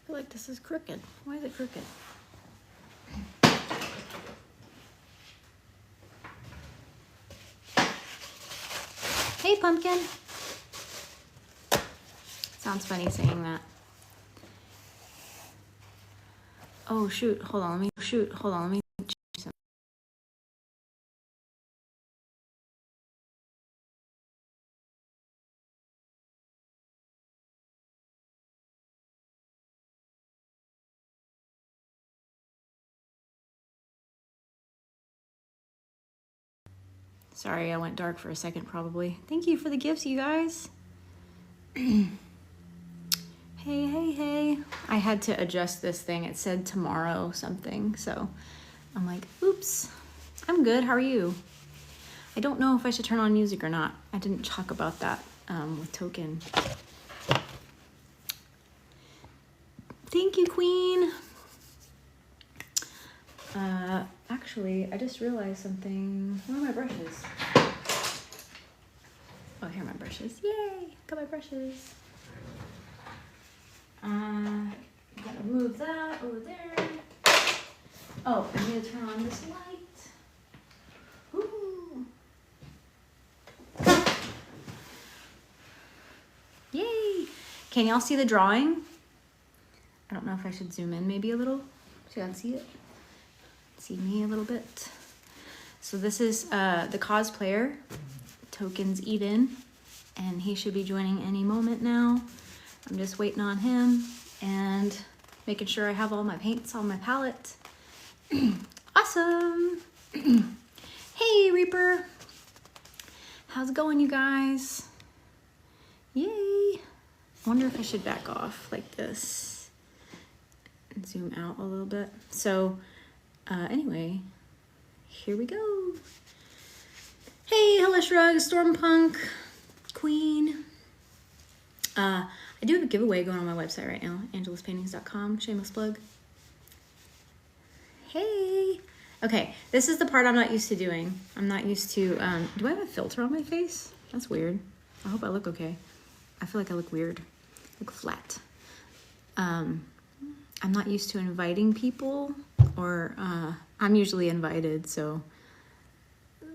feel like this is crooked. Why is it crooked? Hey, pumpkin. Sounds funny saying that. Oh, shoot. Hold on. Let me change some. Sorry, I went dark for a second, probably. Thank you for the gifts, you guys. Hey. I had to adjust this thing. It said tomorrow something, so I'm like, oops. I'm good. How are you? I don't know if I should turn on music or not. I didn't talk about that with Token. Thank you, Queen. Actually, I just realized something. Where are my brushes? Oh, here are my brushes. Yay! Got my brushes. Gotta move that over there. Oh, I need to turn on this light. Ooh. Yay! Can y'all see the drawing? I don't know if I should zoom in maybe a little so you can see it. See me a little bit. So this is the cosplayer, Token's Eden, and he should be joining any moment now. I'm just waiting on him and making sure I have all my paints on my palette. Awesome. Hey, Reaper. How's it going, you guys? Yay. I wonder if I should back off like this and zoom out a little bit. So anyway, here we go. Hey, Hello Shrug, Stormpunk, Queen. I do have a giveaway going on my website right now, angeluspaintings.com, shameless plug. Hey. Okay, this is the part I'm not used to doing. I'm not used to, do I have a filter on my face? That's weird. I hope I look okay. I feel like I look weird. I look flat. I'm not used to inviting people, or I'm usually invited, so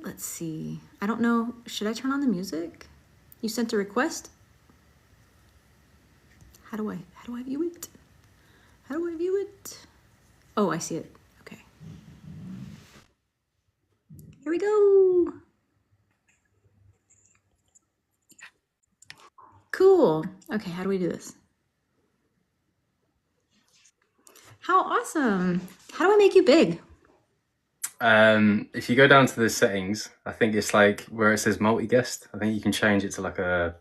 let's see. I don't know, should I turn on the music? You sent a request? How do I view it? How do I view it? Oh, I see it. Okay. Here we go. Cool. Okay, how do we do this? How awesome. How do I make you big? If you go down to the settings, I think it's like where it says multi-guest. I think you can change it to like a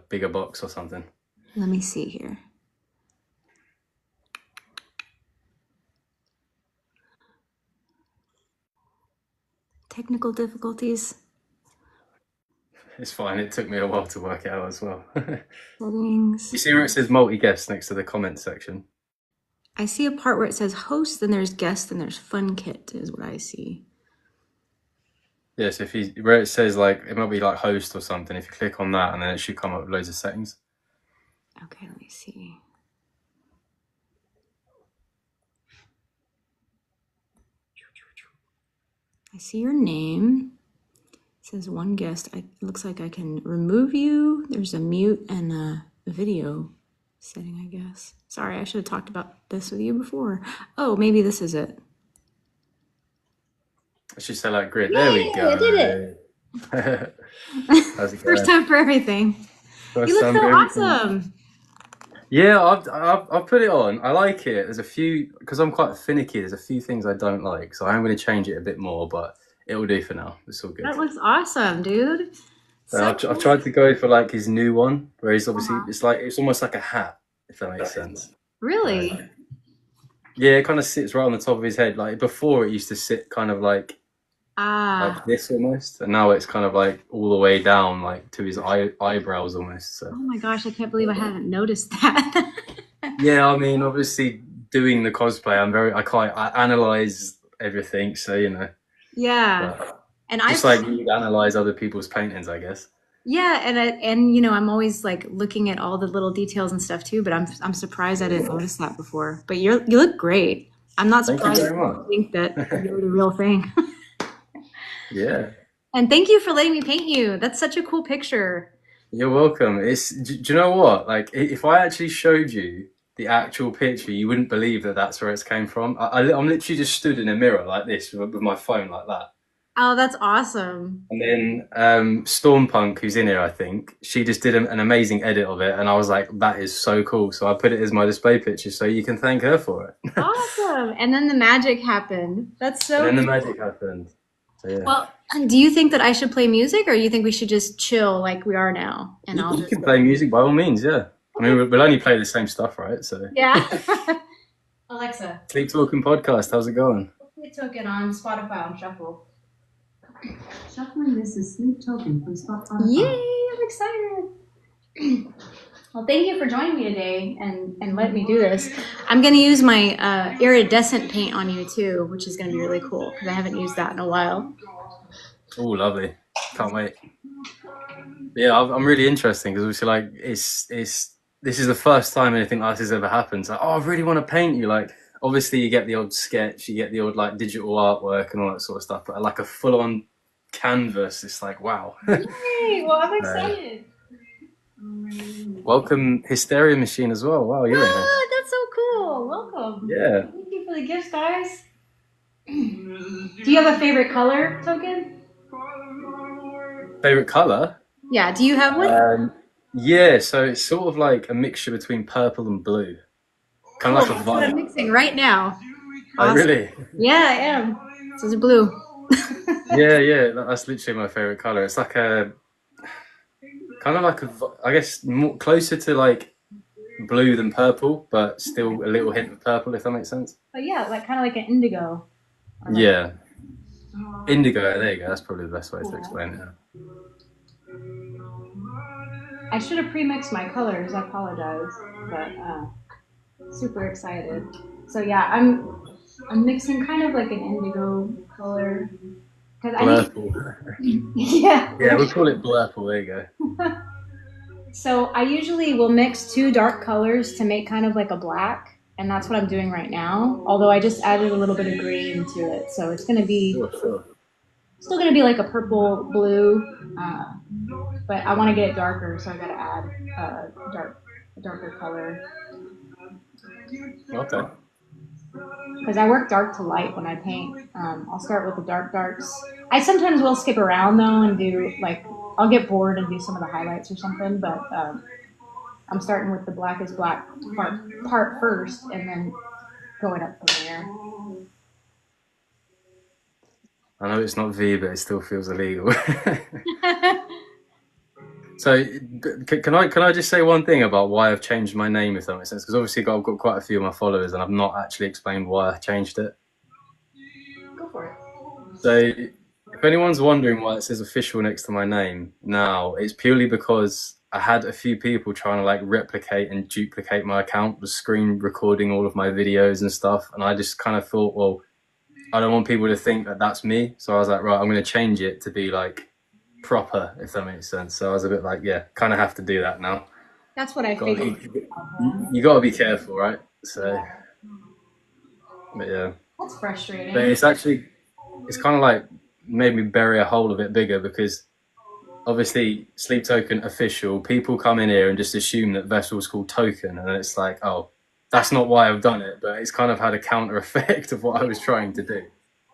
bigger box or something. Let me see here. Technical difficulties. It's fine. It took me a while to work it out as well. Settings. You see where it says multi-guest next to the comment section? I see a part where it says host, then there's guest, then there's fun kit is what I see. Yes, if you where it says like it might be like host or something. If you click on that, and then it should come up with loads of settings. Okay, let me see. I see your name. It says one guest. It looks like I can remove you. There's a mute and a video setting, I guess. Sorry, I should have talked about this with you before. Oh, maybe this is it. It should say like grid. There we go. I did it. How's it First going? time for everything. First You look time so for everything. awesome. Yeah, I've put it on. I like it. There's a few, because I'm quite finicky, there's a few things I don't like, so I'm going to change it a bit more, but it will do for now. It's all good. That looks awesome, dude. So I've tried to go for like his new one, where he's obviously, it's almost like a hat, if that makes sense. Really? Yeah, it kind of sits right on the top of his head. Like before, it used to sit kind of like this almost, and now it's kind of like all the way down, like to his eyebrows almost. So. Oh my gosh, I can't believe I hadn't noticed that. Yeah, I mean, obviously doing the cosplay, I analyze everything, so you know. Yeah. And just like you would analyze other people's paintings, I guess. Yeah, and you know, I'm always like looking at all the little details and stuff too, but I'm surprised I didn't notice that before. But you look great. I'm not Thank you surprised very you think that much. you're the real thing. Yeah. And thank you for letting me paint you. That's such a cool picture. You're welcome. Do you know what? Like, if I actually showed you the actual picture, you wouldn't believe that that's where it's came from. I'm literally just stood in a mirror like this with my phone like that. Oh, that's awesome. And then Stormpunk, who's in here, I think, she just did an amazing edit of it. And I was like, that is so cool. So I put it as my display picture so you can thank her for it. Awesome. And then the magic happened. That's And so then the cool. magic happened. So, yeah. Well, do you think that I should play music or you think we should just chill like we are now and I'll You just can play music by all means, yeah. I mean, Okay. we'll only play the same stuff, right? So, Yeah. Alexa, Sleep Talking Podcast, how's it going? we took it on Spotify on Shuffle. Shuffling, this is Sleep Token from Spotify. Yay, I'm excited. Well, thank you for joining me today and letting me do this. I'm going to use my iridescent paint on you too, which is going to be really cool because I haven't used that in a while. Oh, lovely. Can't wait. Yeah, I'm really interested because obviously, like, it's this is the first time anything like this has ever happened. So, oh, I really want to paint you. Like, obviously, you get the odd sketch, you get the odd like digital artwork and all that sort of stuff, but like a full-on canvas, it's like, wow. Yay! Well, I'm excited. Welcome, Hysteria Machine as well. Wow, you're in here. That's so cool. Welcome. Yeah. Thank you for the gifts, guys. Do you have a favorite color, Token? Favorite color? Yeah. Do you have one? Yeah, so it's sort of like a mixture between purple and blue. Kind of like a That's what I'm vibe. mixing right now. Oh, Awesome. really? Yeah, I am. This is blue. Yeah, that's literally my favorite color. It's like a kind of like I guess more closer to like blue than purple, but still a little hint of purple, if that makes sense. But yeah, like kind of like an indigo. Yeah, indigo. There you go. That's probably the best way to explain it. I should have pre-mixed my colors. I apologize, but super excited. So yeah, I'm mixing kind of like an indigo color because I think yeah. Yeah, we'll call it blurple. There you go. So I usually will mix two dark colors to make kind of like a black, and that's what I'm doing right now. Although I just added a little bit of green to it, so it's going to be Sure. still going to be like a purple blue, but I want to get it darker, so I got to add a darker color. Okay. Because I work dark to light when I paint. I'll start with the darks. I sometimes will skip around though and do like I'll get bored and do some of the highlights or something, but I'm starting with the black is black part first and then going up from there. I know it's not V, but it still feels illegal. So, can I just say one thing about why I've changed my name, if that makes sense? Because obviously I've got quite a few of my followers, and I've not actually explained why I changed it. Go for it. So, if anyone's wondering why it says official next to my name now, it's purely because I had a few people trying to like replicate and duplicate my account, was screen recording all of my videos and stuff, and I just kind of thought, well, I don't want people to think that that's me, so I was like, right, I'm going to change it to be like proper, if that makes sense. So I was a bit like, yeah, kind of have to do that now. That's what I figured. You got to be careful, right? So, but yeah. That's frustrating. But it's kind of like made me bury a hole a bit bigger because obviously Sleep Token official, people come in here and just assume that Vessel's called Token, and it's like, oh, that's not why I've done it, but it's kind of had a counter effect of what I was trying to do.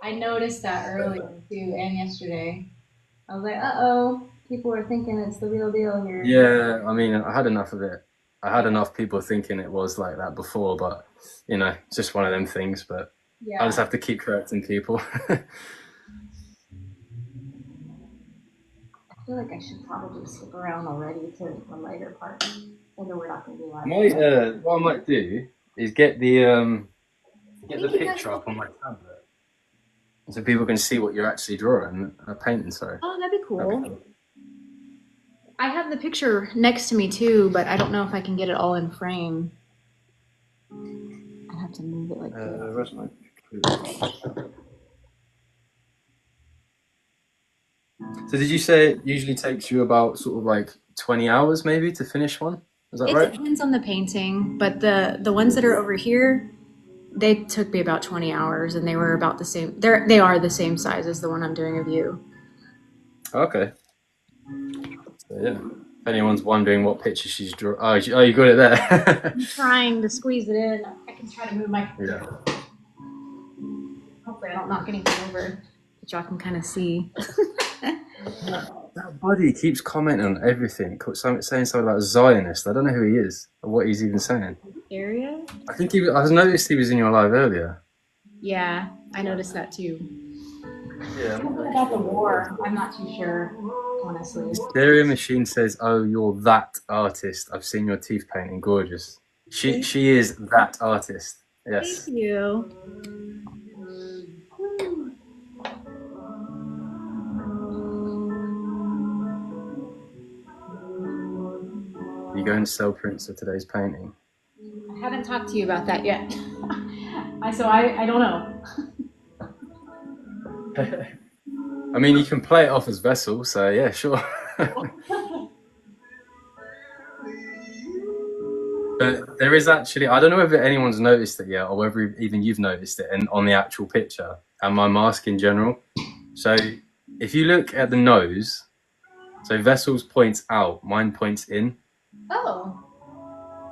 I noticed that earlier too, and yesterday. I was like, uh-oh, people are thinking it's the real deal here. Yeah, I mean, I had enough of it. I had enough people thinking it was like that before, but, you know, it's just one of them things, but yeah. I just have to keep correcting people. I feel like I should probably skip around already to the later part. I know we're not going to be live. What I might do is get the picture up on my tablet. So people can see what you're actually drawing, painting, sorry. Oh, that'd be cool. I have the picture next to me too, but I don't know if I can get it all in frame. I have to move it like this. Where's my picture? So did you say it usually takes you about sort of like 20 hours maybe to finish one? Is that It right? depends on the painting, but the ones that are over here, they took me about 20 hours, and they were about the same. They are the same size as the one I'm doing of you. Okay. So yeah. If anyone's wondering what picture she's drawn, oh, you got it there. I'm trying to squeeze it in. I can try to move my Yeah. computer. Hopefully I don't knock anything over that y'all can kind of see. That buddy keeps commenting on everything, saying something about Zionist. I don't know who he is or what he's even saying. Area? I think I noticed he was in your live earlier. Yeah, I noticed that too. Yeah, I'm not Something really about the sure what it was. war. I'm not too sure, honestly. Stereo Machine says, "Oh, you're that artist. I've seen your teeth painting, gorgeous." Thank, She is that artist. thank Yes. you. You going to sell prints of today's painting? I haven't talked to you about that yet. I don't know. I mean, you can play it off as Vessel, so yeah, sure. But there is actually, I don't know whether anyone's noticed it yet, or whether even you've noticed it on the actual picture and my mask in general. So if you look at the nose, so Vessel's points out, mine points in. Oh,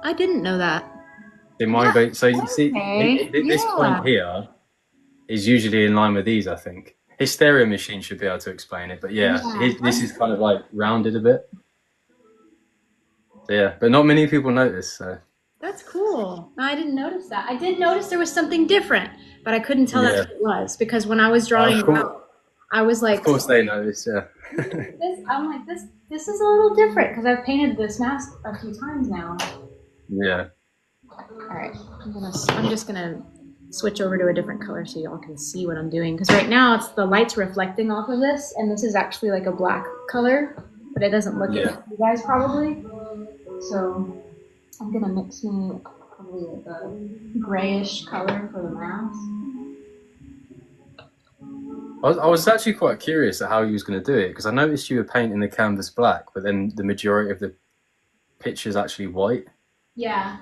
I didn't know that. So mine goes, so you see, Okay. this point Yeah. here is usually in line with these, I think. His stereo machine should be able to explain it, but yeah, Yeah. this is kind of like rounded a bit. So yeah, but not many people notice. So That's cool. No, I didn't notice that. I did notice there was something different, but I couldn't tell that's yeah, what it was because when I was drawing it out, I was of like, course they notice. Yeah, I'm like, this is a little different because I've painted this mask a few times now. yeah, All right, I'm just gonna switch over to a different color so y'all can see what I'm doing because right now it's the light's reflecting off of this, and this is actually like a black color, but it doesn't look it yeah. to you guys probably. So I'm gonna mix me probably like a grayish color for the mask. I was actually quite curious at how you was going to do it because I noticed you were painting the canvas black, but then the majority of the picture is actually white. Yeah.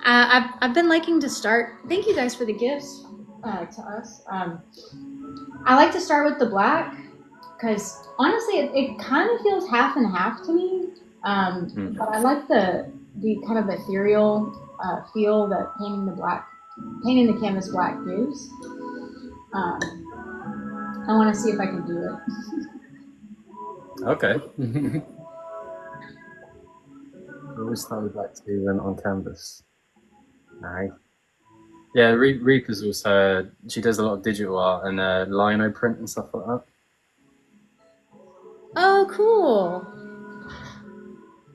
I've been liking to start. Thank you guys for the gifts to us. I like to start with the black because honestly, it kind of feels half and half to me. But I like the kind of ethereal feel that painting the canvas black gives. I want to see if I can do it. Okay. I always start with black too and on canvas. Nice. Yeah, Reaper's also, she does a lot of digital art and lino print and stuff like that. Oh, cool.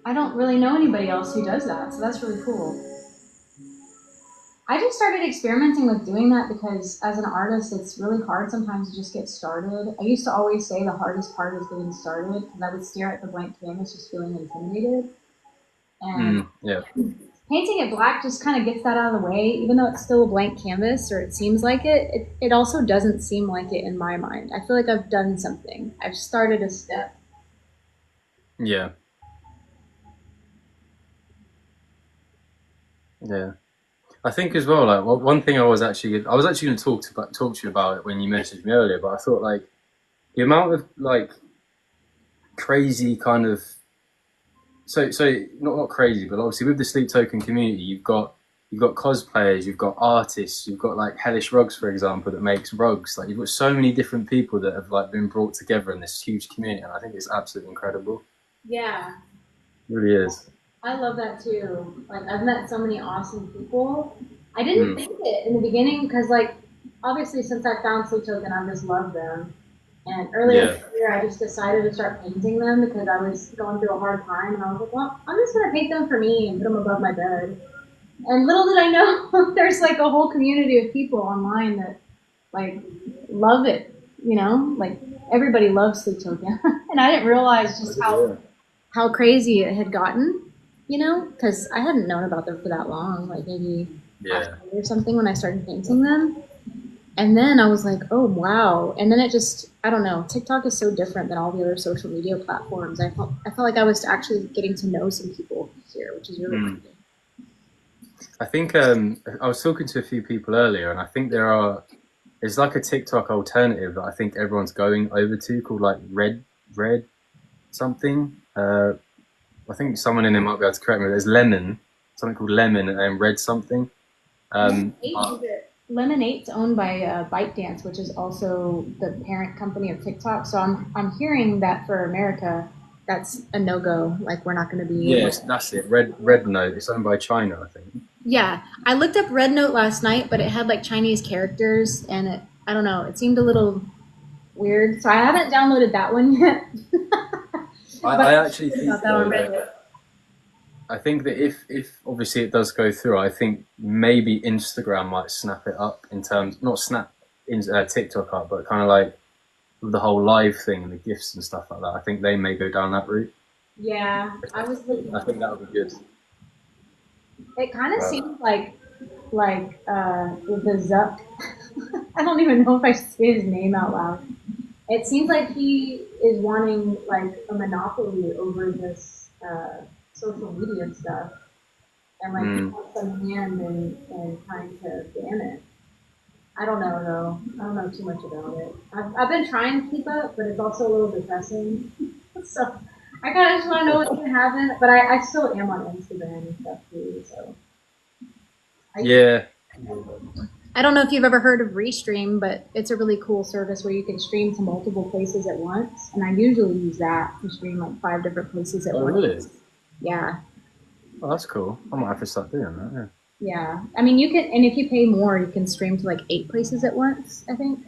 I don't really know anybody else who does that, so that's really cool. I just started experimenting with doing that because as an artist, it's really hard sometimes to just get started. I used to always say the hardest part is getting started because I would stare at the blank canvas just feeling intimidated. And Yeah. painting it black just kind of gets that out of the way. Even though it's still a blank canvas or it seems like it also doesn't seem like it in my mind. I feel like I've done something. I've started a step. Yeah. Yeah. I think as well, like one thing I was actually going to talk to you about it when you messaged me earlier, but I thought like the amount of like crazy kind of so not crazy, but obviously with the Sleep Token community, you've got cosplayers, you've got artists, you've got like Hellish Rugs, for example, that makes rugs. Like you've got so many different people that have like been brought together in this huge community, and I think it's absolutely incredible. Yeah, It really is. I love that too. Like I've met so many awesome people. I didn't think it in the beginning because like obviously since I found Sleep Token, I just love them. And earlier this year, I just decided to start painting them because I was going through a hard time, and I was like, well, I'm just gonna paint them for me and put them above my bed. And little did I know, there's like a whole community of people online that like love it. You know, like everybody loves Sleep Token, and I didn't realize just how crazy it had gotten. You know, because I hadn't known about them for that long, like maybe last year or something when I started painting them. And then I was like, oh wow. And then it just, I don't know, TikTok is so different than all the other social media platforms. I felt like I was actually getting to know some people here, which is really cool. I think I was talking to a few people earlier, and I think there's like a TikTok alternative that I think everyone's going over to called like Red something. I think someone in there might be able to correct me. There's something called Lemon, and then Red something. Lemon8's owned by ByteDance, which is also the parent company of TikTok. So I'm hearing that for America, that's a no go. Like we're not going to be. Yes, that's it. Red Note. It's owned by China, I think. Yeah, I looked up Red Note last night, but it had like Chinese characters, and I don't know, it seemed a little weird. So I haven't downloaded that one yet. I actually think that I think that if obviously it does go through, I think maybe Instagram might snap it up in terms, not snap TikTok up, but kind of like the whole live thing and the gifts and stuff like that. I think they may go down that route. Yeah, I think that would be good. It kind of seems like the Zuck. I don't even know if I say his name out loud. It seems like he is wanting like a monopoly over this social media stuff, and like he wants some hand in trying to ban it. I don't know though. I don't know too much about it. I've been trying to keep up, but it's also a little depressing. So I kind of just want to know what's gonna happen. But I still am on Instagram and stuff too. So yeah. I don't know if you've ever heard of Restream, but it's a really cool service where you can stream to multiple places at once. And I usually use that to stream like 5 different places at once. Oh, really? Yeah. Oh, that's cool. I might have to start doing that. Yeah. Yeah. I mean, you can, and if you pay more, you can stream to like 8 places at once, I think.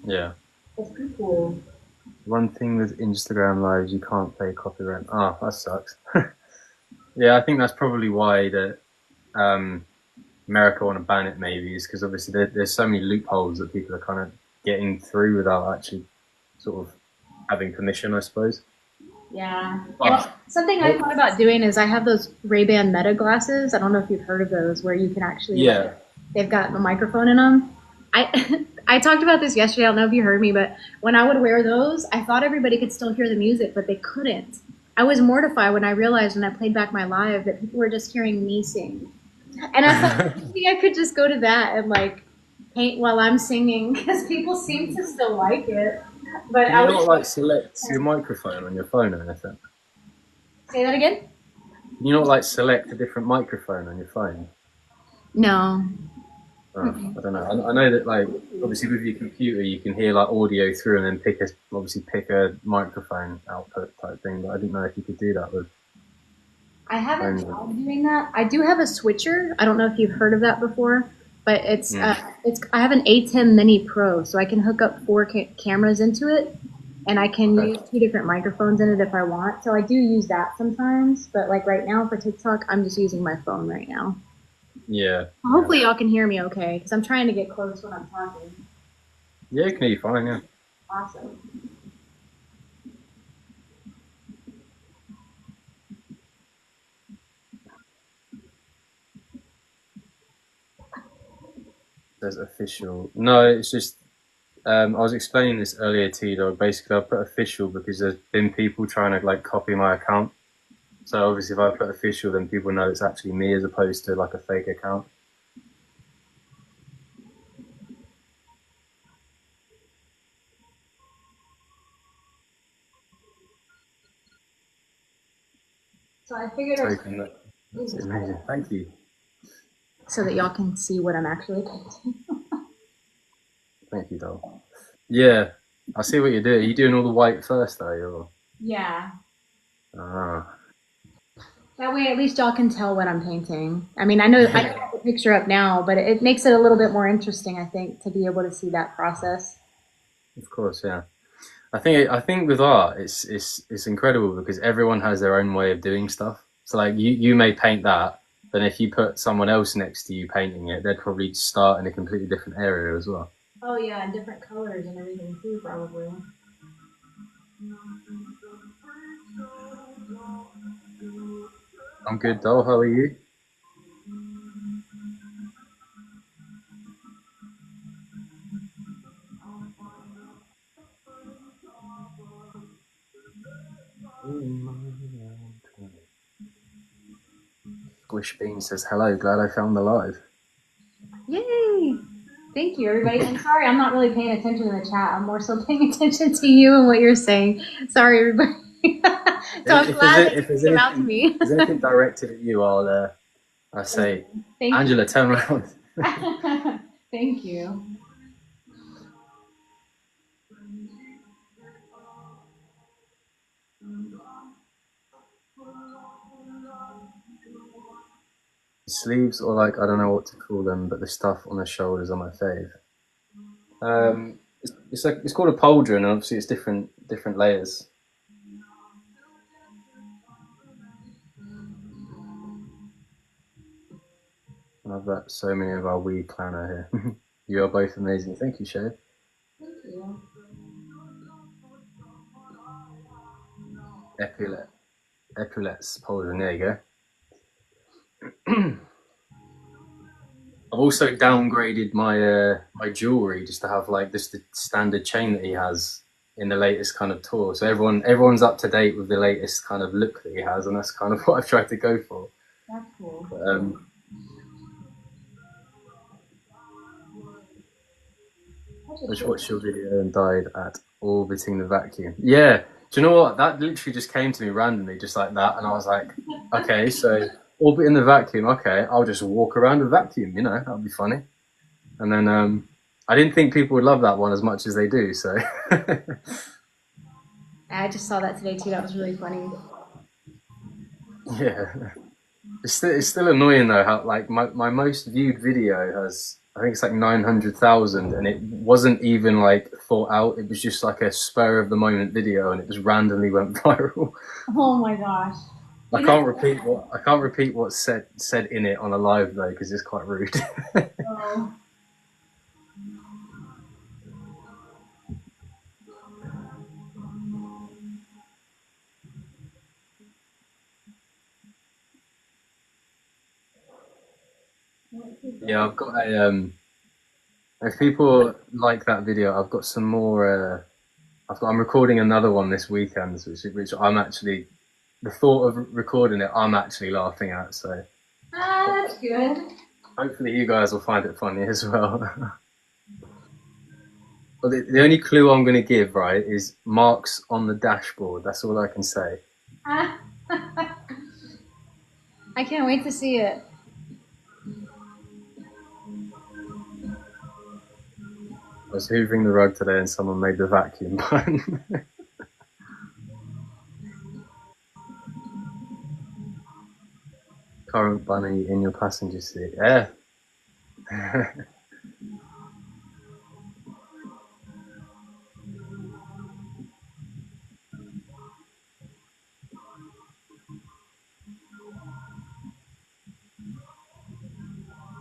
Yeah. That's pretty cool. One thing with Instagram Live is you can't pay copyright. Oh, that sucks. Yeah, I think that's probably why that America want to ban it, maybe, is because obviously there's so many loopholes that people are kind of getting through without actually sort of having permission, I suppose. Yeah. Well, something I thought about doing is I have those Ray-Ban Meta glasses. I don't know if you've heard of those, where you can actually, they've got a microphone in them. I talked about this yesterday. I don't know if you heard me, but when I would wear those, I thought everybody could still hear the music, but they couldn't. I was mortified when I realized when I played back my live that people were just hearing me sing. And I thought maybe I could just go to that and like paint while I'm singing because people seem to still like it. But Can you not like select your microphone on your phone or anything? Say that again? Can you not like select a different microphone on your phone? No. I don't know. I know that like obviously with your computer you can hear like audio through and then pick a microphone output type thing, but I didn't know if you could do that with. I haven't tried doing that. I do have a switcher. I don't know if you've heard of that before, but it's I have an A10 Mini Pro, so I can hook up 4 cameras into it, and I can use 2 different microphones in it if I want. So I do use that sometimes, but like right now for TikTok, I'm just using my phone right now. Yeah. Hopefully y'all can hear me okay, because I'm trying to get close when I'm talking. Yeah, you can hear you fine, yeah. Awesome. There's official. No, it's just I was explaining this earlier to you, dog. Basically, I put official because there's been people trying to like copy my account. So obviously, if I put official, then people know it's actually me as opposed to like a fake account. So I figured it's amazing. Thank you. So that y'all can see what I'm actually painting. Thank you, doll. Yeah, I see what you're doing. Are you doing all the white first, though? Or? Yeah. Ah. That way, at least y'all can tell what I'm painting. I mean, I know I have the picture up now, but it makes it a little bit more interesting, I think, to be able to see that process. Of course, yeah. I think with art, it's incredible because everyone has their own way of doing stuff. So like you may paint that, but if you put someone else next to you painting it, they'd probably start in a completely different area as well. Oh yeah, and different colors and everything too, probably. I'm good, doll. How are you? Squish Bean says hello. Glad I found the live. Yay! Thank you, everybody. And sorry, I'm not really paying attention in the chat. I'm more so paying attention to you and what you're saying. Sorry, everybody. So I'm glad that you came out to me. If there's anything directed at you, I say, Thank Angela, you. turn around. Thank you. Sleeves, or like, I don't know what to call them, but the stuff on the shoulders are my fave. It's called a pauldron, and obviously it's different layers. I've got so many of our wee planner here. You are both amazing. Thank you, Shay. Thank you. Epaulettes pauldron. There you go. I've also downgraded my jewelry just to have like the standard chain that he has in the latest kind of tour. So everyone's up to date with the latest kind of look that he has, and that's kind of what I've tried to go for. That's cool. But, I just watched your video and died at orbiting the vacuum. Yeah, do you know what? That literally just came to me randomly, just like that, and I was like, okay, so orbiting the vacuum. Okay, I'll just walk around a vacuum. You know, that'll be funny. And then I didn't think people would love that one as much as they do. So I just saw that today too. That was really funny. yeah, it's still annoying though. How like my most viewed video has, I think it's like 900,000, and it wasn't even like thought out. It was just like a spur of the moment video, and it just randomly went viral. Oh my gosh. I can't repeat what's said in it on a live though, because it's quite rude. Oh. Yeah, I've got a if people like that video, I've got some more. I'm recording another one this weekend, which I'm actually, the thought of recording it, I'm actually laughing at. So That's good. hopefully you guys will find it funny as well. Well, the only clue I'm going to give, right, is marks on the dashboard. That's all I can say. I can't wait to see it. I was hoovering the rug today and someone made the vacuum pun. Current bunny in your passenger seat. Yeah.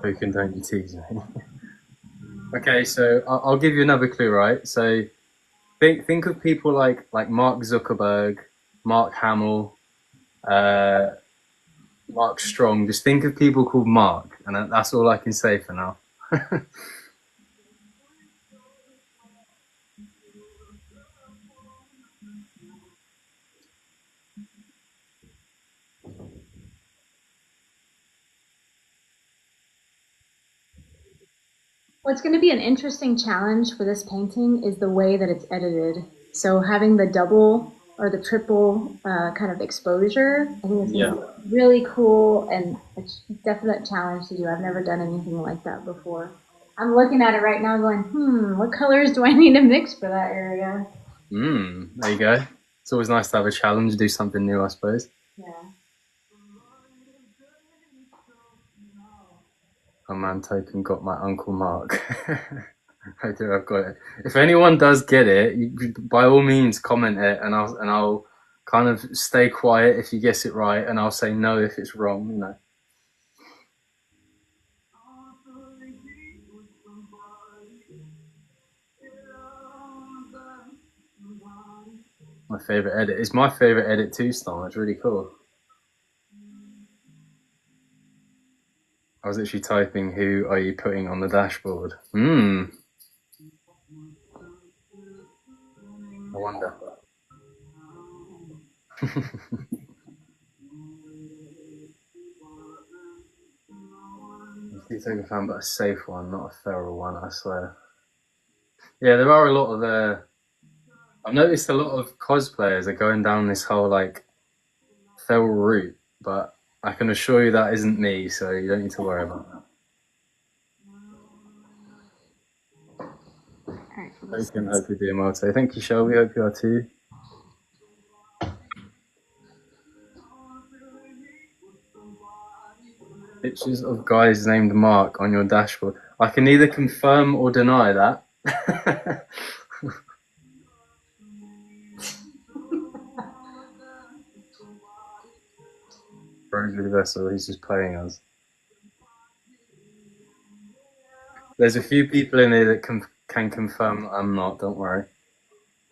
Who can don't you tease me? Okay, so I'll give you another clue, right? So think of people like Mark Zuckerberg, Mark Hamill, Mark Strong. Just think of people called Mark, and that's all I can say for now. What's going to be an interesting challenge for this painting is the way that it's edited. So having the double or the triple kind of exposure, I think it's going to be really cool and a definite challenge to do. I've never done anything like that before. I'm looking at it right now going, what colors do I need to mix for that area? There you go. It's always nice to have a challenge, do something new, I suppose. Yeah. Oh man, Token got my Uncle Mark. I do, I've got it. If anyone does get it, by all means comment it, and I'll kind of stay quiet if you guess it right, and I'll say no if it's wrong. You know. My favorite edit. It's my favorite edit too, Storm. It's really cool. I was actually typing, "Who are you putting on the dashboard?" I wonder. Sleep token fan, but a safe one, not a feral one, I swear. Yeah, there are a lot of I've noticed a lot of cosplayers are going down this whole like feral route, but I can assure you that isn't me, so you don't need to worry about that. All right, Hope you're doing well today. Thank you, Shelby. Hope you are too. Pictures of guys named Mark on your dashboard. I can neither confirm or deny that. Rosary Vessel, he's just playing us. There's a few people in here that can confirm that I'm not, don't worry.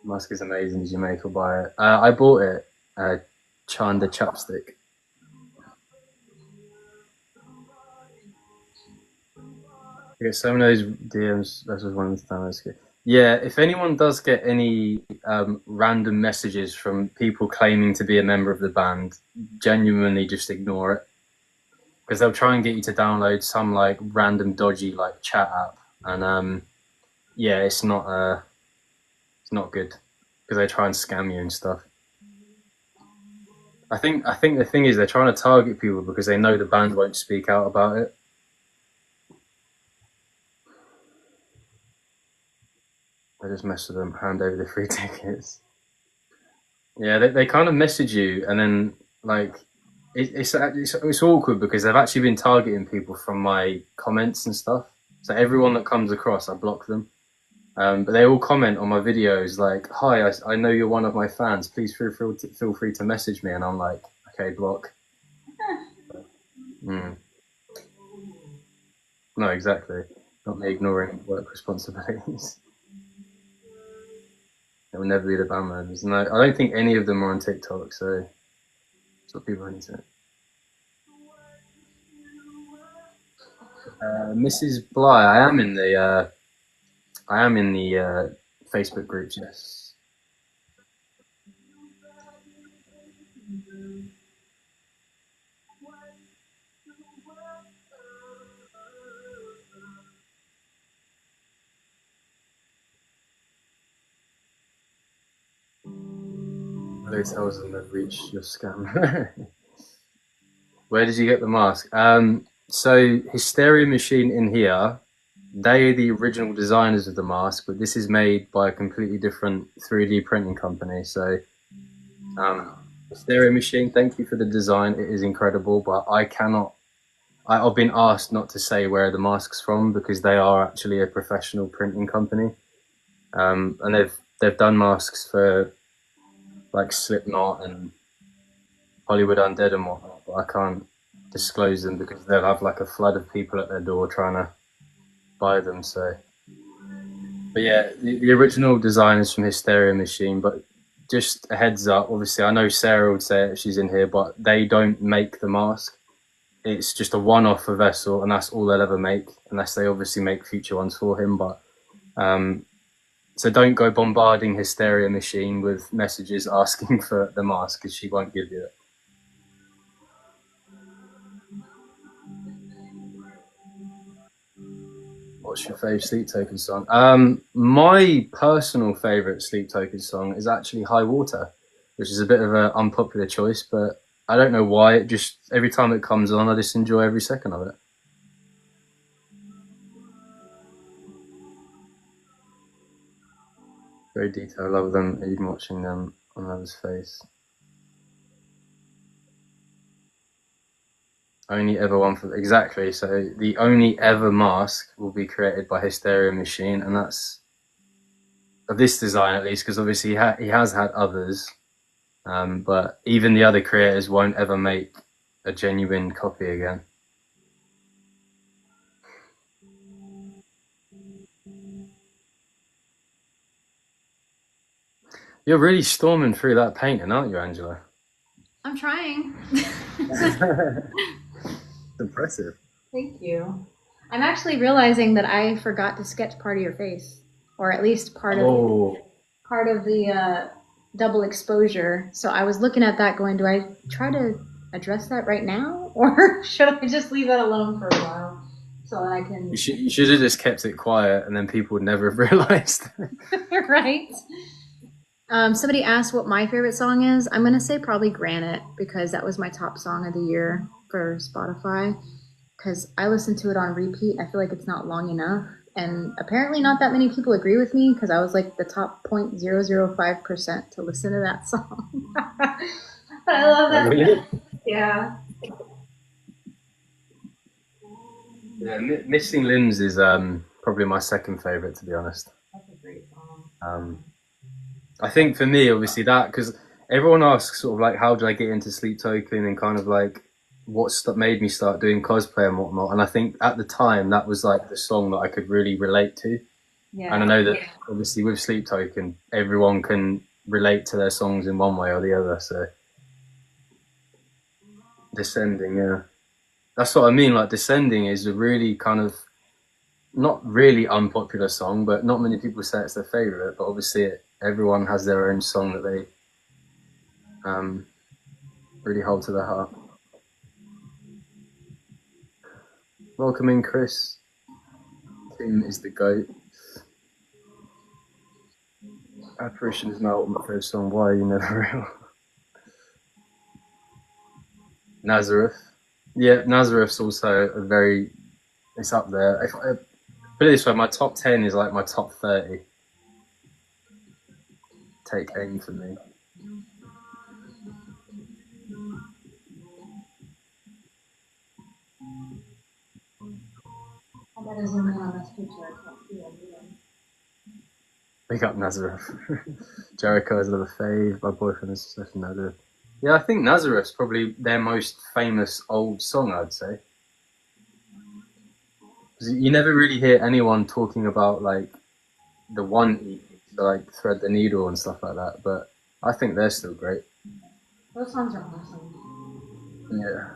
Musk is amazing, did you make or buy it? I bought it, Chanda Chapstick. I get so many of those DMs, that's just one of the times. Yeah, if anyone does get any random messages from people claiming to be a member of the band, genuinely just ignore it. Because they'll try and get you to download some like random dodgy like chat app, and yeah, it's not good because they try and scam you and stuff. I think the thing is they're trying to target people because they know the band won't speak out about it. I just mess with them, hand over the free tickets. Yeah, they kind of message you, and then like it's awkward because they've actually been targeting people from my comments and stuff. So everyone that comes across, I block them. But they all comment on my videos like, "Hi, I know you're one of my fans. Please feel free to message me." And I'm like, "Okay, block." Mm. No, exactly. Not me ignoring work responsibilities. It will never be the band members. No, I don't think any of them are on TikTok, so that's what people need to. Mrs. Bly, I am in the Facebook groups. Yes. Hello tells them they've reached your scam. Where did you get the mask? So Hysteria Machine in here, they are the original designers of the mask, but this is made by a completely different 3D printing company. So Hysteria Machine, thank you for the design. It is incredible, but I cannot. I've been asked not to say where the mask's from because they are actually a professional printing company, and they've done masks for like Slipknot and Hollywood Undead and whatnot, but I can't disclose them because they'll have like a flood of people at their door trying to buy them. So, but yeah, the original design is from Hysteria Machine. But just a heads up, obviously, I know Sarah would say it if she's in here, but they don't make the mask. It's just a one-off for Vessel, and that's all they'll ever make, unless they obviously make future ones for him. But so don't go bombarding Hysteria Machine with messages asking for the mask because she won't give you it. What's your favourite Sleep Token song? My personal favourite Sleep Token song is actually High Water, which is a bit of an unpopular choice, but I don't know why. It just every time it comes on, I just enjoy every second of it. Very detailed. I love them, even watching them on another's face. Only ever one for exactly. So the only ever mask will be created by Hysteria Machine, and that's of this design at least, because obviously he has had others, but even the other creators won't ever make a genuine copy again. You're really storming through that painting, aren't you, Angela? I'm trying. Impressive. Thank you. I'm actually realizing that I forgot to sketch part of your face, or at least part of the double exposure. So I was looking at that going, do I try to address that right now? Or should I just leave that alone for a while so that I can... You should have just kept it quiet, and then people would never have realized. Right? Somebody asked what my favorite song is. I'm going to say probably Granite because that was my top song of the year for Spotify. Because I listen to it on repeat. I feel like it's not long enough. And apparently, not that many people agree with me because I was like the top 0.005% to listen to that song. But I love that. Really? Yeah. Yeah, Missing Limbs is probably my second favorite, to be honest. That's a great song. I think for me, obviously, that because everyone asks sort of like, how did I get into Sleep Token and kind of like what made me start doing cosplay and whatnot. And I think at the time that was like the song that I could really relate to. Yeah. And I know that obviously with Sleep Token, everyone can relate to their songs in one way or the other. So Descending, yeah. That's what I mean. Like Descending is a really kind of not really unpopular song, but not many people say it's their favorite. But obviously, everyone has their own song that they really hold to their heart. Welcome in, Chris. Tim is the GOAT. Apparition is my ultimate favorite song. Why are you never real? Nazareth. Yeah, Nazareth's also a very. It's up there. If I put it this way, my top 10 is like my top 30. Take aim for me. Big up Nazareth. Jericho is another fave. My boyfriend is such a Nazareth. Yeah, I think Nazareth's probably their most famous old song, I'd say. You never really hear anyone talking about like the one EP, like Thread the Needle and stuff like that, but I think they're still great. Those songs are awesome. Yeah.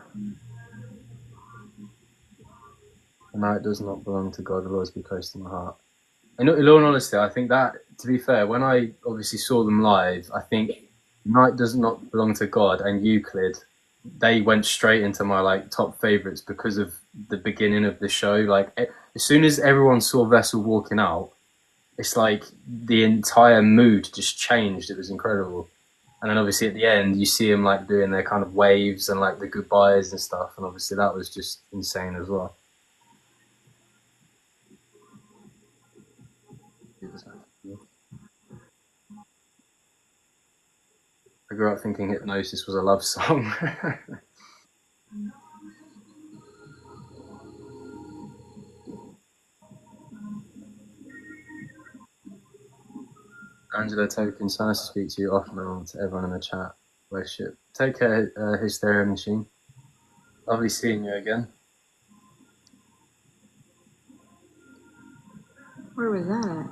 The night does not belong to God, will always be close to my heart. In all honesty, I think that, to be fair, when I obviously saw them live, I think Night Does Not Belong to God and Euclid, they went straight into my like top favourites because of the beginning of the show. Like as soon as everyone saw Vessel walking out, it's like the entire mood just changed. It was incredible. And then obviously at the end, you see them like doing their kind of waves and like the goodbyes and stuff. And obviously that was just insane as well. I grew up thinking Hypnosis was a love song. Angela Token, so nice to speak to you off and on, to everyone in the chat. Worship. Take care, Hysteria Machine. Lovely seeing you again. Where was that at?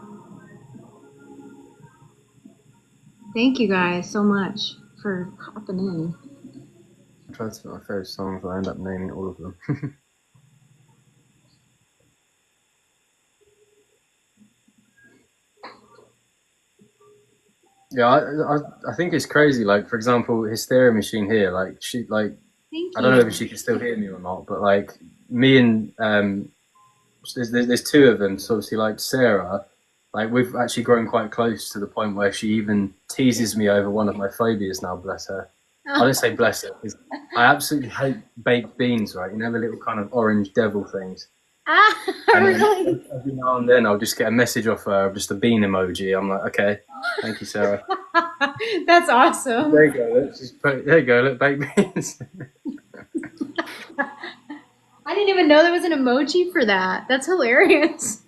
Thank you guys so much for hopping in. I tried to pick my favourite songs, but I end up naming all of them. Yeah, I think it's crazy. Like, for example, Hysteria Machine here, like, she, like, I don't know if she can still hear me or not, but, like, me and, there's two of them, so obviously, like, Sarah, like, we've actually grown quite close to the point where she even teases me over one of my phobias now, bless her. I don't say bless her, because I absolutely hate baked beans, right? You know, the little kind of orange devil things. Really? Every now and then I'll just get a message off her of just a bean emoji. I'm like, okay, thank you, Sarah. That's awesome. There you go. There you go. Look, baked beans. I didn't even know there was an emoji for that. That's hilarious.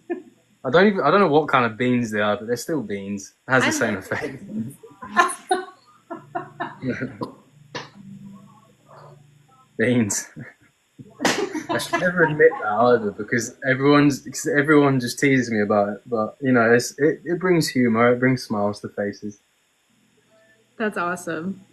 I don't know what kind of beans they are, but they're still beans. It has the same effect. Beans. I should never admit that either, because everyone just teases me about it. But you know, it brings humor. It brings smiles to faces. That's awesome.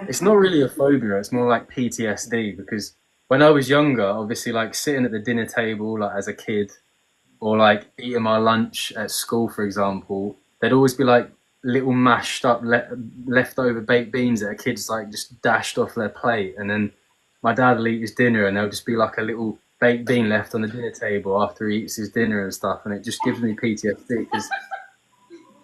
It's not really a phobia. It's more like PTSD, because when I was younger, obviously, like sitting at the dinner table, like as a kid, or like eating my lunch at school, for example, there'd always be like little mashed up leftover baked beans that a kid's like just dashed off their plate, and then my dad will eat his dinner, and there'll just be like a little baked bean left on the dinner table after he eats his dinner and stuff, and it just gives me PTSD because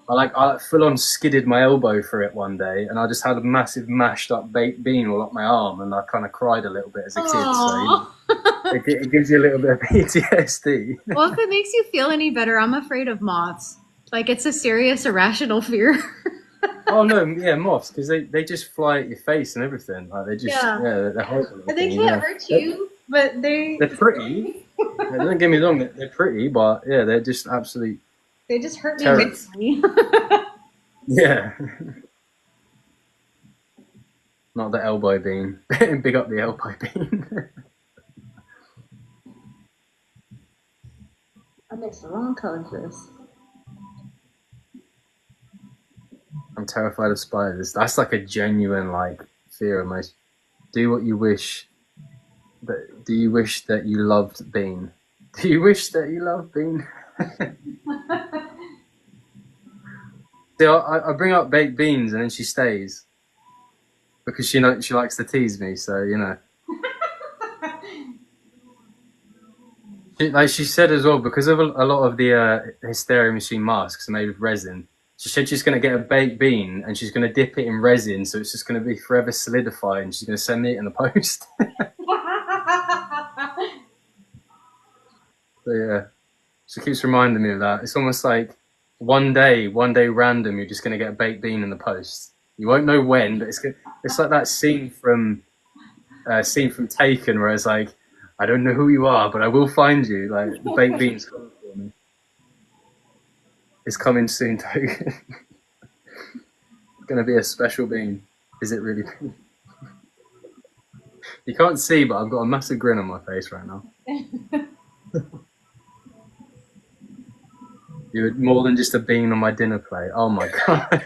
I full on skidded my elbow through it one day, and I just had a massive mashed up baked bean all up my arm, and I kind of cried a little bit as a kid. So it gives you a little bit of PTSD. Well, if it makes you feel any better, I'm afraid of moths. Like, it's a serious irrational fear. Oh no, yeah, moths, because they just fly at your face and everything. Like they just they're horrible. They can't hurt you, but they're pretty. Don't get me wrong, they're pretty, but yeah, they're just absolute. They just hurt me terror. mentally. Yeah. Not the elbow bean. Big up the elbow bean. I mixed the wrong color for this. I'm terrified of spiders. That's like a genuine like fear almost. Do what you wish. But do you wish that you loved Bean? Do you wish that you loved Bean? See, I bring up baked beans and then she stays because she likes to tease me. So you know. Like she said as well, because of a lot of the Hysteria Machine masks are made with resin. She said she's going to get a baked bean and she's going to dip it in resin, so it's just going to be forever solidified, and she's going to send me it in the post. So yeah, she keeps reminding me of that. It's almost like one day random, you're just going to get a baked bean in the post. You won't know when, but it's like that scene from Taken where it's like, I don't know who you are, but I will find you. Like the baked bean's coming for me. It's coming soon, Token. It's gonna be a special bean. Is it really? You can't see, but I've got a massive grin on my face right now. You're more than just a bean on my dinner plate. Oh my god.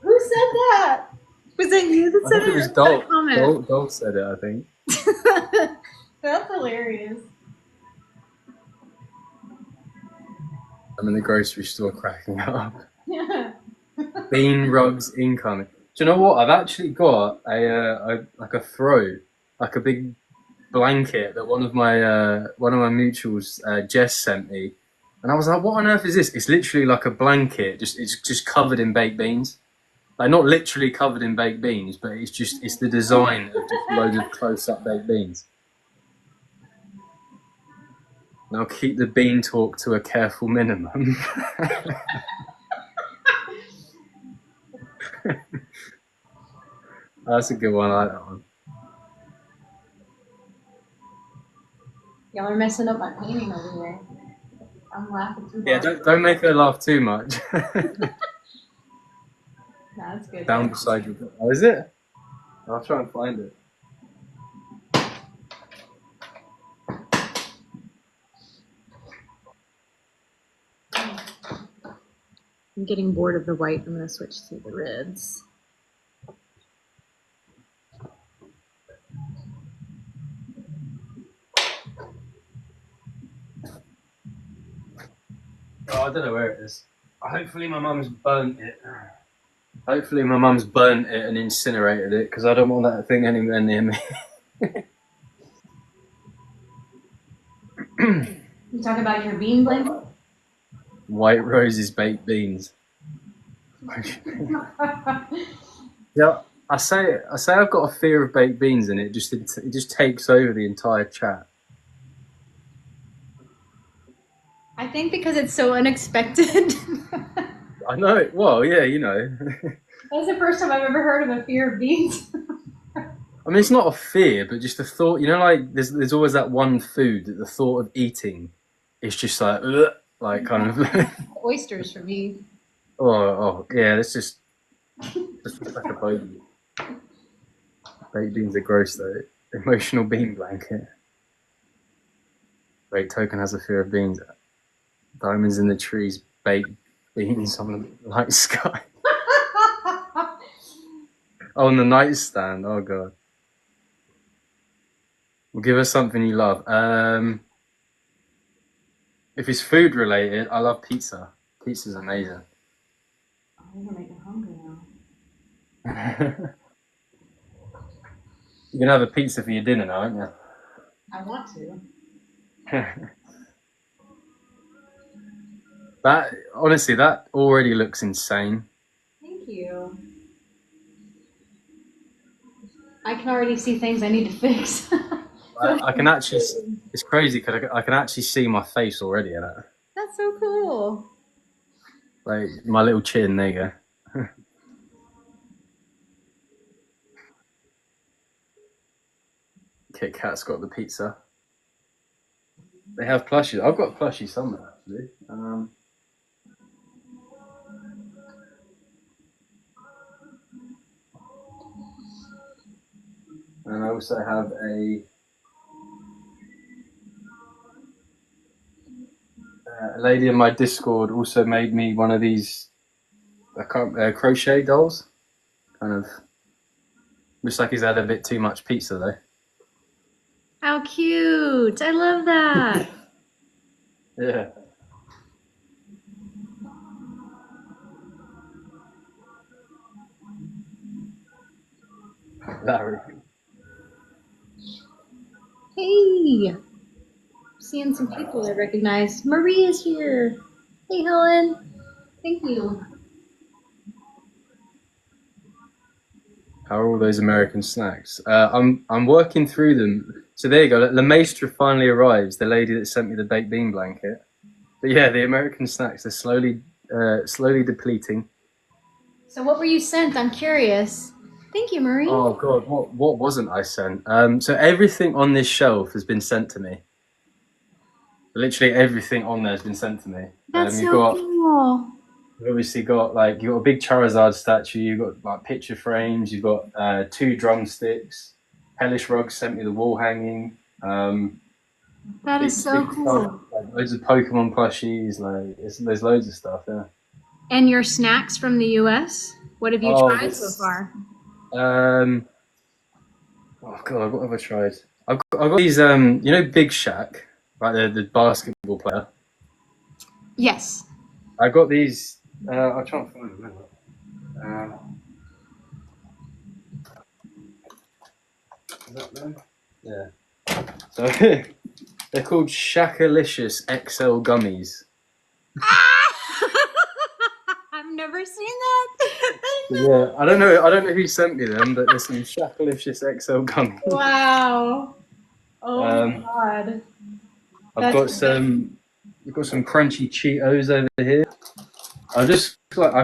Who said that? Was it you that said it? It was Dol. Dol said it, I think. That's hilarious. I'm in the grocery store cracking up. Bean rugs incoming. Do you know what? I've actually got a big blanket that one of my mutuals, Jess, sent me, and I was like, "What on earth is this?" It's literally like a blanket, it's just covered in baked beans. Like not literally covered in baked beans, but it's the design of just loads of close-up baked beans. Now keep the bean talk to a careful minimum. That's a good one. I like that one. Y'all are messing up my painting over here. I'm laughing too hard. Yeah, don't make her laugh too much. No, that's good. Down beside you. Oh, is it? I'll try and find it. I'm getting bored of the white. I'm going to switch to the reds. Oh, I don't know where it is. Hopefully my mum's burnt it. Hopefully my mum's burnt it and incinerated it, because I don't want that thing anywhere near me. You talk about your bean blanket? White Rose's baked beans. Yeah, I say I've got a fear of baked beans, and it just takes over the entire chat. I think because it's so unexpected. I know. Well, yeah, you know. That's the first time I've ever heard of a fear of beans. I mean, it's not a fear, but just the thought. You know, like there's always that one food that the thought of eating is just like, ugh, like kind of. Oysters for me. Oh, yeah. That's just like a bogey. Baked beans are gross though. Emotional bean blanket. Wait, Token has a fear of beans. Diamonds in the trees, baked beans on the night sky. on the nightstand. Oh god. Well, give us something you love. If it's food related, I love pizza. Pizza's amazing. Oh, you're making me hungry now. You're gonna have a pizza for your dinner now, aren't you? I want to. That honestly, that already looks insane. Thank you. I can already see things I need to fix. I can actually. It's crazy because I can actually see my face already in it. That's so cool. Like my little chin. There you go. Kit Kat's got the pizza. They have plushies. I've got plushies somewhere actually. And I also have a lady in my Discord also made me one of these crochet dolls. Kind of looks like he's had a bit too much pizza though. How cute. I love that. Yeah. Larry. Hey. Seeing some people I recognize. Marie is here. Hey, Helen. Thank you. How are all those American snacks? I'm working through them. So there you go. La Maestra finally arrives. The lady that sent me the baked bean blanket. But yeah, the American snacks are slowly depleting. So what were you sent? I'm curious. Thank you, Marie. Oh god, what wasn't I sent? So everything on this shelf has been sent to me. Literally everything on there has been sent to me. That's so cool. You've obviously got like you've got a big Charizard statue. You've got like picture frames. You've got 2 drumsticks. Hellish Rug sent me the wall hanging. That is so cool. Stuff, like loads of Pokemon plushies. Like there's loads of stuff. Yeah. And your snacks from the U.S. What have you tried so far? Oh god, what have I tried? I've got these. You know, Big Shaq, right? The basketball player. Yes. I got these. I'll try and find them. Is that them? Yeah. So they're called Shakalicious XL gummies. I've never seen that. Yeah, I don't know who sent me them, but there's some Shakalicious XL gummies. Wow. Oh my god. I've got some crunchy Cheetos over here. I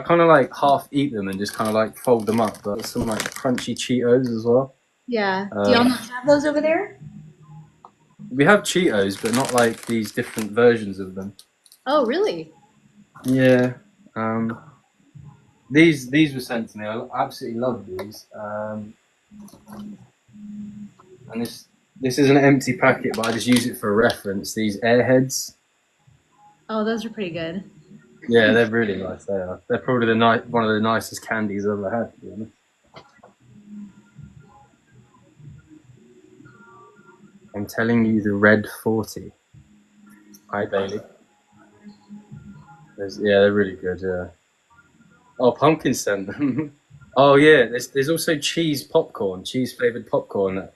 kind of like half eat them and just kind of like fold them up. But some like crunchy Cheetos as well. Yeah. Do y'all not have those over there? We have Cheetos, but not like these different versions of them. Oh, really? Yeah. These were sent to me. I absolutely love these. And this is an empty packet, but I just use it for reference. These Airheads. Oh, those are pretty good. Yeah, they're really nice. They are. They're probably one of the nicest candies I've ever had, to be honest. I'm telling you, the Red 40. Hi, Bailey. They're really good. Yeah. Oh, pumpkin sent them. Oh yeah, there's also cheese flavored popcorn that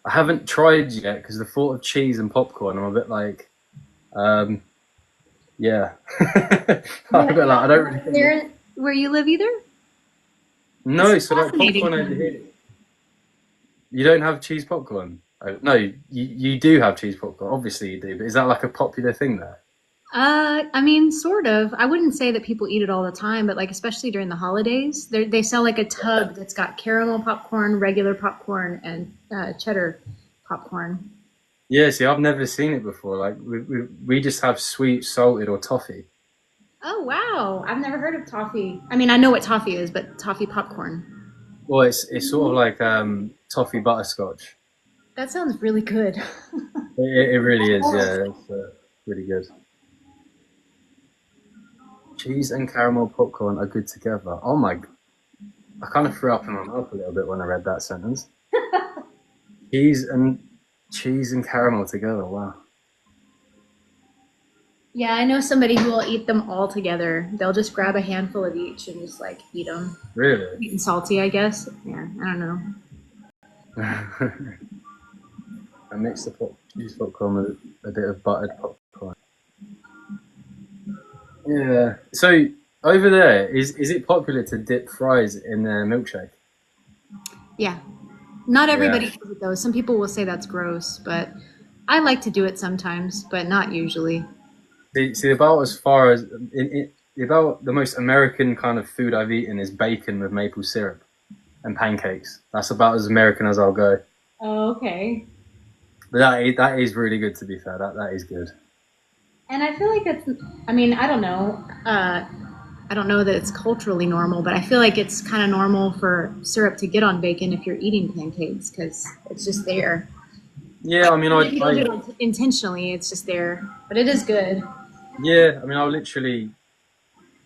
I haven't tried yet because the thought of cheese and popcorn, I'm a bit like, yeah. I'm a bit like, I don't really. There, where you live either? No, so like popcorn over here. You don't have cheese popcorn? No, you do have cheese popcorn. Obviously you do, but is that like a popular thing there? I mean, sort of. I wouldn't say that people eat it all the time, but like especially during the holidays, they sell like a tub that's got caramel popcorn, regular popcorn, and cheddar popcorn. Yeah, see, I've never seen it before. Like we just have sweet, salted, or toffee. Oh wow, I've never heard of toffee. I mean, I know what toffee is, but toffee popcorn. Well, it's sort of like toffee butterscotch. That sounds really good. It really is. Yeah, it's really good. Cheese and caramel popcorn are good together. Oh my! I kind of threw up in my mouth a little bit when I read that sentence. Cheese and caramel together. Wow. Yeah, I know somebody who will eat them all together. They'll just grab a handful of each and just like eat them. Really? Sweet and salty, I guess. Yeah, I don't know. I mixed the cheese popcorn with a bit of buttered popcorn. Yeah. So over there, is it popular to dip fries in their milkshake? Yeah, not Yeah. everybody does it though. Some people will say that's gross, but I like to do it sometimes, but not usually. See, about as far as about the most American kind of food I've eaten is bacon with maple syrup and pancakes. That's about as American as I'll go. Oh, okay. But that is really good, to be fair. That is good. And I feel like it's, I mean, I don't know. I don't know that it's culturally normal, but I feel like it's kind of normal for syrup to get on bacon if you're eating pancakes because it's just there. Yeah, I mean, If you don't do it intentionally, it's just there. But it is good. I'll literally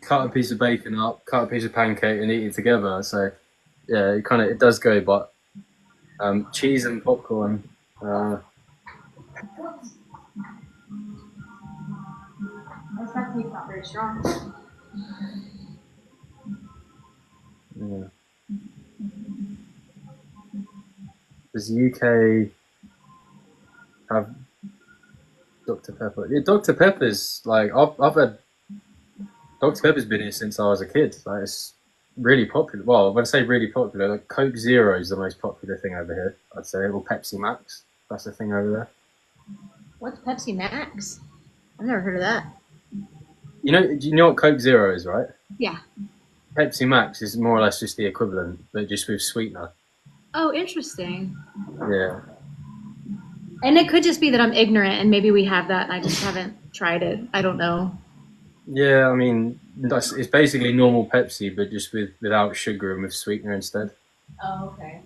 cut a piece of bacon up, cut a piece of pancake, and eat it together. So, yeah, it does go. But cheese and popcorn. This recipe's not very strong. Yeah. Does the UK have Dr Pepper? Yeah, Dr Pepper's like I've had Dr Pepper's been here since I was a kid. Like it's really popular. Well, when I say really popular, like Coke Zero is the most popular thing over here. I'd say, or Pepsi Max. That's the thing over there. What's Pepsi Max? I've never heard of that. Do you know what Coke Zero is, right? Yeah. Pepsi Max is more or less just the equivalent, but just with sweetener. Oh, interesting. Yeah. And it could just be that I'm ignorant and maybe we have that and I just haven't tried it. I don't know. Yeah, I mean, it's basically normal Pepsi, but just without sugar and with sweetener instead. Oh, okay.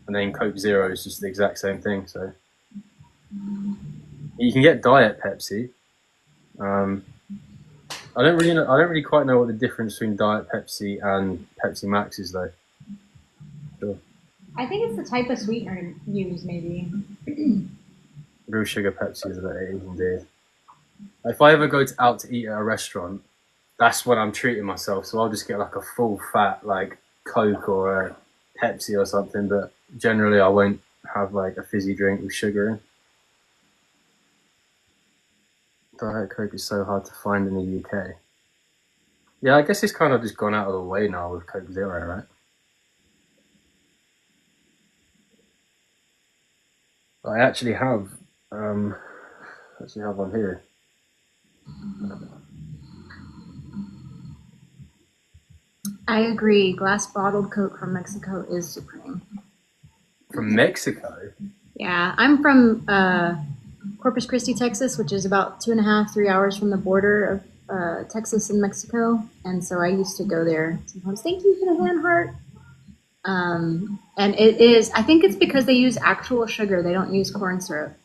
And then Coke Zero is just the exact same thing. So you can get Diet Pepsi. I don't really quite know what the difference between Diet Pepsi and Pepsi Max is, though. Sure. I think it's the type of sweetener used, maybe. Real sugar Pepsi is what it is indeed. If I ever go out to eat at a restaurant, that's when I'm treating myself. So I'll just get like a full fat like Coke or a Pepsi or something. But generally, I won't have like a fizzy drink with sugar in. Diet Coke is so hard to find in the UK. Yeah, I guess it's kind of just gone out of the way now with Coke Zero, right? I actually have one here. I agree. Glass bottled Coke from Mexico is supreme. From Mexico? Yeah, I'm from Corpus Christi, Texas, which is about 2.5, 3 hours from the border of Texas and Mexico. And so I used to go there sometimes. Thank you for the hand heart. And it is, I think it's because they use actual sugar. They don't use corn syrup.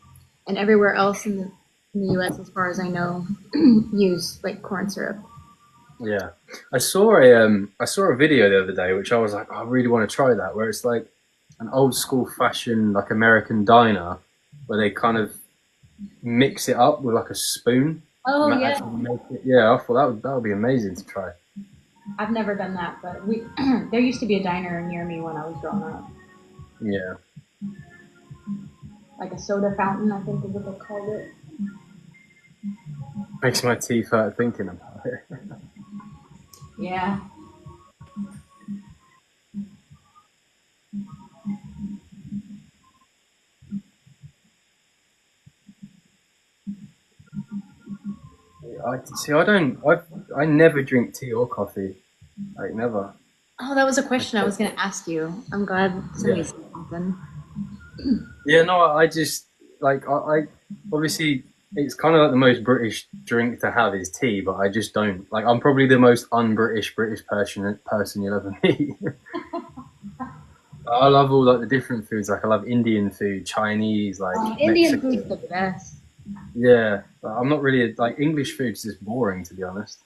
And everywhere else in the US, as far as I know, use like corn syrup. Yeah, I saw a video the other day, which I was like, oh, I really want to try that, where it's like an old school fashion like American diner, where they kind of mix it up with like a spoon. Oh yeah. Yeah, I thought that would be amazing to try. I've never done that, but there used to be a diner near me when I was growing up. Yeah. Like a soda fountain, I think is what they called it. Makes my teeth hurt thinking about it. Yeah. I never drink tea or coffee. Like never. Oh, that was a question I was going to ask you. I'm glad somebody said something. Yeah, no, I just like I obviously it's kind of like the most British drink to have is tea, but I just don't like. I'm probably the most un-British British person you'll ever meet. I love all like the different foods. Like I love Indian food, Chinese, like Indian Mexican. food's the best. Yeah, but I'm not really like English food's just boring to be honest.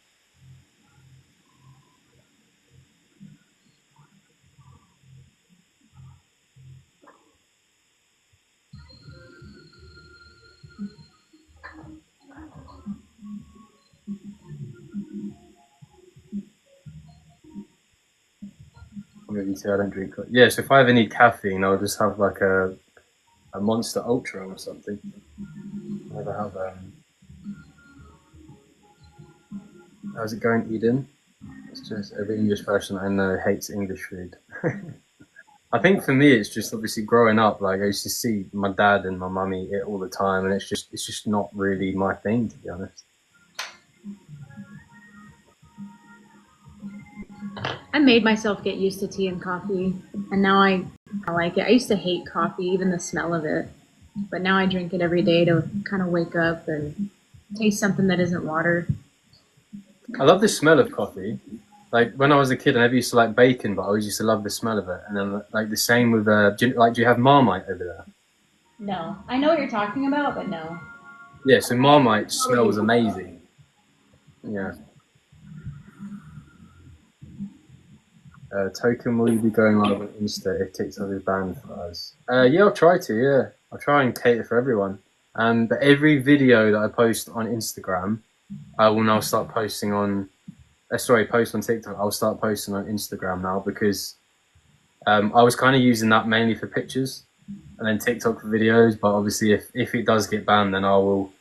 but you too, I don't drink coffee. Yeah, so if I ever need caffeine, I'll just have like a Monster Ultra or something. I never have how's it going, Eden? It's just every English person I know hates English food. I think for me, it's just obviously growing up. Like I used to see my dad and my mum eat it all the time, and it's just not really my thing, to be honest. I made myself get used to tea and coffee, and now I like it. I used to hate coffee, even the smell of it, but now I drink it every day to kind of wake up and taste something that isn't water. I love the smell of coffee. Like when I was a kid, I never used to like bacon, but I always used to love the smell of it. And then like the same with do you have Marmite over there? No, I know what you're talking about, but no. Yeah, so Marmite smells amazing. Yeah. Token, will you be going live on Insta if TikTok is banned for us? Yeah, I'll try to. Yeah, I'll try and cater for everyone. But every video that I post on Instagram, I will now start posting on. Post on TikTok. I'll start posting on Instagram now because I was kind of using that mainly for pictures, and then TikTok for videos. But obviously, if it does get banned, then I will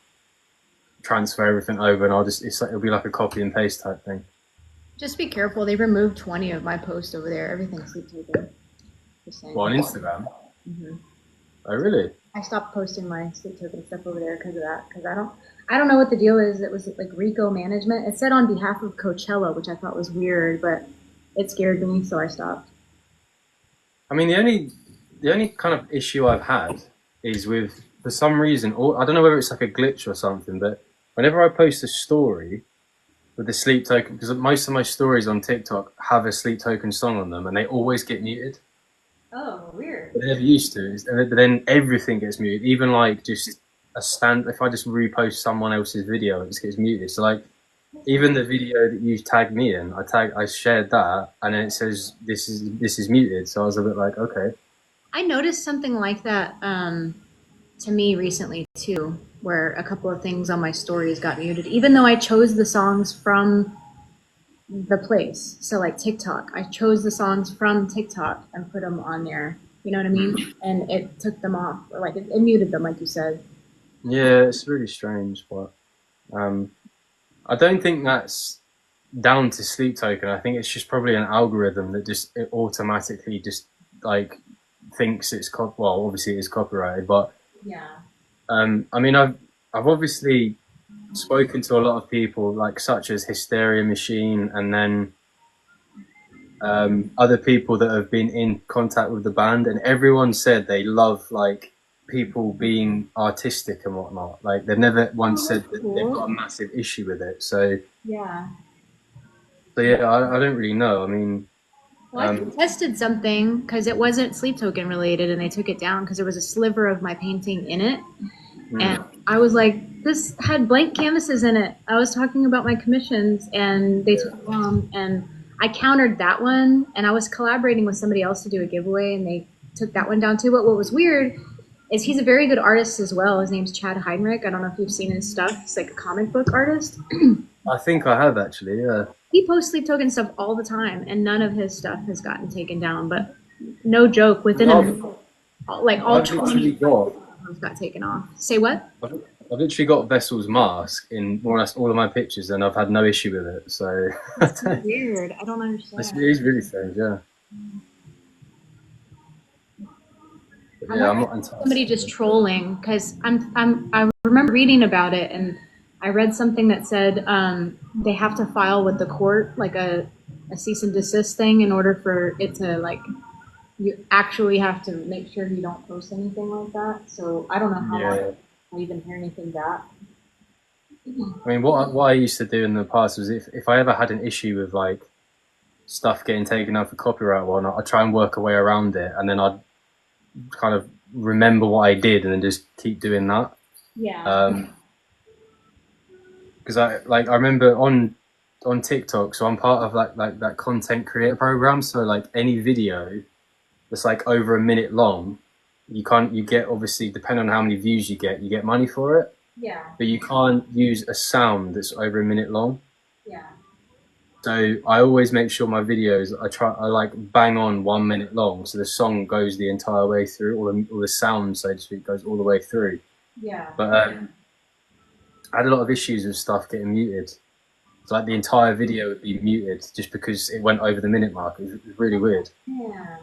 transfer everything over, and it'll be like a copy and paste type thing. Just be careful. They removed 20 of my posts over there. Everything's sleep token. Well, on Instagram. Mm-hmm. Oh, really? I stopped posting my sleep token stuff over there because of that. Because I don't know what the deal is. It was like Rico management. It said on behalf of Coachella, which I thought was weird, but it scared me, so I stopped. I mean, the only kind of issue I've had is with, for some reason, or I don't know whether it's like a glitch or something, but whenever I post a story with the sleep token, because most of my stories on TikTok have a sleep token song on them, and they always get muted. Oh, weird. But they never used to. But then everything gets muted, even like just if I just repost someone else's video, it just gets muted. So like, even the video that you tagged me in, I shared that, and then it says this is muted. So I was a bit like, okay. I noticed something like that to me recently too, where a couple of things on my stories got muted, even though I chose the songs from the place. So like TikTok, I chose the songs from TikTok and put them on there. You know what I mean? And it took them off, or like it muted them, like you said. Yeah, it's really strange, but I don't think that's down to sleep token. I think it's just probably an algorithm that it automatically just like thinks well, obviously it is copyrighted, but yeah. I mean, I've obviously spoken to a lot of people, like such as Hysteria Machine, and then other people that have been in contact with the band, and everyone said they love like people being artistic and whatnot. Like they've never once said that they've got a massive issue with it. So yeah. So yeah, I don't really know. I mean, well, I tested something because it wasn't sleep token related, and they took it down because there was a sliver of my painting in it, and I was like, this had blank canvases in it. I was talking about my commissions, and they took it down, and I countered that one, and I was collaborating with somebody else to do a giveaway, and they took that one down too. But what was weird is he's a very good artist as well. His name's Chad Heinrich. I don't know if you've seen his stuff. He's like a comic book artist. I think I have actually, yeah. He posts sleep token stuff all the time, and none of his stuff has gotten taken down. But no joke, within all 20 got taken off. Say what? I've literally got Vessel's mask in more or less all of my pictures, and I've had no issue with it. So that's weird. I don't understand. It's really strange, yeah. But yeah, I'm not entirely. Somebody just trolling because I remember reading about it, and I read something that said they have to file with the court like a cease and desist thing in order for it to like you actually have to make sure you don't post anything like that. So I don't know how long I even hear anything back. I mean, what I used to do in the past was if I ever had an issue with like stuff getting taken out for copyright or whatnot, I'd try and work a way around it, and then I'd kind of remember what I did and then just keep doing that. Yeah. Because I remember on TikTok, so I'm part of like that content creator program. So like any video that's like over a minute long, you get obviously depending on how many views you get money for it. Yeah. But you can't use a sound that's over a minute long. Yeah. So I always make sure my videos, I like bang on 1 minute long, so the song goes the entire way through, all the sound, so to speak, goes all the way through. Yeah. But I had a lot of issues with stuff getting muted. So like the entire video would be muted just because it went over the minute mark. It was really weird. Yeah.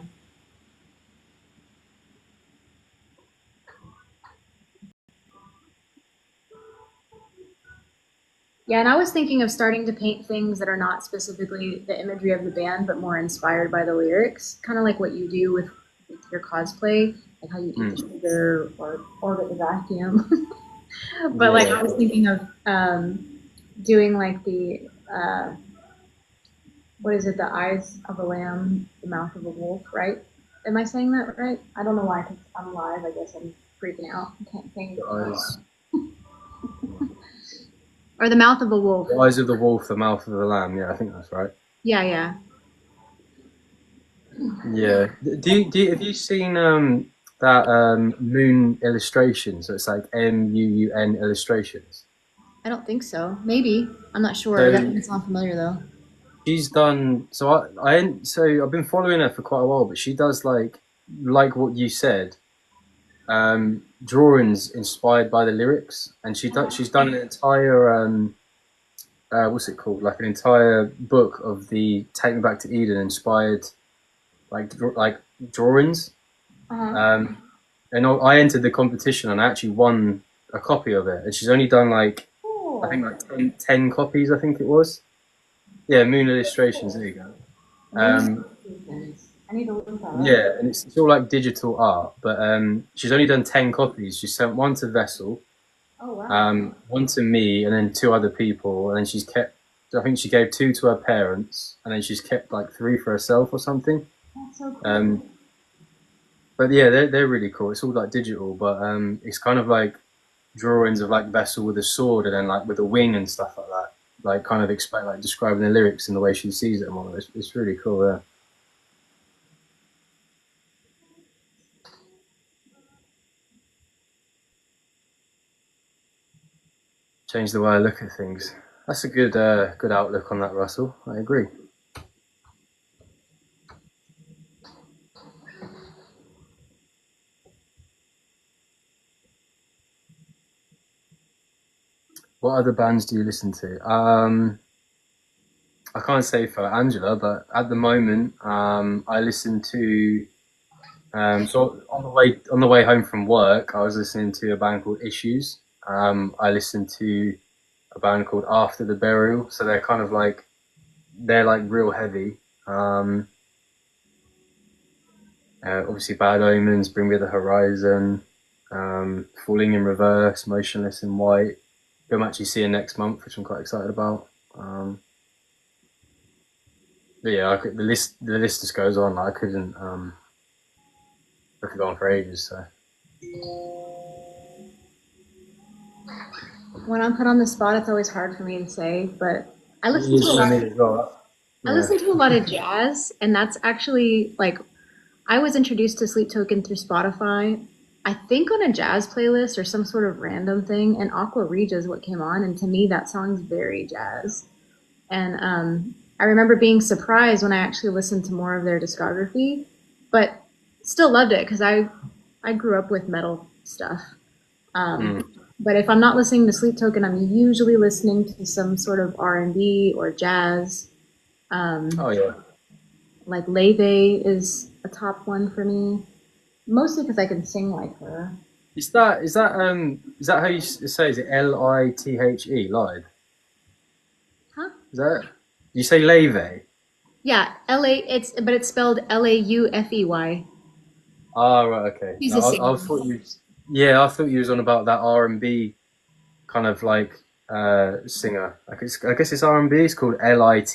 Yeah, and I was thinking of starting to paint things that are not specifically the imagery of the band, but more inspired by the lyrics, kind of like what you do with your cosplay, like how you eat the sugar or orbit the vacuum. But like I was thinking of doing like the what is it? The eyes of a lamb, the mouth of a wolf, right? Am I saying that right? I don't know why, because I'm live. I guess I'm freaking out. I can't think. Or the mouth of a wolf. The eyes of the wolf, the mouth of the lamb. Yeah, I think that's right. Yeah, yeah. Yeah. Have you seen that moon illustration? So it's like MUUN illustrations. I don't think so. Maybe. I'm not sure. So That doesn't sound familiar though. she's done. So so I've been following her for quite a while, but she does like what you said. Drawings inspired by the lyrics, and she's done an entire what's it called? Like an entire book of the Take Me Back to Eden inspired like drawings. And I entered the competition and I actually won a copy of it. And she's only done like I think like 10 copies. I think it was. Yeah, Moon Illustrations. There you go. I need to look that up. Yeah, and it's all like digital art, but she's only done 10 copies. She sent one to Vessel, Oh wow. one to me, and then 2 other people, and then she's kept. I think she gave 2 to her parents, and then she's kept like 3 for herself or something. That's so cool. But yeah, they're really cool. It's all like digital, but it's kind of like drawings of like Vessel with a sword, and then like with a wing and stuff like that. Like kind of describing the lyrics and the way she sees it and all. It's really cool. Yeah. Change the way I look at things. That's a good outlook on that, Russell. I agree. What other bands do you listen to? I can't say for Angela, but at the moment, I listen to. So on the way home from work, I was listening to a band called Issues. I listened to a band called After the Burial. So they're like real heavy. Obviously, Bad Omens, Bring Me the Horizon, Falling in Reverse, Motionless in White. Who I'm actually seeing next month, which I'm quite excited about. But yeah, the list just goes on. I couldn't. I could go on for ages. So. When I'm put on the spot, it's always hard for me to say, but I listen to a lot. I listen to a lot of jazz, and that's actually like I was introduced to Sleep Token through Spotify. I think on a jazz playlist or some sort of random thing, and Aqua Regia is what came on, and to me that song's very jazz. And I remember being surprised when I actually listened to more of their discography, but still loved it because I grew up with metal stuff. But if I'm not listening to Sleep Token, I'm usually listening to some sort of R&B or jazz. Oh yeah. Like Leve is a top one for me, mostly because I can sing like her. Is that how you say? Is it Lithe? Live? Huh? Is that? You say Leve? Yeah, but it's spelled Laufey. Ah, right, okay. She's No, a singer. I thought you. Yeah, I thought you was on about that R&B kind of like singer. I guess it's R&B. It's called Lithe.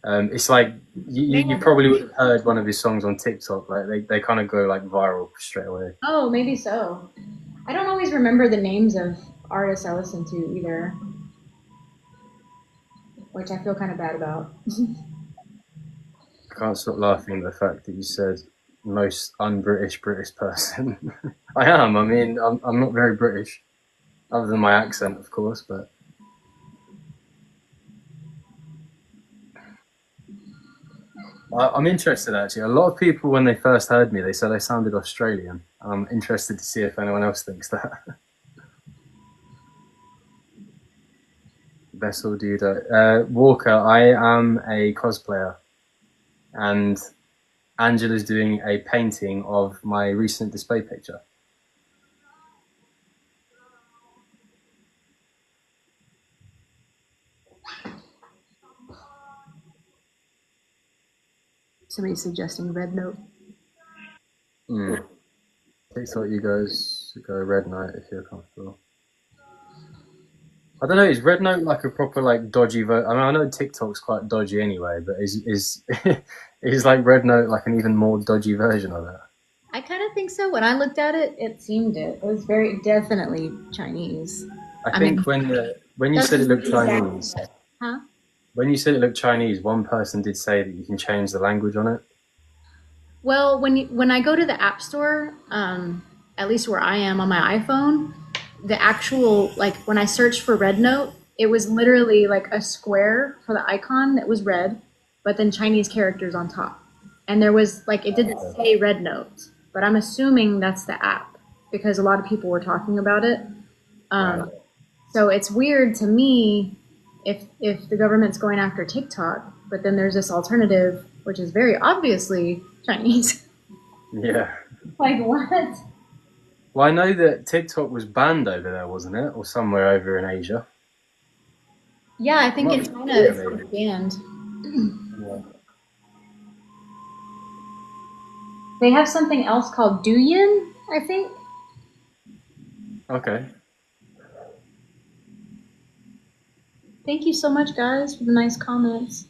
It's like you probably would have heard one of his songs on TikTok. Like they kind of go like viral straight away. Oh, maybe so. I don't always remember the names of artists I listen to either, which I feel kind of bad about. I can't stop laughing at the fact that you said most un-British British person. I am. I mean, I'm not very British, other than my accent, of course. But I'm interested actually. A lot of people, when they first heard me, they said I sounded Australian. I'm interested to see if anyone else thinks that. Vessel dude. Walker, I am a cosplayer, and Angela's doing a painting of my recent display picture. Somebody's suggesting Red Note. Mm. TikTok, you guys go Red Knight if you're comfortable. I don't know. Is Red Note like a proper like dodgy I mean, I know TikTok's quite dodgy anyway, but is is like Red Note like an even more dodgy version of it? I kind of think so. When I looked at it, it seemed it. It was very definitely Chinese. I I mean, think when you that's said it looked exactly Chinese, it. Huh? when you said it looked Chinese, one person did say that you can change the language on it. Well, when I go to the App Store, at least where I am on my iPhone, the actual like when I searched for Red Note, it was literally like a square for the icon that was red, but then Chinese characters on top, and there was like it didn't say Red Note, but I'm assuming that's the app because a lot of people were talking about it. Right. So it's weird to me if the government's going after TikTok, but then there's this alternative which is very obviously Chinese. Yeah. Like what? Well, I know that TikTok was banned over there, wasn't it, or somewhere over in Asia? Yeah, I think Well, in China yeah, it's maybe. banned. Yeah. They have something else called Douyin, I think. Okay. Thank you so much, guys, for the nice comments.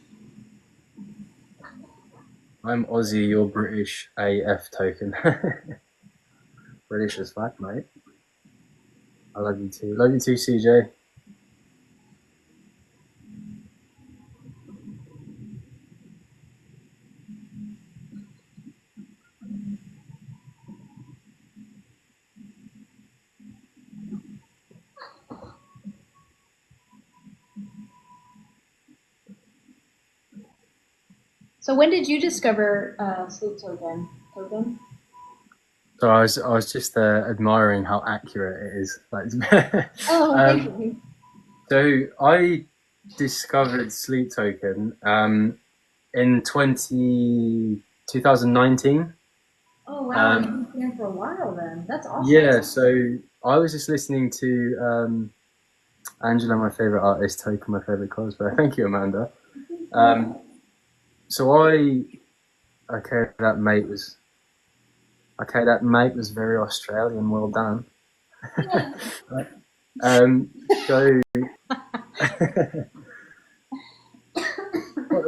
I'm Aussie, you're British AF token. British as fuck, mate. I love you too. Love you too, CJ. So when did you discover sleep token? Token? So I was just admiring how accurate it is. Like, Oh, thank um, you. so I discovered Sleep Token in 2019. Oh wow, you've Um, been here for a while then. That's awesome. yeah, so I was just listening to Angela, my favorite artist, Token, my favorite cosplayer. Thank you, Amanda. Um, so okay, that mate was very Australian. Well done.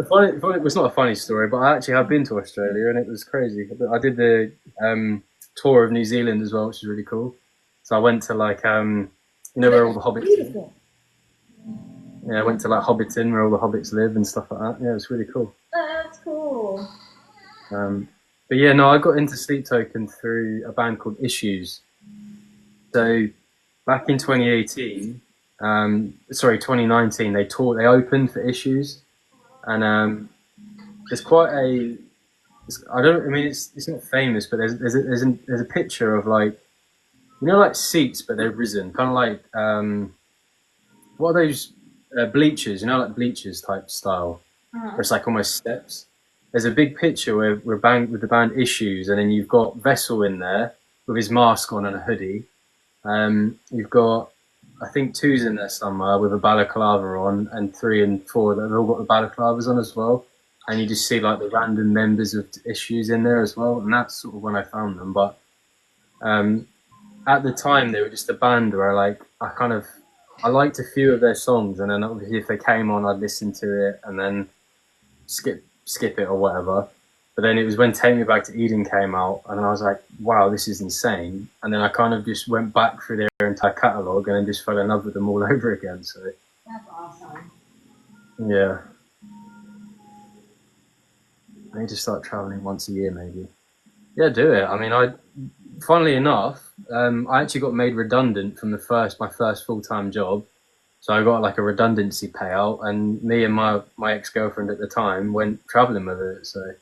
So it's not a funny story, but I actually have been to Australia and it was crazy. I did the tour of New Zealand as well, which is really cool. So I went to like where all the hobbits live. Yeah, I went to like Hobbiton where all the hobbits live and stuff like that. Yeah, it was really cool. That's cool. But yeah, no, I got into Sleep Token through a band called Issues. So back in 2018, 2019, they opened for Issues, and there's quite a I mean, it's not famous, but there's a picture of like, like seats, but they're risen, kind of like what are those bleachers? Like bleachers type style, where it's like almost steps. There's a big picture where we're band with the band Issues, and then you've got Vessel in there with his mask on and a hoodie. You've got, I think, two's in there somewhere with a balaclava on, and 3 and 4 that have all got the balaclavas on as well. And you just see like the random members of Issues in there as well, and that's sort of when I found them. But at the time, they were just a band where I liked a few of their songs, and then obviously if they came on, I'd listen to it and then skip it or whatever. But then it was when Take Me Back to Eden came out, and I was like, wow, this is insane. And then I kind of just went back through their entire catalogue and then just fell in love with them all over again. So That's awesome. yeah, I need to start traveling once a year, maybe. Yeah, do it. I mean, funnily enough, I actually got made redundant from my first full time job, So I got like a redundancy payout, and me and my ex-girlfriend at the time went traveling with it. So it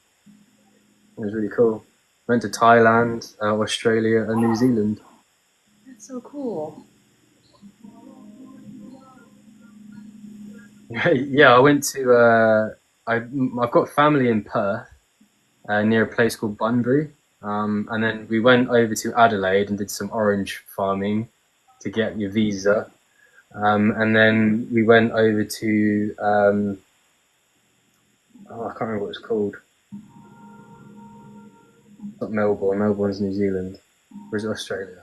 was really cool. Went to Thailand, Australia, and New Zealand. That's so cool. Yeah, I went to. I've got family in Perth, near a place called Bunbury. And then we went over to Adelaide and did some orange farming to get your visa. And then we went over to oh, I can't remember what it's called. It's not Melbourne. Melbourne's New Zealand. Or is it Australia?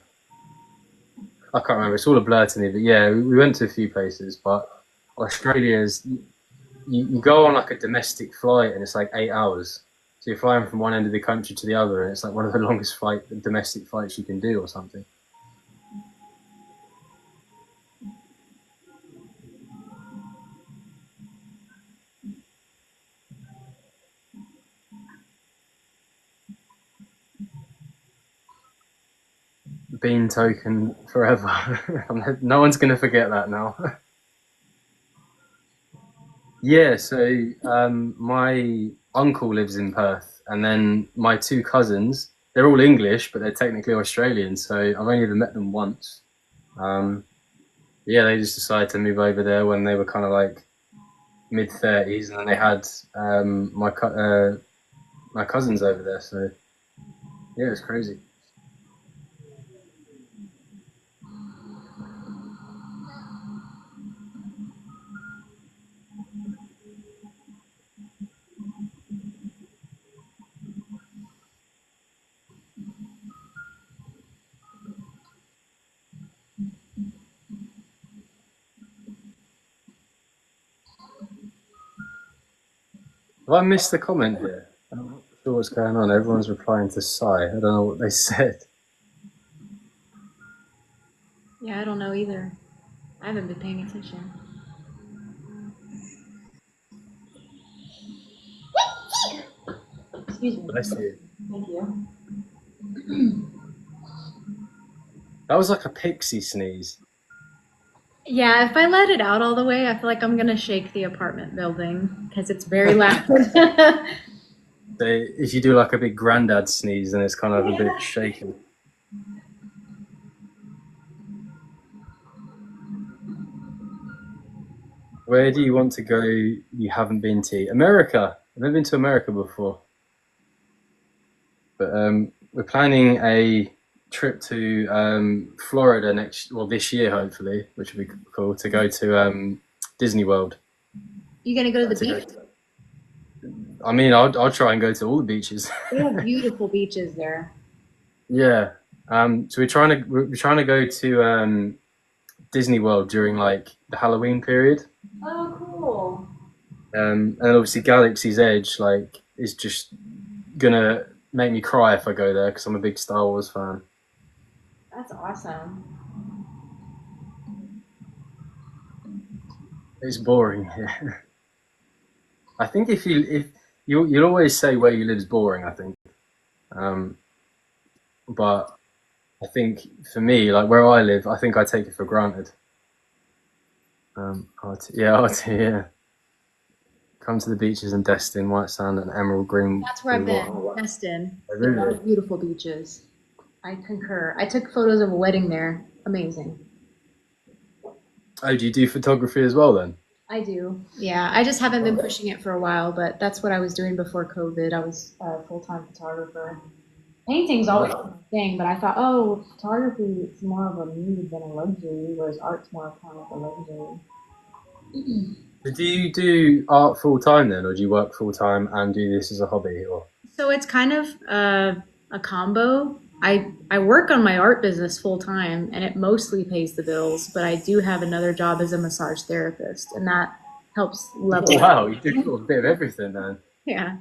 I can't remember. It's all a blur to me. But yeah, we went to a few places. But Australia's you go on like a domestic flight and it's like 8 hours. So you're flying from one end of the country to the other, and it's like one of the longest domestic flights you can do, or something. Bean token forever. No one's gonna forget that now. Yeah, so my uncle lives in Perth, and then my two cousins, they're all English, but they're technically Australian, so I've only ever met them once. Um, yeah, they just decided to move over there when they were kind of like mid 30s, and then they had my cousins over there, so yeah, it's crazy. Have I missed the comment here? I'm not sure what's going on. Everyone's replying to Sai. I don't know what they said. Yeah, I don't know either. I haven't been paying attention. Excuse me. Bless you. Thank you. That was like a pixie sneeze. Yeah, if I let it out all the way, I feel like I'm gonna shake the apartment building because it's very loud. So if you do like a big granddad sneeze, then it's kind of a bit shaky. Where do you want to go you haven't been to? America. I've never been to America before. But we're planning a trip to Florida this year, hopefully, which would be cool, to go to Disney World. You gonna go to the beach? I mean, I'll try and go to all the beaches. They have beautiful beaches there. Yeah. So we're trying to go to Disney World during like the Halloween period. Oh, cool. And obviously Galaxy's Edge like is just gonna make me cry if I go there because I'm a big Star Wars fan. That's awesome. It's boring here. I think if you'll always say where you live is boring. I think, um, but I think for me, like where I live, I think I take it for granted. Yeah. Come to the beaches in Destin, White Sand, and Emerald Green. That's where I've been. Water. Destin. Oh, There are really? beautiful beaches. I concur. I took photos of a wedding there. Amazing. Oh, do you do photography as well then? I do. Yeah, I just haven't been pushing it for a while, but that's what I was doing before COVID. I was a full-time photographer. Painting's always been my thing, but I thought, oh, photography is more of a need than a luxury, whereas art's more kind of a luxury. Do you do art full time then, or do you work full time and do this as a hobby? Or So it's kind of a combo. I work on my art business full time, and it mostly pays the bills. But I do have another job as a massage therapist, and that helps level it wow, out. you do a bit of everything then. Yeah.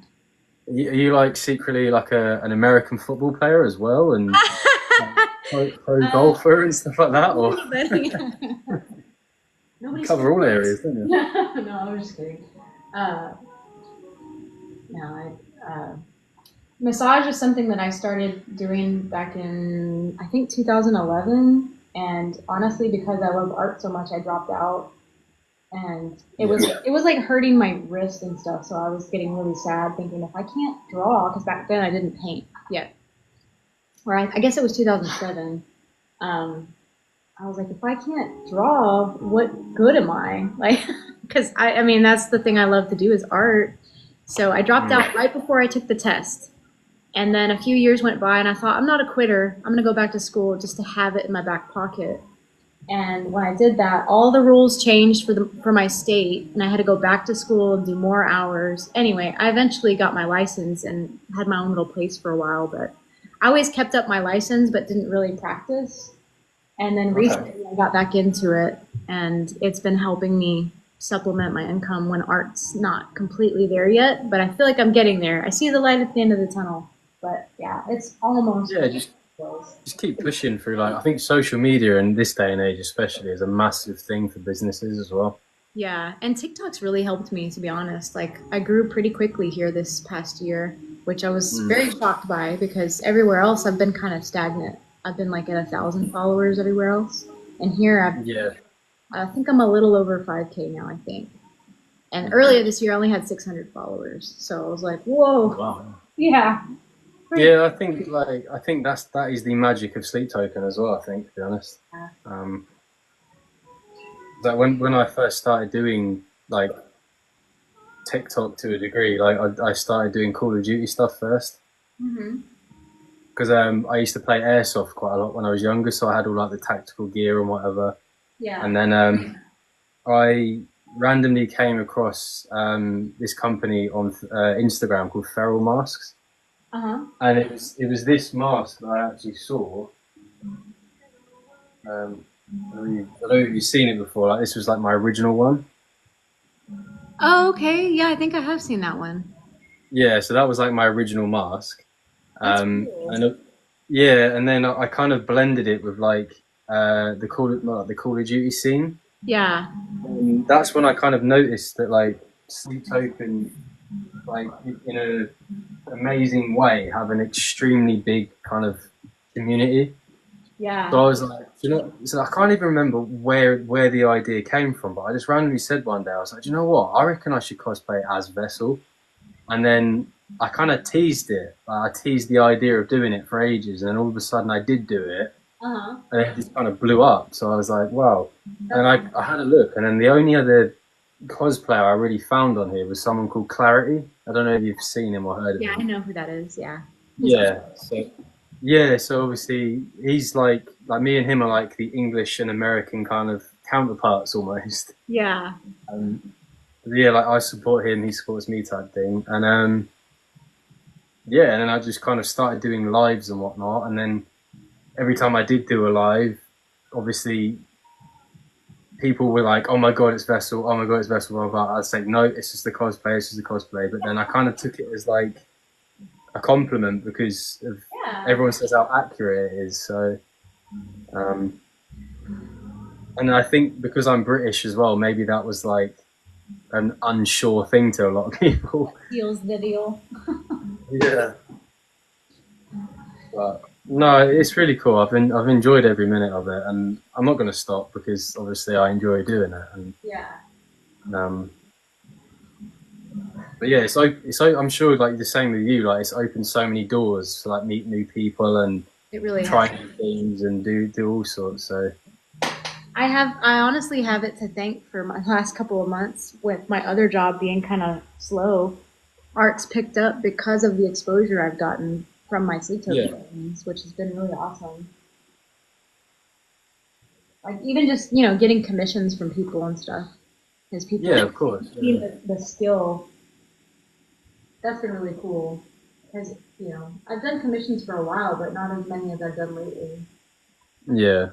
Are you like secretly like an American football player as well, and pro golfer and stuff like that, A or little bit, yeah. Nobody's cover all areas, don't you? No, I'm just kidding. Uh, no, massage is something that I started doing back in I think 2011, and honestly, because I love art so much, I dropped out. and Yeah. it was like hurting my wrist and stuff. So I was getting really sad, thinking if I can't draw, because back then I didn't paint yet, or I guess it was 2007. Um, I was like, if I can't draw, what good am I? Like, because I mean, that's the thing I love to do is art. So I dropped Mm. out right before I took the test. And then a few years went by, and I thought, I'm not a quitter. I'm going to go back to school just to have it in my back pocket. And when I did that, all the rules changed for my state, and I had to go back to school and do more hours. Anyway, I eventually got my license and had my own little place for a while, but I always kept up my license but didn't really practice. And then Okay. recently I got back into it, and it's been helping me supplement my income when art's not completely there yet, but I feel like I'm getting there. I see the light at the end of the tunnel, but yeah, it's almost Yeah, just keep pushing through. Like, I think social media in this day and age, especially, is a massive thing for businesses as well. yeah, and TikTok's really helped me, to be honest. Like, I grew pretty quickly here this past year, which I was Mm. very shocked by because everywhere else I've been kind of stagnant. I've been like at 1,000 followers everywhere else, and here Yeah. I think I'm a little over 5K now, I think. And Mm. earlier this year, I only had 600 followers, so I was like, whoa, Wow. yeah, Yeah, I think that is the magic of Sleep Token as well. I think, to be honest, that when I first started doing like TikTok to a degree, like I started doing Call of Duty stuff first mm-hmm. because I used to play airsoft quite a lot when I was younger, so I had all like the tactical gear and whatever. Yeah, And then I randomly came across this company on Instagram called Feral Masks, uh-huh, and it was this mask that I actually saw. I don't know if you've seen it before. Like, this was like my original one. oh, okay, yeah, I think I have seen that one. Yeah, so that was like my original mask. That's cool. And yeah, and then I kind of blended it with like the Call of Duty scene. Yeah, And that's when I kind of noticed that like Sleep Token, like in a amazing way, have an extremely big kind of community. So yeah, I was like, so I can't even remember where the idea came from, but I just randomly said one day, I was like, you know what? I reckon I should cosplay as Vessel. And then I kind of teased it. I teased the idea of doing it for ages, and then all of a sudden I did do it, uh-huh. and it just kind of blew up. So I was like, wow. And That's, I had a look, and then the only other cosplayer I really found on here was someone called Clarity. I don't know if you've seen him or heard of yeah, I him. know who that is. Yeah, he's Yeah. awesome. So obviously he's like me and him are like the English and American kind of counterparts almost. Yeah, Yeah, like I support him, he supports me type thing, and yeah, and then I just kind of started doing lives and whatnot, and then every time I did do a live, obviously people were like, "Oh my god, it's Vessel! Oh my god, it's Vessel!" Blah, blah. I'd say, "No, it's just the cosplay. It's just the cosplay." But then I kind of took it as like a compliment because of yeah, everyone says how accurate it is. So, um, and I think because I'm British as well, maybe that was like an unsure thing to a lot of people. seals the deal. Yeah. But no, it's really cool. I've enjoyed every minute of it, and I'm not going to stop because obviously I enjoy doing it. And Yeah, um, but yeah, I'm sure like the same with you. Like it's opened so many doors to like meet new people and it really try has. new things and do all sorts. So I honestly have it to thank for my last couple of months with my other job being kind of slow. Art's picked up because of the exposure I've gotten from my sleep yeah, token, which has been really awesome. Like even just getting commissions from people and stuff, as people yeah, of course. see Yeah, the skill. That's been really cool because I've done commissions for a while, but not as many as I've done lately. yeah.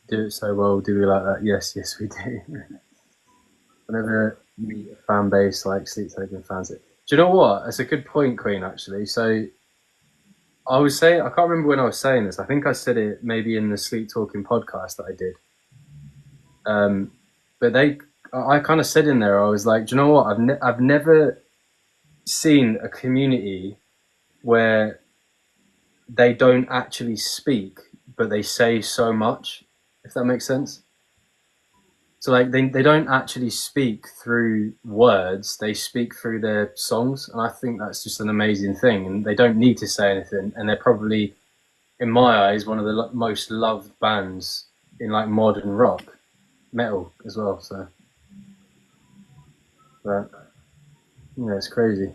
Do it so well. Do we like that? Yes, yes, we do. Whenever you meet a fan base like Sleep Token fans, do you know what? That's a good point, Queen. Actually, so I was saying, I can't remember when I was saying this. I think I said it maybe in the Sleep Talking podcast that I did. But I kind of said in there, I was like, do you know what? I've never seen a community where they don't actually speak, but they say so much. If that makes sense. So like they don't actually speak through words, they speak through their songs, and I think that's just an amazing thing. And they don't need to say anything, and they're probably, in my eyes, one of the most loved bands in like modern rock, metal as well. So, but yeah, it's crazy.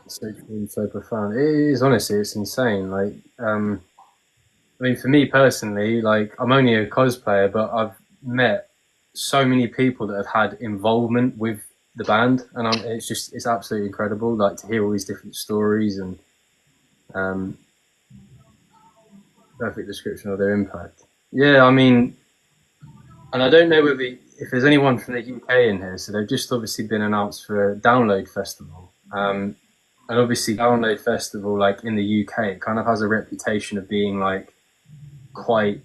So true and so profound. It is, honestly, it's insane. Like, I mean, for me personally, like I'm only a cosplayer, but I've met so many people that have had involvement with the band, and it's absolutely incredible. Like to hear all these different stories and um, perfect description of their impact. Yeah, I mean, and I don't know whether if there's anyone from the UK in here. So they've just obviously been announced for a Download Festival. And obviously Download Festival, like in the UK, it kind of has a reputation of being like quite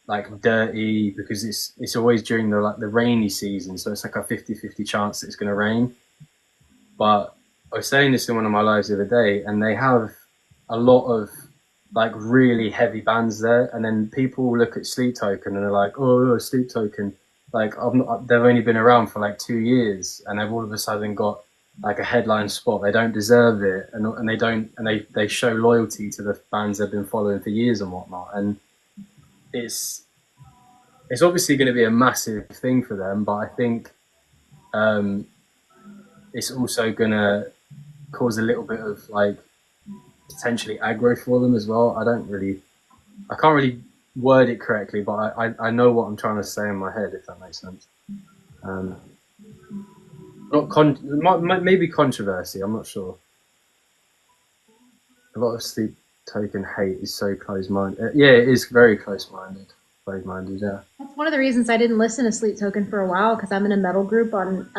like dirty because it's always during the rainy season, so it's like a 50-50 chance that it's going to rain. But I was saying this in one of my lives the other day, and they have a lot of like really heavy bands there, and then people look at Sleep Token and they're like, oh, Sleep Token, like they've only been around for like 2 years and they've all of a sudden got like a headline spot. They don't deserve it, and they show loyalty to the bands they've been following for years and whatnot. And it's obviously going to be a massive thing for them, but I think it's also going to cause a little bit of like potentially aggro for them as well. I can't really word it correctly, but I know what I'm trying to say in my head, if that makes sense. Maybe controversy, I'm not sure. A lot of Sleep Token hate is so close-minded. Yeah, it is very close-minded. Close-minded, yeah. That's one of the reasons I didn't listen to Sleep Token for a while, because I'm in a metal group on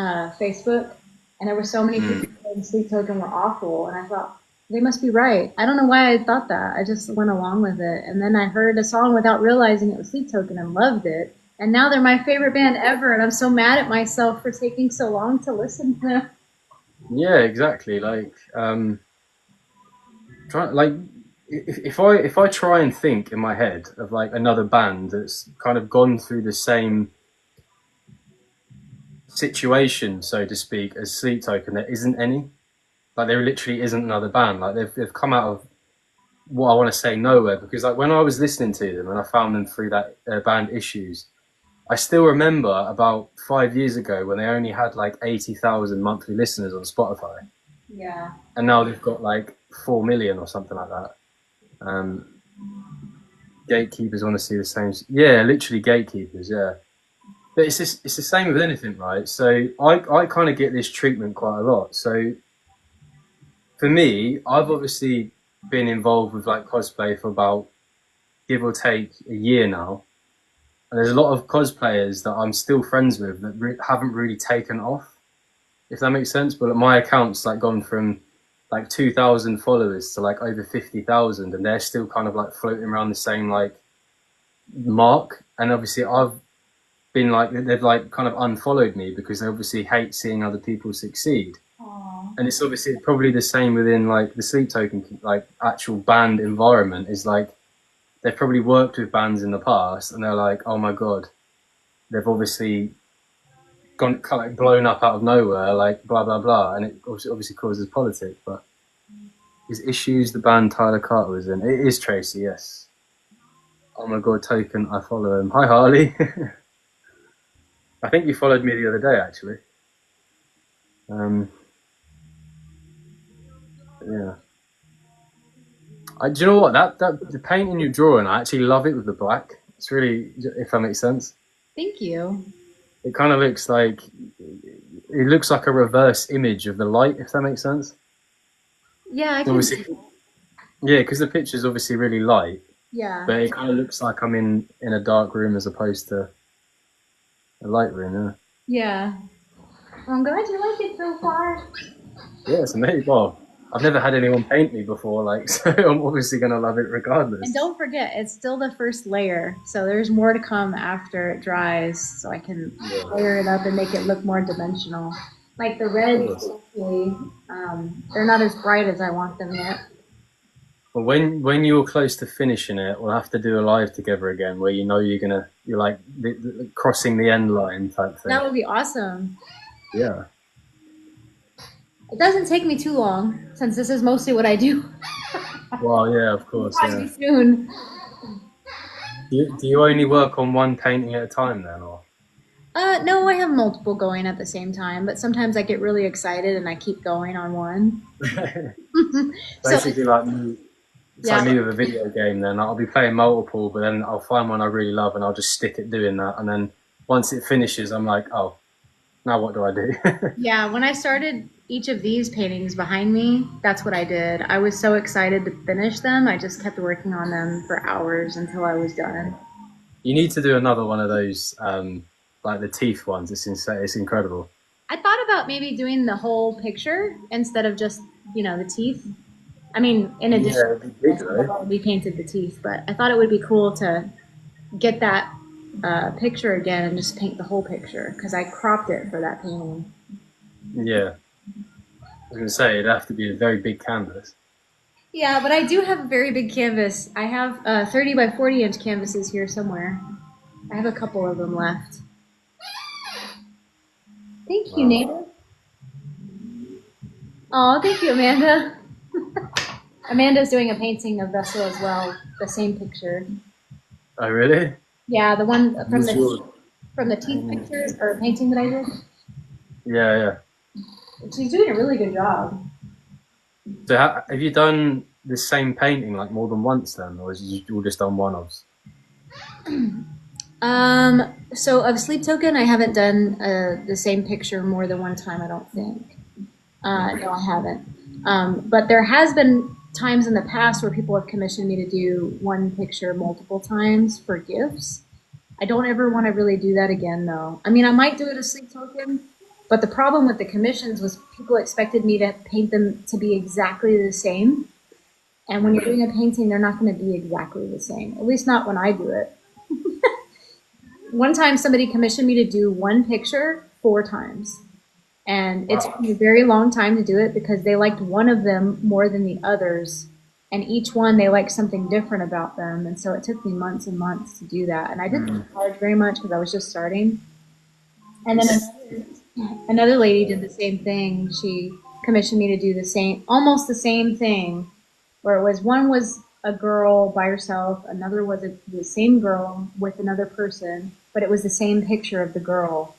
Facebook, and there were so many people saying Sleep Token were awful, and I thought, they must be right. I don't know why I thought that. I just went along with it. And then I heard a song without realizing it was Sleep Token and loved it. And now they're my favorite band ever, and I'm so mad at myself for taking so long to listen to them. Yeah, exactly. Like, if I try and think in my head of like another band that's kind of gone through the same situation, so to speak, as Sleep Token, there isn't any. Like there literally isn't another band. Like they've come out of what I want to say nowhere, because like when I was listening to them and I found them through that band Issues, I still remember about 5 years ago when they only had like 80,000 monthly listeners on Spotify. Yeah. And now they've got like 4 million or something like that. Gatekeepers want to see the same. Yeah, literally gatekeepers. Yeah. But it's the same with anything, right? So I kind of get this treatment quite a lot. So for me, I've obviously been involved with like cosplay for about, give or take, a year now. And there's a lot of cosplayers that I'm still friends with that haven't really taken off, if that makes sense. But my account's like gone from like 2,000 followers to like over 50,000, and they're still kind of like floating around the same like mark. And obviously I've been like, they've like kind of unfollowed me because they obviously hate seeing other people succeed. Aww. And it's obviously probably the same within like the Sleep Token like actual band environment. Is like they've probably worked with bands in the past and they're like, oh my god, they've obviously gone kind of like blown up out of nowhere, like blah blah blah, and it obviously causes politics. But his Issues, the band Tyler Carter was in, it is Tracy, yes. Oh my god, Token, I follow him. Hi Harley. I think you followed me the other day actually. Yeah. Do you know what, that the painting you're drawing, I actually love it with the black. It's really, if that makes sense. Thank you. It kind of looks like a reverse image of the light, if that makes sense. Yeah, I can. Obviously, yeah, because the picture's obviously really light, Yeah. but it kind of looks like I'm in a dark room as opposed to a light room. Yeah. Well, I'm glad you like it so far. Yeah, it's amazing. Well, I've never had anyone paint me before, like, so I'm obviously gonna love it regardless. And don't forget, it's still the first layer, so there's more to come after it dries, so I can layer it up and make it look more dimensional. Like the reds, they're not as bright as I want them yet. Well, when you're close to finishing it, we'll have to do a live together again, where you're like crossing the end line type thing. That would be awesome. Yeah. It doesn't take me too long since this is mostly what I do. Well, yeah, of course, yeah. Soon. Do you only work on one painting at a time then, or? No, I have multiple going at the same time, but sometimes I get really excited and I keep going on one. Basically, like me, it's like Yeah. me with a video game. Then I'll be playing multiple, but then I'll find one I really love and I'll just stick at doing that. And then once it finishes, I'm like, oh, now what do I do? Yeah, when I started each of these paintings behind me, that's what I did. I was so excited to finish them. I just kept working on them for hours until I was done. You need to do another one of those, like the teeth ones. It's insane. It's incredible. I thought about maybe doing the whole picture instead of just, the teeth. I mean, in addition, Yeah, it'd be big, though. we painted the teeth, but I thought it would be cool to get that picture again and just paint the whole picture because I cropped it for that painting. Yeah. I was going to say, it'd have to be a very big canvas. Yeah, but I do have a very big canvas. I have 30 by 40 inch canvases here somewhere. I have a couple of them left. Thank you, Nada. Oh, thank you, Amanda. Amanda's doing a painting of Vessel as well, the same picture. Oh, really? Yeah, the one from What's yours? the teeth picture or painting that I did. Yeah, yeah. She's doing a really good job. So have you done the same painting like more than once then, or is you all just done one-offs? So of Sleep Token, I haven't done the same picture more than one time, I don't think. No, I haven't. But there has been times in the past where people have commissioned me to do one picture multiple times for gifts. I don't ever want to really do that again, though. I mean, I might do it as Sleep Token, but the problem with the commissions was people expected me to paint them to be exactly the same. And when you're doing a painting, they're not going to be exactly the same, at least not when I do it. One time somebody commissioned me to do one picture 4 times. And it took me a very long time to do it because they liked one of them more than the others. And each one, they liked something different about them. And so it took me months and months to do that. And I didn't charge very much because I was just starting. And then another lady did the same thing. She commissioned me to do almost the same thing, where one was a girl by herself, another was the same girl with another person, but it was the same picture of the girl.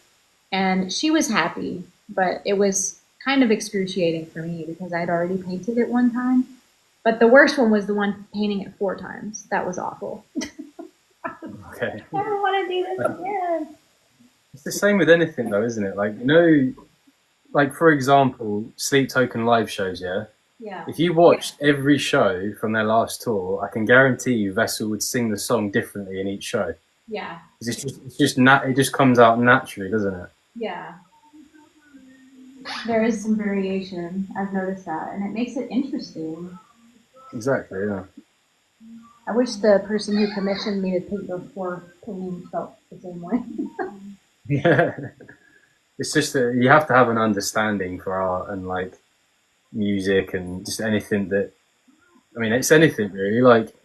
And she was happy, but it was kind of excruciating for me because I'd already painted it one time. But the worst one was the one painting it 4 times. That was awful. Okay. I never want to do this again. It's the same with anything though, isn't it? Like, like for example, Sleep Token live shows, yeah? Yeah. If you watched every show from their last tour, I can guarantee you Vessel would sing the song differently in each show. Yeah. It just comes out naturally, doesn't it? Yeah. There is some variation. I've noticed that, and it makes it interesting. Exactly, yeah. I wish the person who commissioned me to paint those 4 paintings felt the same way. Yeah. It's just that you have to have an understanding for art and like music and just anything it's anything really. Like,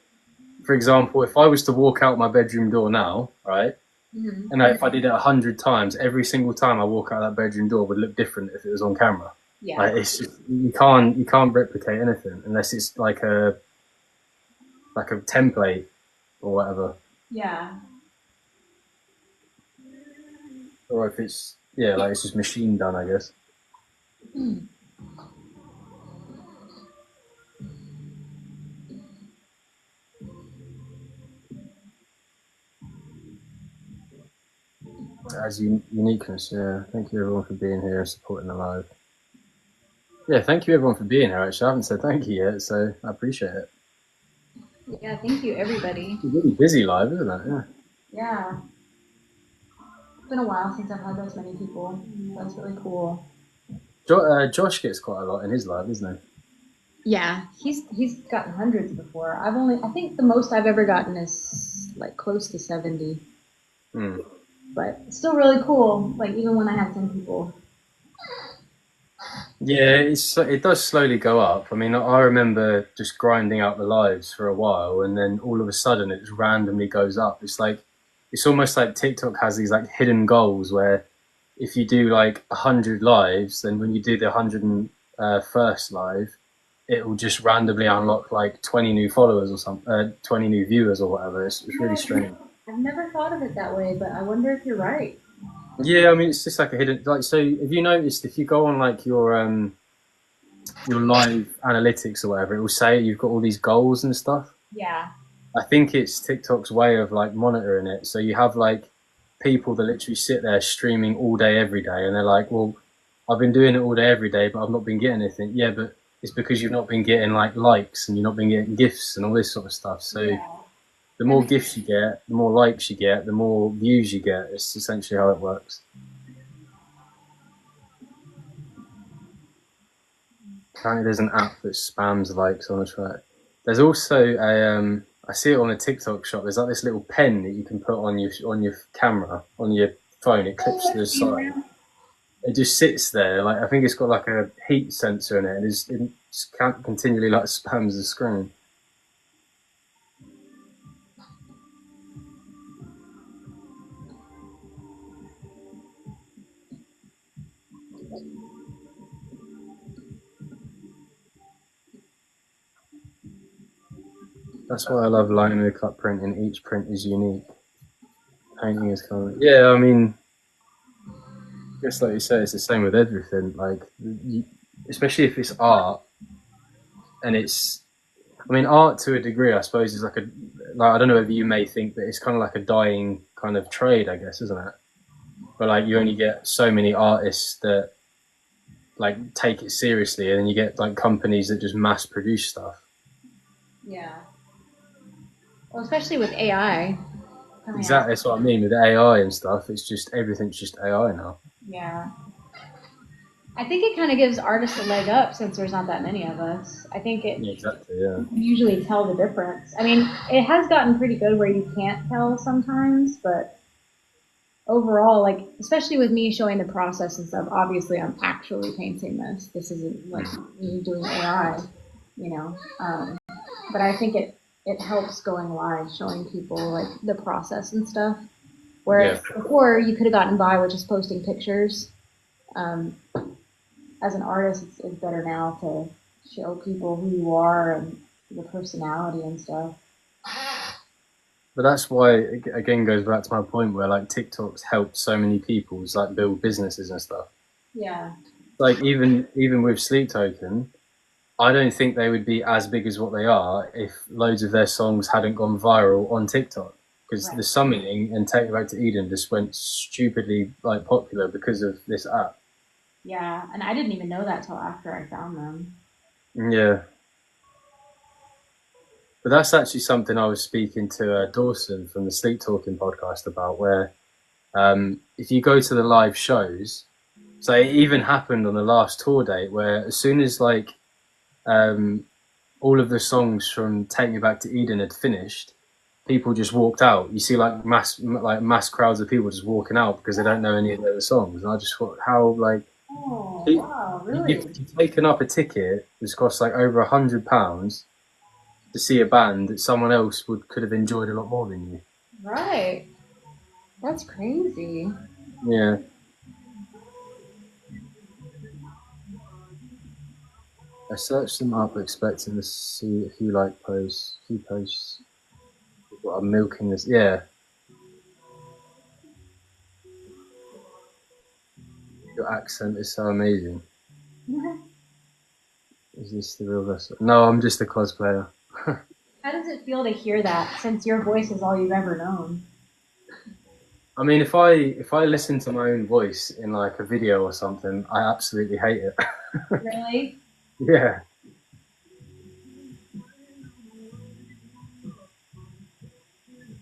for example, if I was to walk out my bedroom door now, right? Mm-hmm. And if I did it 100 times, every single time I walk out that bedroom door would look different if it was on camera. Yeah. Like, it's just, you can't replicate anything unless it's like a template or whatever. Yeah. Or if it's it's just machine done, I guess. As uniqueness, yeah. Thank you everyone for being here and supporting the live. Yeah, thank you everyone for being here. Actually, I haven't said thank you yet, so I appreciate it. Yeah, thank you everybody. It's a really busy live, isn't it? Yeah. Yeah. It's been a while since I've had those many people. That's really cool. Josh gets quite a lot in his live, isn't he? Yeah, he's gotten hundreds before. I think the most I've ever gotten is like close to 70. But it's still really cool, like even when I have 10 people. Yeah, it does slowly go up. I mean, I remember just grinding out the lives for a while, and then all of a sudden it just randomly goes up. It's almost like TikTok has these like hidden goals where if you do like 100 lives, then when you do the 101st live, it will just randomly unlock like 20 new followers or something, 20 new viewers or whatever. It's really strange. I've never thought of it that way, but I wonder if you're right. Yeah, I mean, it's just like a hidden like. So, have you noticed if you go on like your live analytics or whatever, it will say you've got all these goals and stuff. Yeah. I think it's TikTok's way of like monitoring it. So you have like people that literally sit there streaming all day, every day, and they're like, well, I've been doing it all day, every day, but I've not been getting anything. Yeah, but it's because you've not been getting like likes and you've not been getting gifts and all this sort of stuff. So Yeah. the more gifts you get, the more likes you get, the more views you get. It's essentially how it works. Apparently, there's an app that spams likes on a track. There's also I see it on a TikTok shop. There's like this little pen that you can put on your camera on your phone. It clips to the side. It just sits there. Like I think it's got like a heat sensor in it, and it just continually like spams the screen. That's why I love lino cut printing. Each print is unique. Painting is kind of yeah. I mean, just like you say, it's the same with everything. Like, especially if it's art, and it's. I mean, art to a degree, I suppose, is like I don't know if you may think that it's kind of like a dying kind of trade, I guess, isn't it? But like, you only get so many artists that like take it seriously, and then you get like companies that just mass produce stuff. Yeah. Well, especially with AI. Exactly, that's what I mean with AI and stuff. It's just everything's just AI now. Yeah. I think it kind of gives artists a leg up since there's not that many of us. I think it Yeah, exactly. Yeah. you can usually tell the difference. I mean, it has gotten pretty good where you can't tell sometimes, but overall, like especially with me showing the process and stuff, obviously I'm actually painting this. This isn't like me doing AI, you know. But I think it helps going live, showing people like the process and stuff. Whereas before you could have gotten by with just posting pictures. As an artist, it's better now to show people who you are and your personality and stuff. But that's why it again goes back to my point where like TikTok's helped so many people like build businesses and stuff. Yeah. Like even with Sleep Token, I don't think they would be as big as what they are if loads of their songs hadn't gone viral on TikTok. Because the Summoning and Take Me Back to Eden just went stupidly like popular because of this app. Yeah, and I didn't even know that till after I found them. Yeah. But that's actually something I was speaking to Dawson from the Sleep Talking podcast about, where if you go to the live shows, so it even happened on the last tour date where as soon as like all of the songs from Take Me Back to Eden had finished, people just walked out. You see like mass crowds of people just walking out because they don't know any of the other songs. And I just thought, how like, wow, really? You've taken up a ticket that's cost like over £100 to see a band that someone else could have enjoyed a lot more than you. Right. That's crazy. Yeah. I searched them up expecting to see a few posts. What I'm milking this. Yeah. Your accent is so amazing. Is this the real vessel? No, I'm just a cosplayer. How does it feel to hear that since your voice is all you've ever known? I mean, if I listen to my own voice in like a video or something, I absolutely hate it. Really? Yeah.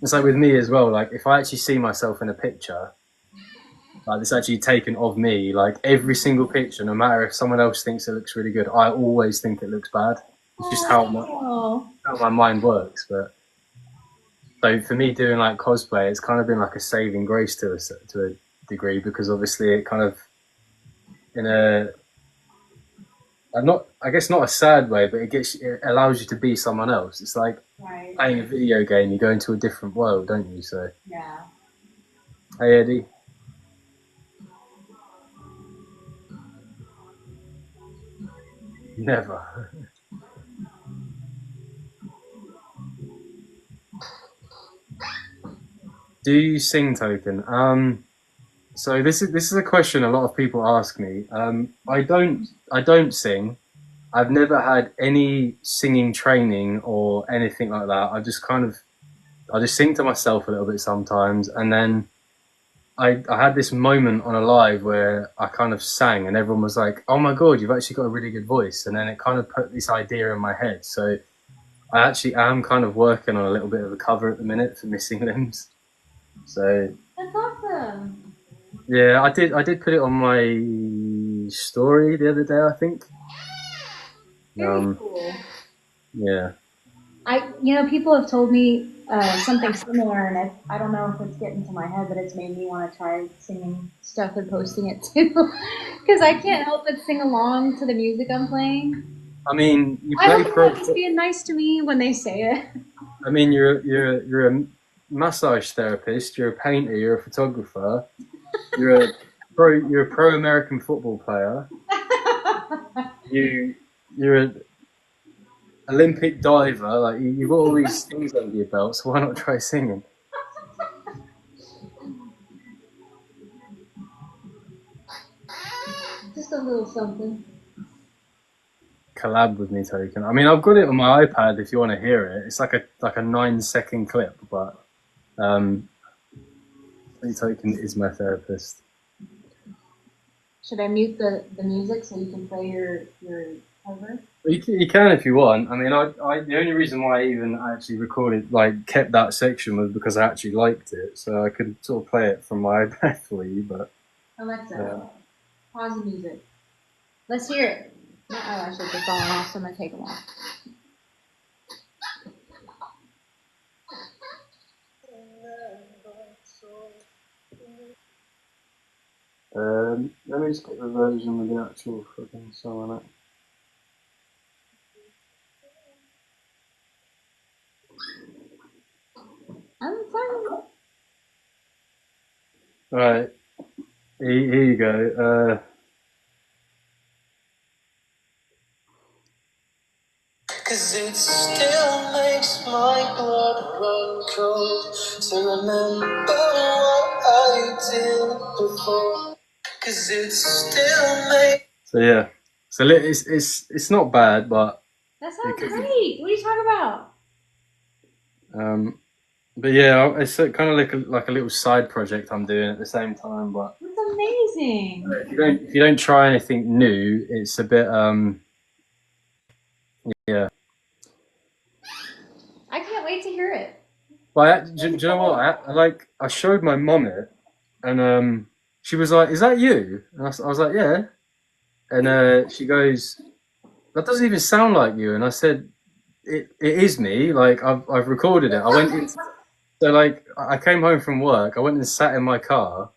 It's like with me as well. Like if I actually see myself in a picture, like it's actually taken of me, like every single picture, no matter if someone else thinks it looks really good, I always think it looks bad. It's just how my mind works. But so for me doing like cosplay, it's kind of been like a saving grace to a degree, because obviously it kind of I guess not a sad way, but it allows you to be someone else. It's like Right. playing a video game. You go into a different world, don't you? So, Yeah. hey Eddie, never. Do you sing, Token? So this is a question a lot of people ask me. I don't sing. I've never had any singing training or anything like that. I just sing to myself a little bit sometimes, and then I had this moment on a live where I kind of sang, and everyone was like, "Oh my god, you've actually got a really good voice," and then it kind of put this idea in my head. So I actually am kind of working on a little bit of a cover at the minute for Missing Limbs. So That's awesome. yeah, I did put it on my story the other day, I think. Very cool. Yeah. People have told me something similar, and I don't know if it's getting to my head, but it's made me want to try singing stuff and posting it too, because I can't help but sing along to the music I'm playing. I mean, you I play hope pro. they're just being nice to me when they say it. I mean, you're a massage therapist. You're a painter. You're a photographer. You're a pro American football player. You're an Olympic diver. Like you've got all these things under your belt. So why not try singing? Just a little something. Collab with me, Token. I mean, I've got it on my iPad if you want to hear it. It's like a 9-second clip, but Token is my therapist. Should I mute the music so you can play your cover? You can if you want. I mean, the only reason why I even actually recorded, like, kept that section was because I actually liked it, so I could sort of play it from my iPad for you. But Alexa, pause the music. Let's hear it. My eyelashes are falling off, so I'm gonna take them off. Let me just get the version with the actual fucking song on it. I'm sorry. Right, here you go. Cause it still makes my blood run cold to remember what I did before. Cause it still makes. So yeah, so it's not bad, but That sounds great. What are you talking about? but yeah, it's kind of like a little side project I'm doing at the same time. But That's amazing. if you don't try anything new, it's a bit yeah. I can't wait to hear it. But do you know what? I showed my mum it, and she was like, "Is that you?" And I was like, "Yeah." And she goes, "That doesn't even sound like you." And I said, "It is me. Like I've recorded it." I came home from work. I went and sat in my car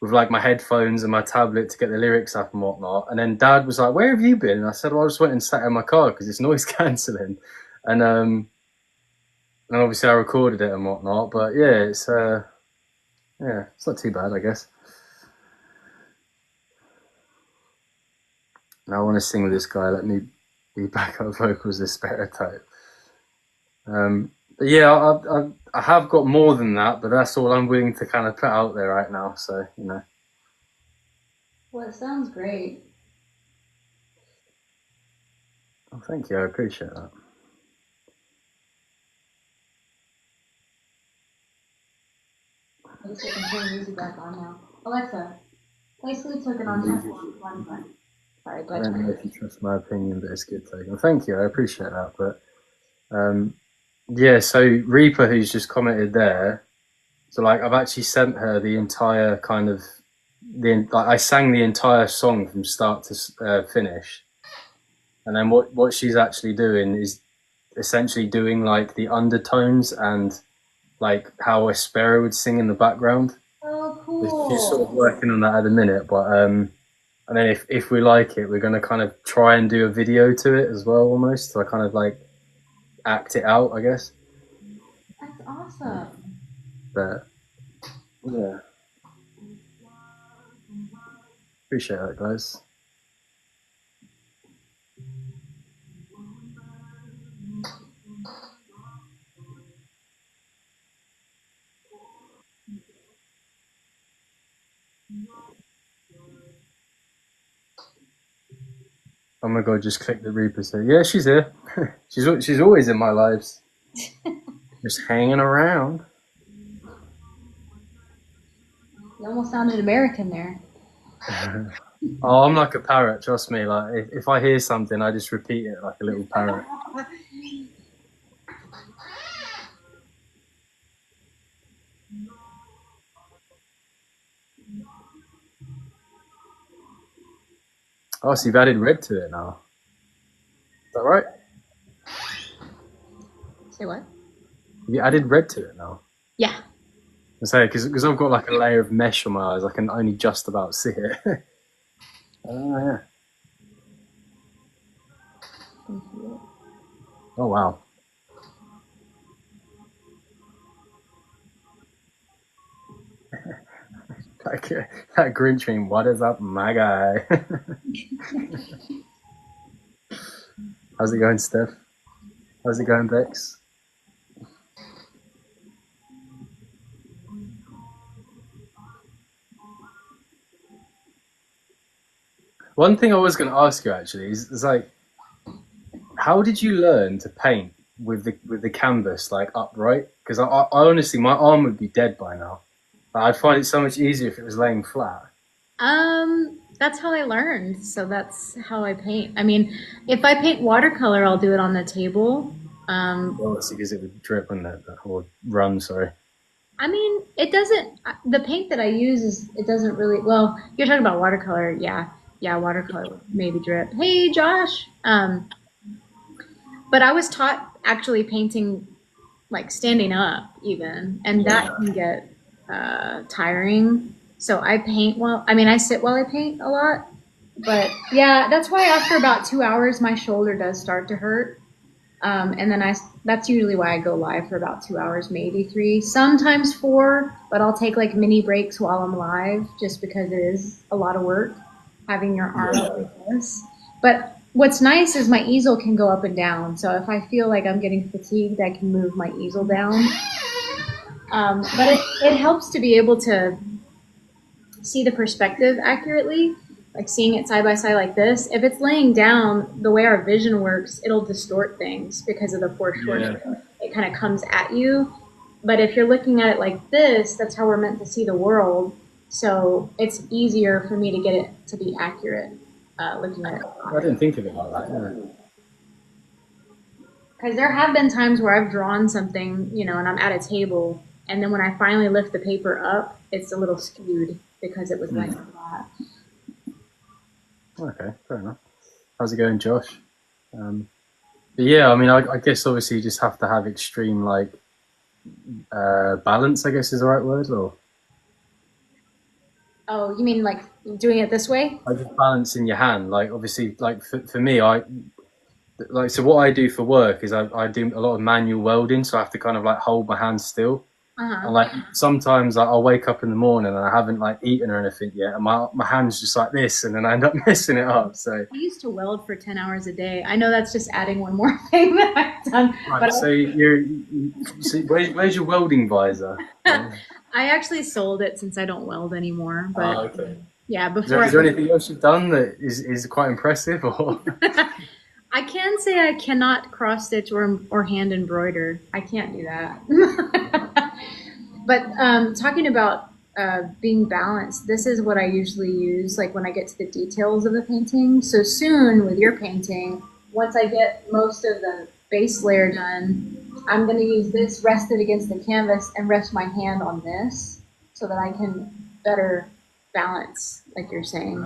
with like my headphones and my tablet to get the lyrics up and whatnot. And then Dad was like, "Where have you been?" And I said, "Well, I just went and sat in my car because it's noise cancelling." And obviously I recorded it and whatnot. But yeah, it's not too bad, I guess. Now I want to sing with this guy. Let me be backup vocals this better type. But yeah, I have got more than that, but that's all I'm willing to kind of put out there right now. So you know. Well, it sounds great. Oh, thank you. I appreciate that. I guess I can turn the music back on now. Alexa, play Sleep Token on chapter 1. Sorry, I don't know if you trust my opinion, but it's good taken. Thank you. I appreciate that. But yeah, so Reaper, who's just commented there. So like, I've actually sent her the entire kind of I sang the entire song from start to finish, and then what she's actually doing is essentially doing like the undertones and like how a sparrow would sing in the background. Oh, cool. She's sort of working on that at the minute, but And then if we like it, we're going to kind of try and do a video to it as well, almost. So I kind of like act it out, I guess. That's awesome. But yeah, appreciate that, guys. Oh my god, just click the Reaper. So yeah, she's here. she's always in my lives. Just hanging around. You almost sounded American there. Oh, I'm like a parrot, trust me. Like if I hear something, I just repeat it like a little parrot. Oh, so you've added red to it now. Is that right? Say what? You added red to it now. Yeah. I say because I've got like a layer of mesh on my eyes, I can only just about see it. Oh yeah. Oh wow. that Grinch meme. What is up, my guy? How's it going, Steph? How's it going, Bex? One thing I was going to ask you actually is like, how did you learn to paint with the canvas like upright? Because I honestly, my arm would be dead by now. I'd find it so much easier if it was laying flat. That's how I learned. So that's how I paint. I mean, if I paint watercolor, I'll do it on the table. Well, it's because it would drip on that or run. Sorry. I mean, it doesn't. The paint that I use it doesn't really. Well, you're talking about watercolor, yeah, watercolor would maybe drip. Hey, Josh. But I was taught actually painting like standing up even, and that can get tiring. So I paint I sit while I paint a lot. But yeah, that's why after about 2 hours, my shoulder does start to hurt. And then that's usually why I go live for about 2 hours, maybe 3, sometimes 4, but I'll take like mini breaks while I'm live just because it is a lot of work having your arm up like this. But what's nice is my easel can go up and down. So if I feel like I'm getting fatigued, I can move my easel down. But it helps to be able to see the perspective accurately, like seeing it side by side like this. If it's laying down, the way our vision works, it'll distort things because of the foreshortening. Yeah. It kind of comes at you. But if you're looking at it like this, that's how we're meant to see the world. So it's easier for me to get it to be accurate looking at it. I didn't think of it like that. Because there have been times where I've drawn something, and I'm at a table, and then when I finally lift the paper up, it's a little skewed because it was laying flat. Okay, fair enough. How's it going, Josh? But yeah, I mean, I guess obviously you just have to have extreme like balance, I guess is the right word, or? Oh, you mean like doing it this way? Like just balancing your hand, like obviously, like for me, so what I do for work is I do a lot of manual welding, so I have to kind of like hold my hand still. And like sometimes I'll wake up in the morning and I haven't like eaten or anything yet, and my hand's just like this, and then I end up messing it up. So I used to weld for 10 hours a day. I know that's just adding one more thing that I've done. Right, but so where's your welding visor? I actually sold it since I don't weld anymore. But okay. Yeah, before. Is there anything else you've done that is quite impressive, or? I can say I cannot cross stitch or hand embroider. I can't do that. But talking about being balanced, this is what I usually use, like when I get to the details of the painting. So soon with your painting, once I get most of the base layer done, I'm going to use this rested against the canvas and rest my hand on this so that I can better balance, like you're saying.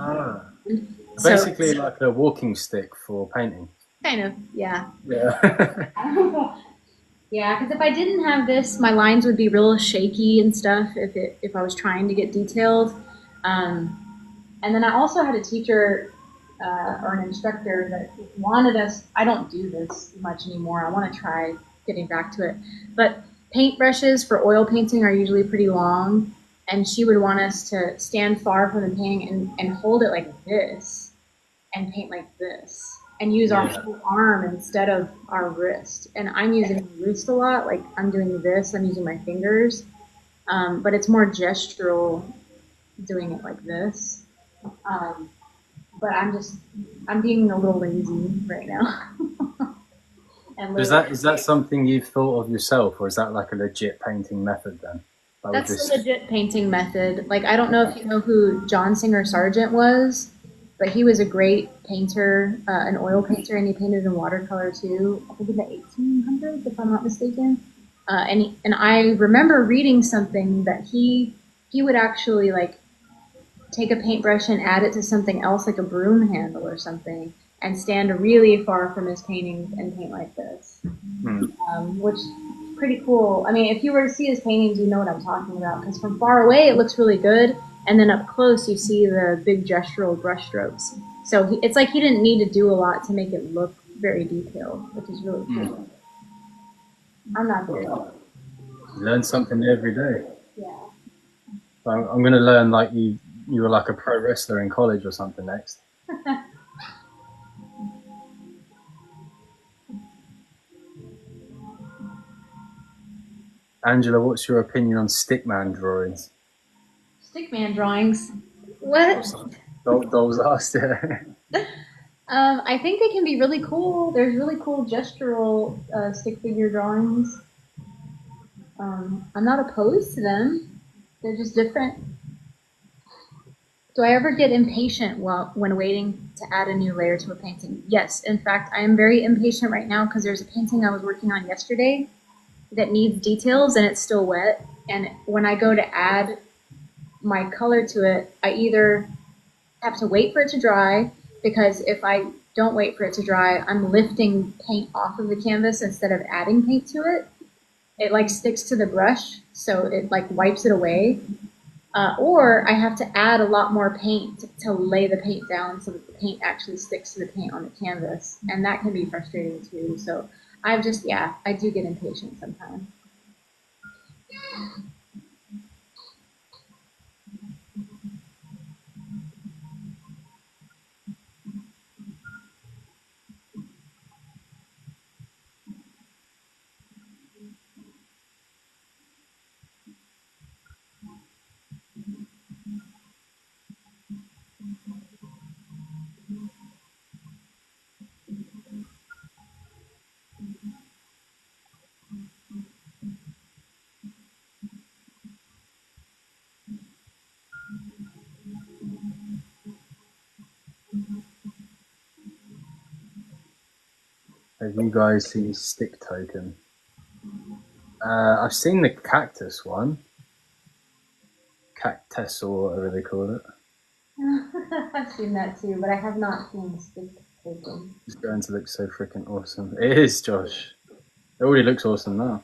Basically like a walking stick for painting. Kind of, yeah. Yeah. Yeah, because if I didn't have this, my lines would be real shaky and stuff if I was trying to get detailed. And then I also had a teacher or an instructor that wanted us. I don't do this much anymore. I want to try getting back to it, but paintbrushes for oil painting are usually pretty long, and she would want us to stand far from the painting and hold it like this and paint like this and use our whole arm instead of our wrist. And I'm using my wrist a lot. Like I'm doing this, I'm using my fingers, but it's more gestural doing it like this. But I'm being a little lazy right now. And Is that something you've thought of yourself, or is that like a legit painting method then? that's a legit painting method. Like I don't know if you know who John Singer Sargent was, but he was a great painter, an oil painter, and he painted in watercolor too. I think in the 1800s, if I'm not mistaken. And I remember reading something that he would actually like take a paintbrush and add it to something else, like a broom handle or something, and stand really far from his paintings and paint like this, which is pretty cool. I mean, if you were to see his paintings, you know what I'm talking about, because from far away it looks really good, and then up close you see the big gestural brush strokes. So it's like he didn't need to do a lot to make it look very detailed, which is really cool. I'm not good. You learn something every day. Yeah. So I'm going to learn like you were like a pro wrestler in college or something next. Angela, what's your opinion on stickman drawings? Stickman drawings. What? Dolls asked it. I think they can be really cool. There's really cool gestural stick figure drawings. I'm not opposed to them. They're just different. Do I ever get impatient when waiting to add a new layer to a painting? Yes. In fact, I am very impatient right now because there's a painting I was working on yesterday that needs details and it's still wet. And when I go to add my color to it, I either have to wait for it to dry, because if I don't wait for it to dry, I'm lifting paint off of the canvas instead of adding paint to it. It like sticks to the brush, so it like wipes it away. Or I have to add a lot more paint to lay the paint down so that the paint actually sticks to the paint on the canvas, and that can be frustrating too. So I do get impatient sometimes. Have you guys seen Stick Token? I've seen the cactus one. Cactus or whatever they call it. I've seen that too, but I have not seen Stick Token. It's going to look so freaking awesome. It is, Josh. It already looks awesome now.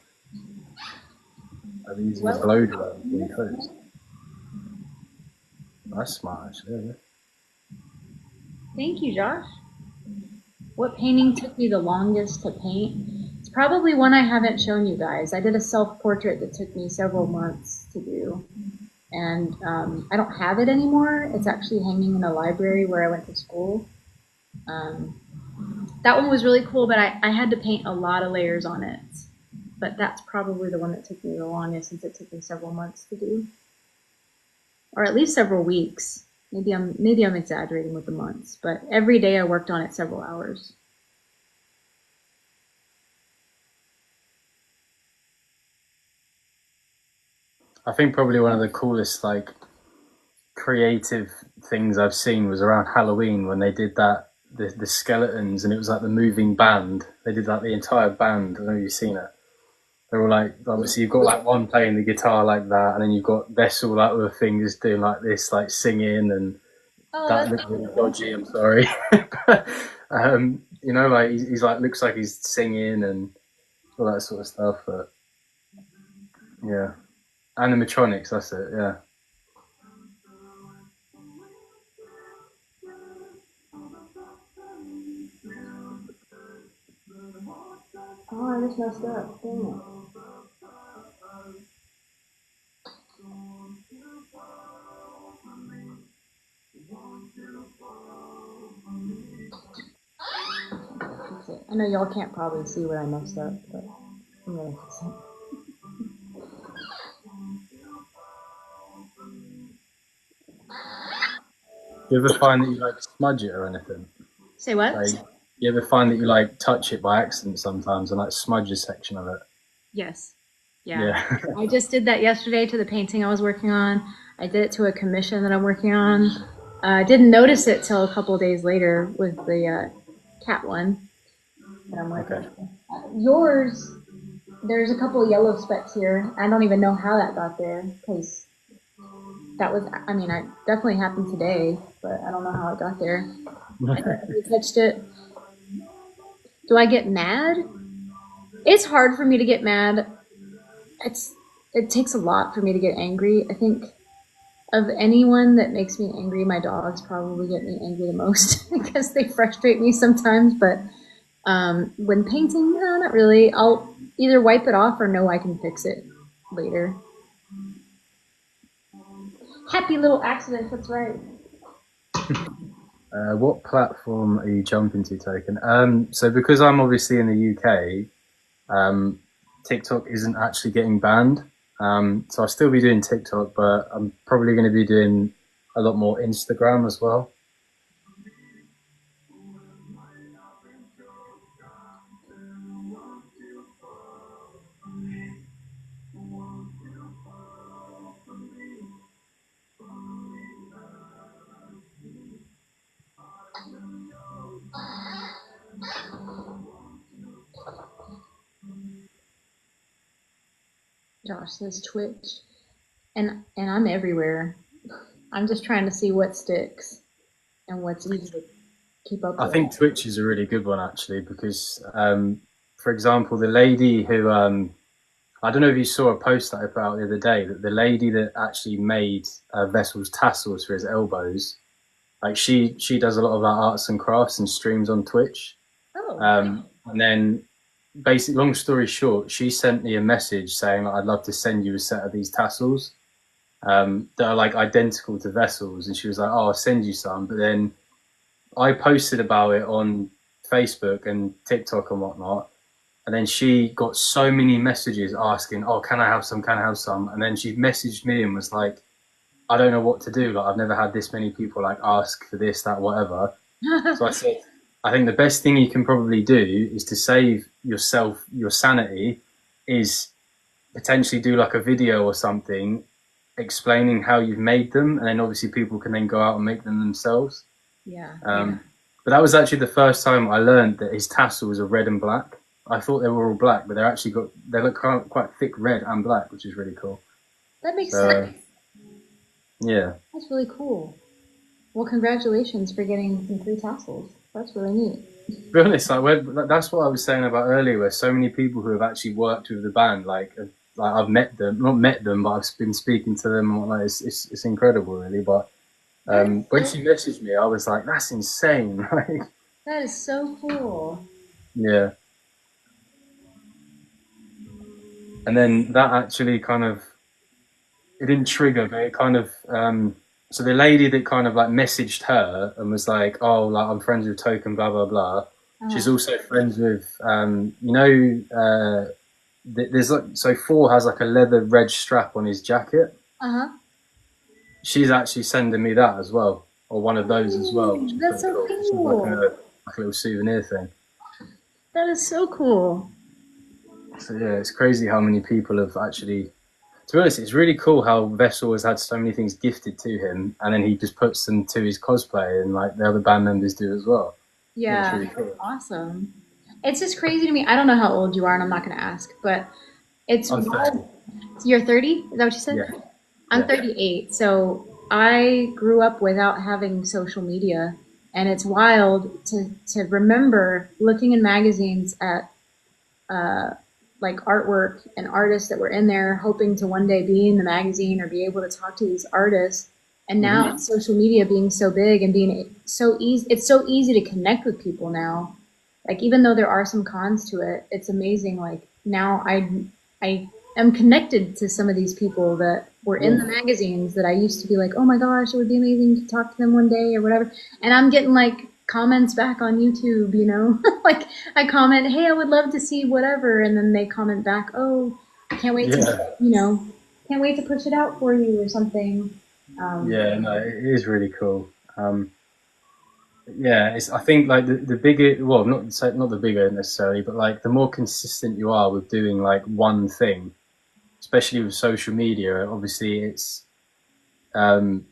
I've used a blow dryer in coats. That's smart, actually. Yeah. Thank you, Josh. What painting took me the longest to paint? It's probably one I haven't shown you guys. I did a self-portrait that took me several months to do. And I don't have it anymore. It's actually hanging in a library where I went to school. That one was really cool, but I had to paint a lot of layers on it. But that's probably the one that took me the longest, since it took me several months to do. Or at least several weeks. Maybe I'm exaggerating with the months, but every day I worked on it several hours. I think probably one of the coolest like creative things I've seen was around Halloween when they did that the skeletons, and it was like the moving band. They did like the entire band. I don't know if you've seen it. They were like, obviously you've got like one playing the guitar like that, and then you've got Vessel like with a thing just doing like this, like singing, and that looked really dodgy. I'm sorry. You know, like he's like looks like he's singing and all that sort of stuff. But yeah, animatronics. That's it. Yeah. Oh, I just messed up. Dang it. Fix it. I know y'all can't probably see what I messed up, but I'm gonna fix it. Do you ever find that you like smudge it or anything? Say what? Like, you ever find that you like touch it by accident sometimes and like smudge a section of it? Yes. Yeah. Yeah. I just did that yesterday to the painting I was working on. I did it to a commission that I'm working on. I didn't notice it till a couple of days later with the cat one that I'm working Okay. on. Yours, there's a couple of yellow specks here. I don't even know how that got there because that was, I mean, it definitely happened today, but I don't know how it got there. I definitely touched it. Do I get mad? It's hard for me to get mad. It takes a lot for me to get angry. I think of anyone that makes me angry, my dogs probably get me angry the most because they frustrate me sometimes. But when painting, no, not really. I'll either wipe it off or know I can fix it later. Happy little accident, that's right. What platform are you jumping to, Token? So because I'm obviously in the UK, TikTok isn't actually getting banned. So I'll still be doing TikTok, but I'm probably going to be doing a lot more Instagram as well. Josh says Twitch, and I'm everywhere. I'm just trying to see what sticks and what's easy to keep up I with. think Twitch is a really good one actually because, for example, the lady who I don't know if you saw a post that I put out the other day, that the lady that actually made Vessel's tassels for his elbows, like she does a lot of like arts and crafts and streams on Twitch. Oh. And then, basically, long story short, she sent me a message saying like, I'd love to send you a set of these tassels that are like identical to Vessel's, and she was like, "Oh, I'll send you some." But then I posted about it on Facebook and TikTok and whatnot, and then she got so many messages asking, "Oh, can I have some? Can I have some?" And then she messaged me and was like, "I don't know what to do. Like, I've never had this many people like ask for this, that, whatever." So I said, I think the best thing you can probably do is to save yourself your sanity, is potentially do like a video or something explaining how you've made them, and then obviously people can then go out and make them themselves. Yeah. But that was actually the first time I learned that his tassels are red and black. I thought they were all black, but they look quite thick red and black, which is really cool. That makes sense. Yeah. That's really cool. Well, congratulations for getting some free tassels. That's really neat. To be honest, that's what I was saying about earlier, where so many people who have actually worked with the band, like I've met them, not met them, but I've been speaking to them and whatnot. It's incredible, really. But when she messaged me, I was like, that's insane. Like, that is so cool. Yeah. And then that actually kind of, it didn't trigger, but it kind of, so the lady that kind of like messaged her and was like, "Oh, like I'm friends with Token, blah blah blah." She's also friends with, there's like, so Four has like a leather red strap on his jacket. She's actually sending me that as well, or one of those as well. Which That's so cool. Like a little souvenir thing. That is so cool. So yeah, it's crazy how many people have actually. To be honest, it's really cool how Vessel has had so many things gifted to him, and then he just puts them to his cosplay, and like the other band members do as well. Yeah, really cool. Awesome. It's just crazy to me. I don't know how old you are, and I'm not going to ask, but I'm 30. You're 30? Is that what you said? Yeah. I'm 38, so I grew up without having social media, and it's wild to remember looking in magazines at like artwork and artists that were in there, hoping to one day be in the magazine or be able to talk to these artists. And now social media being so big and being so easy, it's so easy to connect with people now. like even though there are some cons to it, it's amazing. Like now I am connected to some of these people that were in the magazines that I used to be like, oh my gosh, it would be amazing to talk to them one day or whatever. And I'm getting like comments back on YouTube, you know, like I comment, hey, I would love to see whatever, and then they comment back, oh, can't wait to, you know, can't wait to push it out for you or something. Yeah, no, it is really cool. Yeah, I think like the bigger, well, not the bigger necessarily, but like the more consistent you are with doing like one thing, especially with social media, obviously um,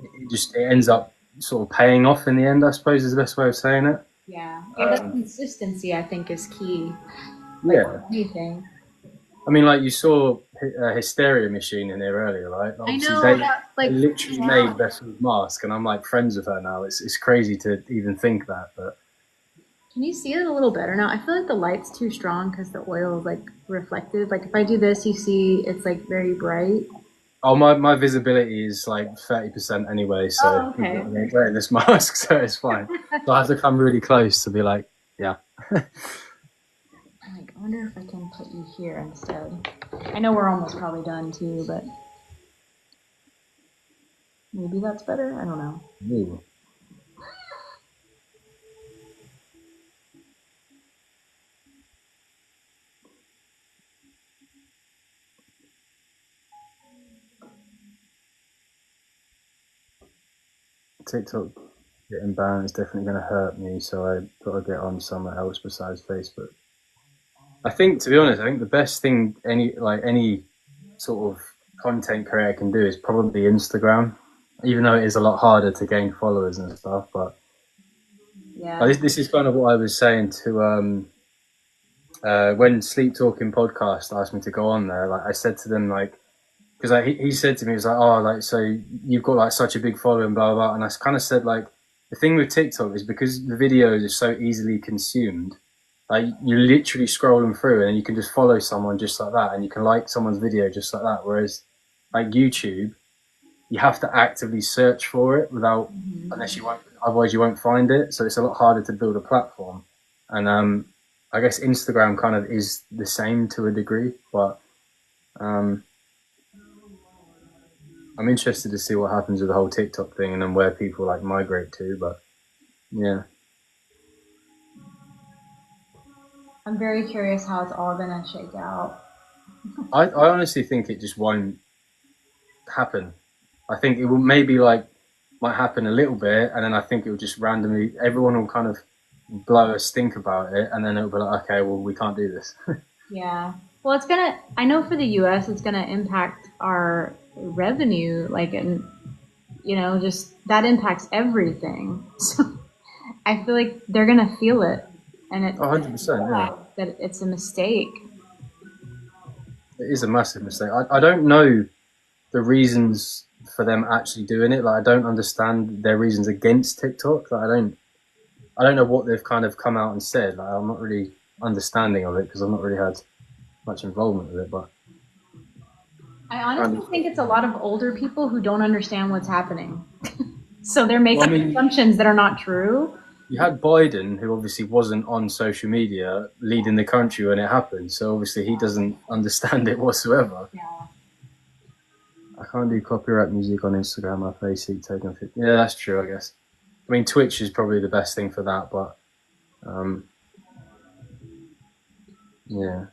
it ends up sort of paying off in the end, I suppose is the best way of saying it. Yeah, and the consistency I think is key. Like Yeah. anything. I mean, like you saw Hysteria Machine in there earlier, right? I Obviously, know they that like literally made Vessel's mask, and I'm like friends with her now. It's crazy to even think that, but can you see it a little better now? I feel like the light's too strong because the oil is like reflective. Like if I do this, you see it's like very bright. oh, my visibility is like 30% anyway, so Oh, okay. I'm wearing this mask, so it's fine. So I have to come really close to be like, yeah. Like, I wonder if I can put you here instead. I know we're almost probably done too, but maybe that's better. I don't know. Ooh. TikTok getting banned is definitely going to hurt me, so I got to get on somewhere else besides Facebook. I think, to be honest, I think the best thing any sort of content creator can do is probably Instagram, even though it is a lot harder to gain followers and stuff. But yeah, this is kind of what I was saying to when Sleep Talking Podcast asked me to go on there. Like I said to them, like because he said to me, he was like, oh, like so you've got like such a big following, blah blah, and I kind of said like the thing with TikTok is because the videos are so easily consumed. Like you literally scroll them through and you can just follow someone just like that and you can like someone's video just like that. Whereas like YouTube, you have to actively search for it without unless you won't otherwise you won't find it. So it's a lot harder to build a platform. And I guess Instagram kind of is the same to a degree, but I'm interested to see what happens with the whole TikTok thing and then where people like migrate to, but yeah. I'm very curious how it's all gonna shake out. I honestly think it just won't happen. I think it will maybe like might happen a little bit, and then I think it will just randomly everyone will kind of blow a stink about it, and then it'll be like, okay, well we can't do this. Yeah. Well, it's gonna. I know for the U.S., it's gonna impact our revenue, like, and you know, just that impacts everything. So I feel like they're gonna feel it, and it 100%, yeah. that it's a mistake. It is a massive mistake. I don't know the reasons for them actually doing it. Like I don't understand their reasons against TikTok. Like I don't know what they've kind of come out and said. Like I'm not really understanding of it because I've not really had much involvement with it. But I honestly think it's a lot of older people who don't understand what's happening. So they're making assumptions that are not true. You had Biden, who obviously wasn't on social media, leading the country when it happened. So obviously he doesn't understand it whatsoever. Yeah. I can't do copyright music on Instagram. I play seat taken. Yeah, that's true, I guess. I mean, Twitch is probably the best thing for that, but yeah.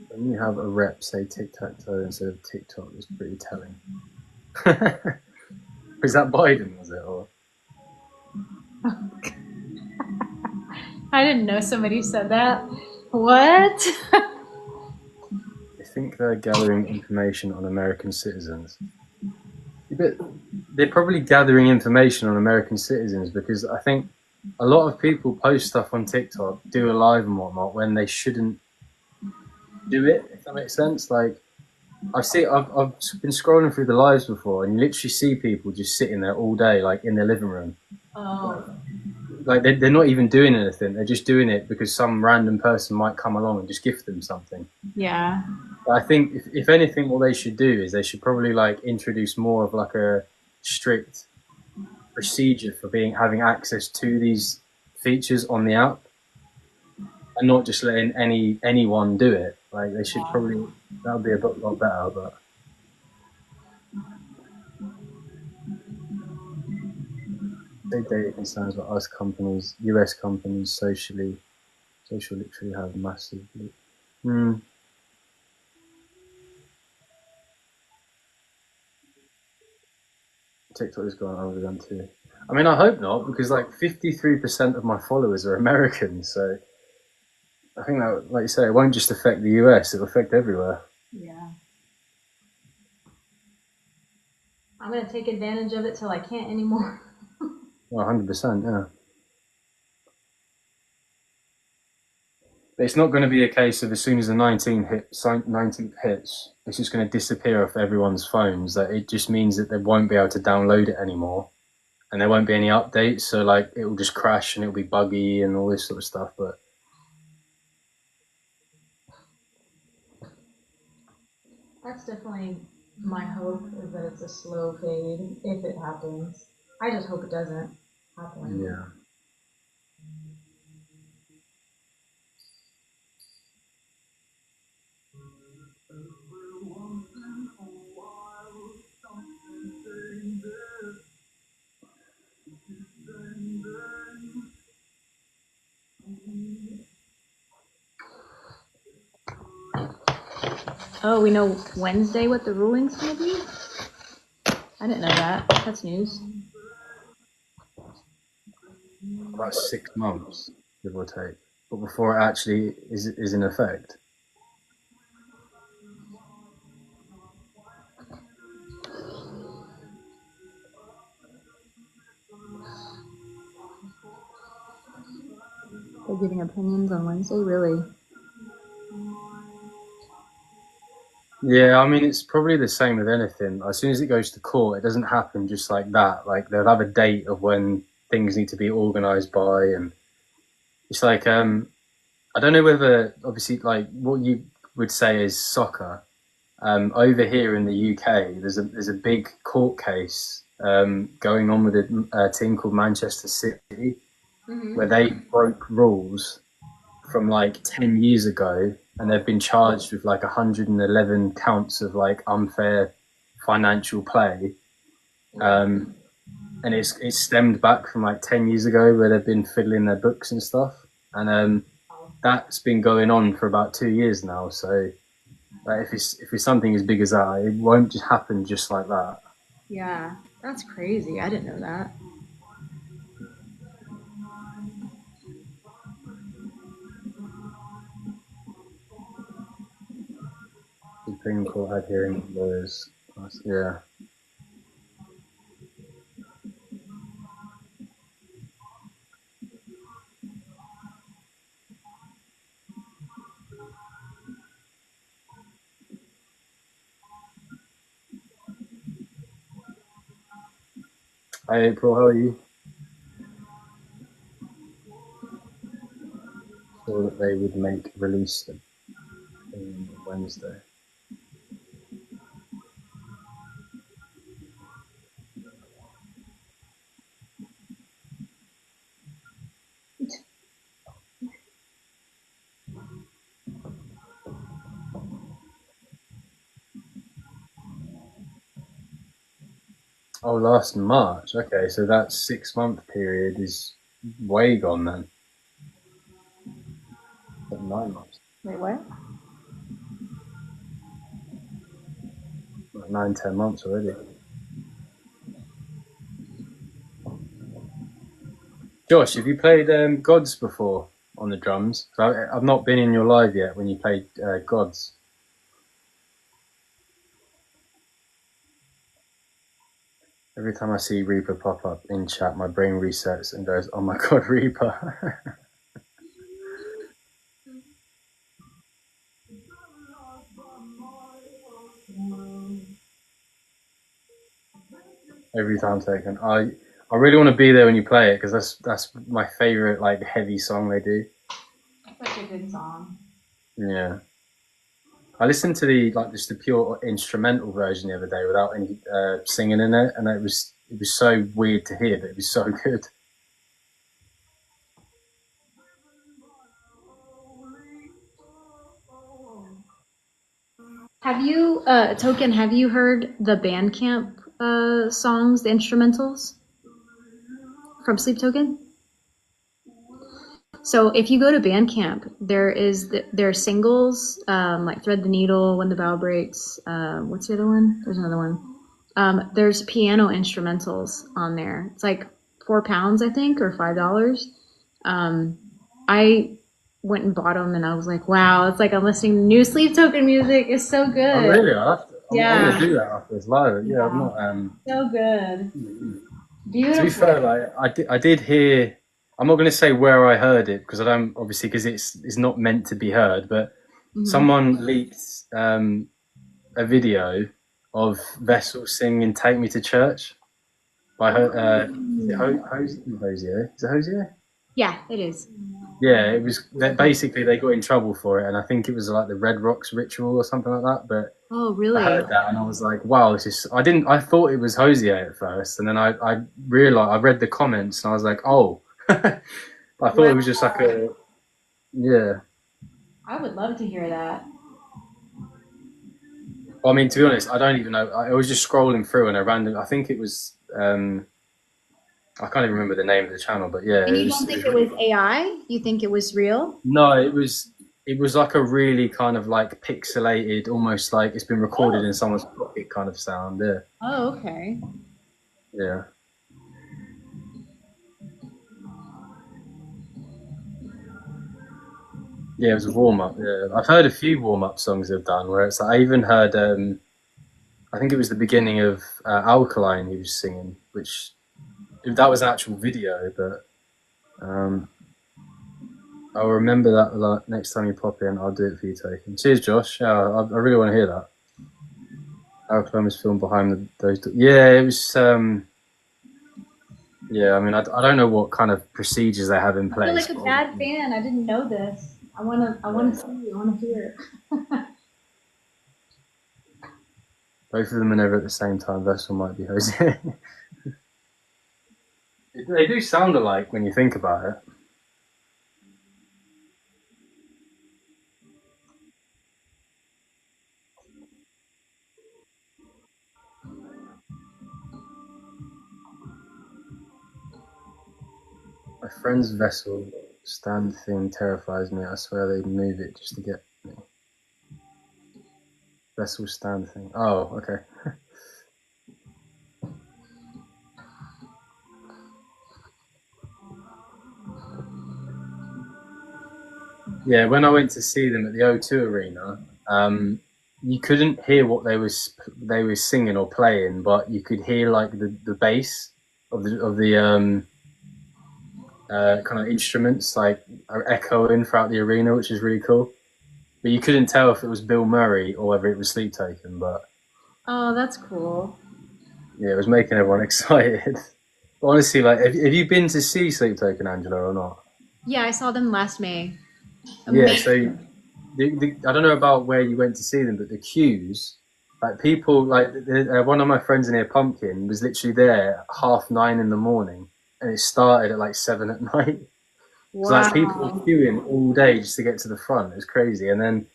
When you have a rep say tic-tac-toe instead of TikTok, it's pretty telling. Was that Biden, was it? Or? I didn't know somebody said that. What? I think they're gathering information on American citizens. But they're probably gathering information on American citizens because I think a lot of people post stuff on TikTok, do a live and whatnot when they shouldn't do it, if that makes sense. Like I've been scrolling through the lives before, and you literally see people just sitting there all day, like in their living room. Oh. Like they're not even doing anything. They're just doing it because some random person might come along and just gift them something. Yeah. But I think if anything, what they should do is they should probably like introduce more of like a strict procedure for having access to these features on the app, and not just letting anyone do it. Like they should probably, that would be a lot better. But they data concerns about us companies, US companies, social literally have massively. TikTok is going over them too. I mean, I hope not, because like 53% of my followers are Americans, so I think that, like you say, it won't just affect the US; it'll affect everywhere. Yeah. I'm gonna take advantage of it till I can't anymore. 100%, yeah. But it's not going to be a case of as soon as the 19th hits, it's just going to disappear off everyone's phones. That it just means that they won't be able to download it anymore, and there won't be any updates. So like it will just crash and it'll be buggy and all this sort of stuff. But That's definitely my hope, is that it's a slow fade if it happens. I just hope it doesn't happen. yeah. Oh, we know Wednesday what the ruling's gonna be? I didn't know that. That's news. About 6 months, give or take. But before it actually is in effect. They're giving opinions on Wednesday, really? Yeah, I mean, it's probably the same with anything. As soon as it goes to court, it doesn't happen just like that. Like they'll have a date of when things need to be organised by, and it's like I don't know whether obviously like what you would say is soccer. Over here in the UK, there's a big court case going on with a team called Manchester City, where they broke rules from like 10 years ago, and they've been charged with like 111 counts of like unfair financial play. And it's stemmed back from like 10 years ago, where they've been fiddling their books and stuff. And that's been going on for about 2 years now. So like, if it's something as big as that, it won't just happen just like that. Yeah, that's crazy. I didn't know that. Supreme Court had hearing lawyers. Yeah. Hi April, how are you? Saw that they would make release on Wednesday. Oh, last March. Okay, so that 6 month period is way gone then. Like 9 months. Wait, what? Like 9, 10 months already. Josh, have you played Gods before on the drums? I've not been in your live yet when you played Gods. Every time I see Reaper pop up in chat, my brain resets and goes, "Oh my god, Reaper!" Every time taken. I really want to be there when you play it because that's my favorite like heavy song they do. Such a good song. Yeah. I listened to just the pure instrumental version the other day without any singing in it, and it was so weird to hear, but it was so good. Have you, Token, have you heard the Bandcamp songs, the instrumentals from Sleep Token? So if you go to Bandcamp, there are singles like Thread the Needle, When the Bow Breaks. What's the other one? There's another one. There's piano instrumentals on there. It's like £4, I think, or $5. I went and bought them, and I was like, wow, it's like I'm listening to new Sleep Token music. It's so good. Oh really? I'm gonna Yeah. do that after this live. Yeah, I'm not. So good. To be fair, like I did hear. I'm not going to say where I heard it because I don't obviously because it's not meant to be heard. But someone leaked a video of Vessel singing "Take Me to Church" by her. Is it Hosier? Is it Hosier? Yeah, it is. Yeah, it was. Basically, they got in trouble for it, and I think it was like the Red Rocks ritual or something like that. But Oh, really? I heard that and I was like, wow, this is. I thought it was Hosier at first, and then I realized I read the comments and I was like, oh, I thought it was just like a. Yeah. I would love to hear that. I mean, to be honest, I don't even know. I was just scrolling through and I think it was. I can't even remember the name of the channel, but yeah. And you don't think it was AI? You think it was real? No, it was like a really kind of like pixelated, almost like it's been recorded in someone's pocket kind of sound. Yeah. Oh, okay. Yeah. Yeah, it was a warm up. Yeah, I've heard a few warm up songs they've done where it's like, I even heard. I think it was the beginning of Alkaline he was singing, which that was an actual video, but I'll remember that like, next time you pop in. I'll do it for you, Token. Cheers, Josh. Yeah, I really want to hear that. Alkaline was filmed behind those. Yeah, it was. Yeah, I mean, I don't know what kind of procedures they have in place. I feel like a bad fan. I didn't know this. I wanna see. I wanna hear it. Both of them are never at the same time. Vessel might be Jose. They do sound alike when you think about it. My friend's Vessel stand thing terrifies me. I swear they move it just to get me. Vessel stand thing. Oh, okay. Yeah, when I went to see them at the O2 Arena, you couldn't hear what they were singing or playing, but you could hear like the bass of the kind of instruments like echoing throughout the arena, which is really cool. But you couldn't tell if it was Bill Murray or whether it was Sleep Token. But Oh, that's cool. yeah, it was making everyone excited. But honestly, like, have you been to see Sleep Token, Angela, or not? Yeah, I saw them last May. Yeah, so I don't know about where you went to see them, but the queues, like people, like one of my friends in here, Pumpkin, was literally there at 9:30 in the morning, and it started at like 7 at night. Wow. So like people were queuing all day just to get to the front. It was crazy. And then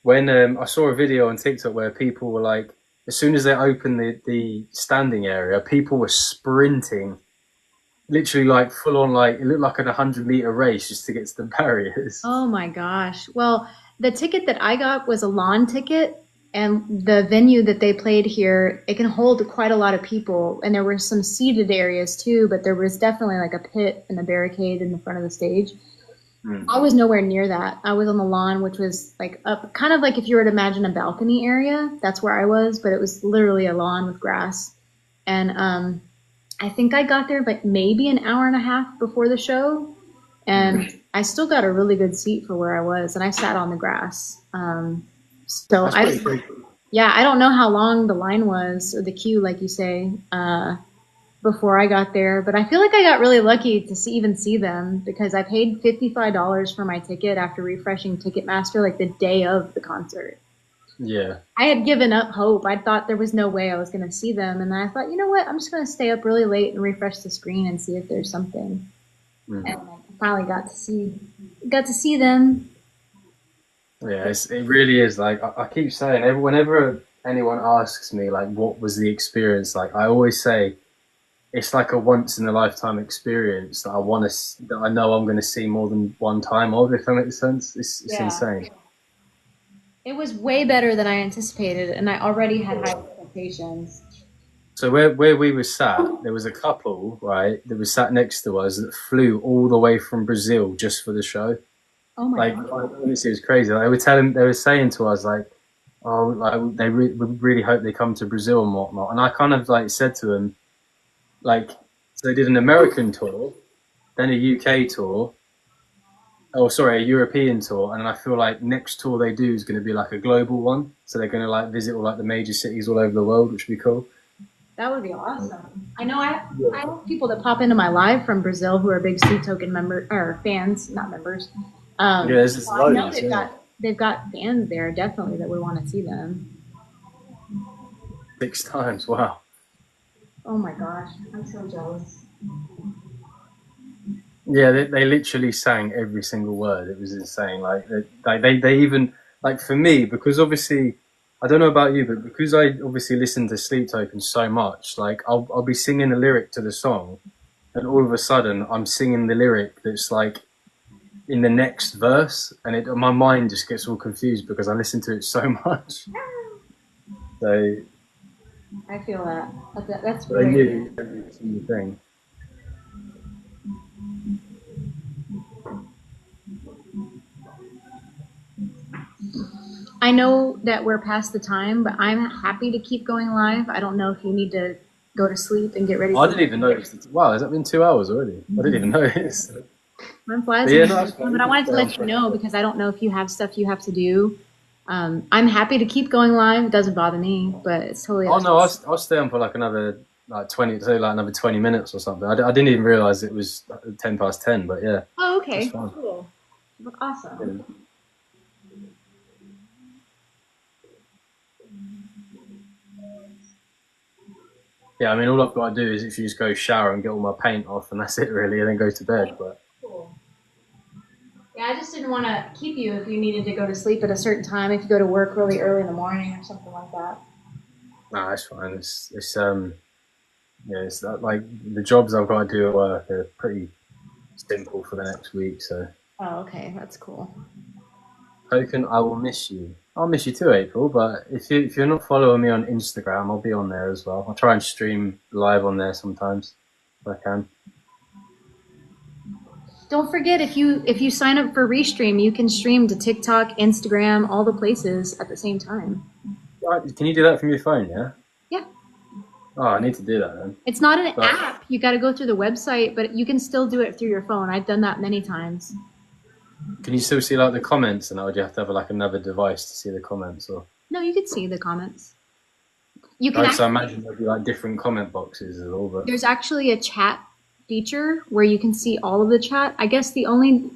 when I saw a video on TikTok where people were like, as soon as they opened the standing area, people were sprinting, literally like full on, like it looked like an 100-meter race just to get to the barriers. Oh my gosh. Well, the ticket that I got was a lawn ticket, and the venue that they played here, it can hold quite a lot of people, and there were some seated areas too, but there was definitely like a pit and a barricade in the front of the stage. I was nowhere near that. I was on the lawn, which was like up, kind of like if you were to imagine a balcony area. That's where I was, but it was literally a lawn with grass. And I think I got there like maybe an hour and a half before the show, and I still got a really good seat for where I was, and I sat on the grass. So That's pretty cool. Yeah, I don't know how long the line was or the queue, like you say, before I got there, but I feel like I got really lucky to even see them because I paid $55 for my ticket after refreshing Ticketmaster like the day of the concert. Yeah. I had given up hope. I thought there was no way I was going to see them, and then I thought, you know what? I'm just going to stay up really late and refresh the screen and see if there's something. Mm. And I finally got to see them. Yeah, it really is. Like I keep saying, whenever anyone asks me like what was the experience like, I always say it's like a once in a lifetime experience that that I know I'm going to see more than one time of. If that makes sense, it's Yeah. insane. It was way better than I anticipated, and I already had high expectations. So where we were sat, there was a couple, right, that was sat next to us that flew all the way from Brazil just for the show. Oh my Like God. honestly, it was crazy. Like, they were saying to us like, oh, like we really hope they come to Brazil and whatnot. And I kind of like said to them, like, so they did an American tour, then a UK tour, oh sorry, a European tour, and I feel like next tour they do is going to be like a global one. So they're going to like visit all like the major cities all over the world, which would be cool. That would be awesome. I know I have people that pop into my live from Brazil who are big Sea Token members or fans, not members. Yeah, there's just So I know loads. Yeah. they've got fans there definitely that would want to see them. 6 times. Wow. Oh my gosh, I'm so jealous. Yeah, they literally sang every single word. It was insane. They even like for me because obviously I don't know about you, but because I obviously listen to Sleep Token so much, like I'll be singing the lyric to the song, and all of a sudden I'm singing the lyric that's like in the next verse, and my mind just gets all confused because I listen to it so much. So I feel that. That's they really knew every single thing. I know that we're past the time, but I'm happy to keep going live. I don't know if you need to go to sleep and get ready I for didn't even notice. Wow, has that been 2 hours already? I didn't even notice. time flies. But yeah, no, that's fine. But I wanted to let you know because I don't know if you have stuff you have to do. I'm happy to keep going live. It doesn't bother me, but it's totally Oh up to no, you. I'll stay on for like another like 20, say like another 20 minutes or something. I didn't even realize it was 10 past 10, but yeah, Oh, that's okay. fine. Cool. Awesome. Yeah. Yeah, I mean, all I've got to do is if you just go shower and get all my paint off, and that's it really, and then go to bed. But Cool. Yeah, I just didn't want to keep you if you needed to go to sleep at a certain time, if you go to work really early in the morning or something like that. no, it's fine. Yeah, it's like the jobs I've got to do at work are pretty simple for the next week. So Oh, okay. That's cool. Token, I will miss you. I'll miss you too, April. But if you're not following me on Instagram, I'll be on there as well. I'll try and stream live on there sometimes if I can. Don't forget if you sign up for Restream, you can stream to TikTok, Instagram, all the places at the same time. Right, can you do that from your phone? Yeah. Yeah. Oh, I need to do that then. It's not an But app. You got to go through the website, but you can still do it through your phone. I've done that many times. can you still see like the comments, and or do you have to have like another device to see the comments? Or No, you can see the comments. You can like, so I actually, imagine there'll be like different comment boxes and all, but there's actually a chat feature where you can see all of the chat. I guess the only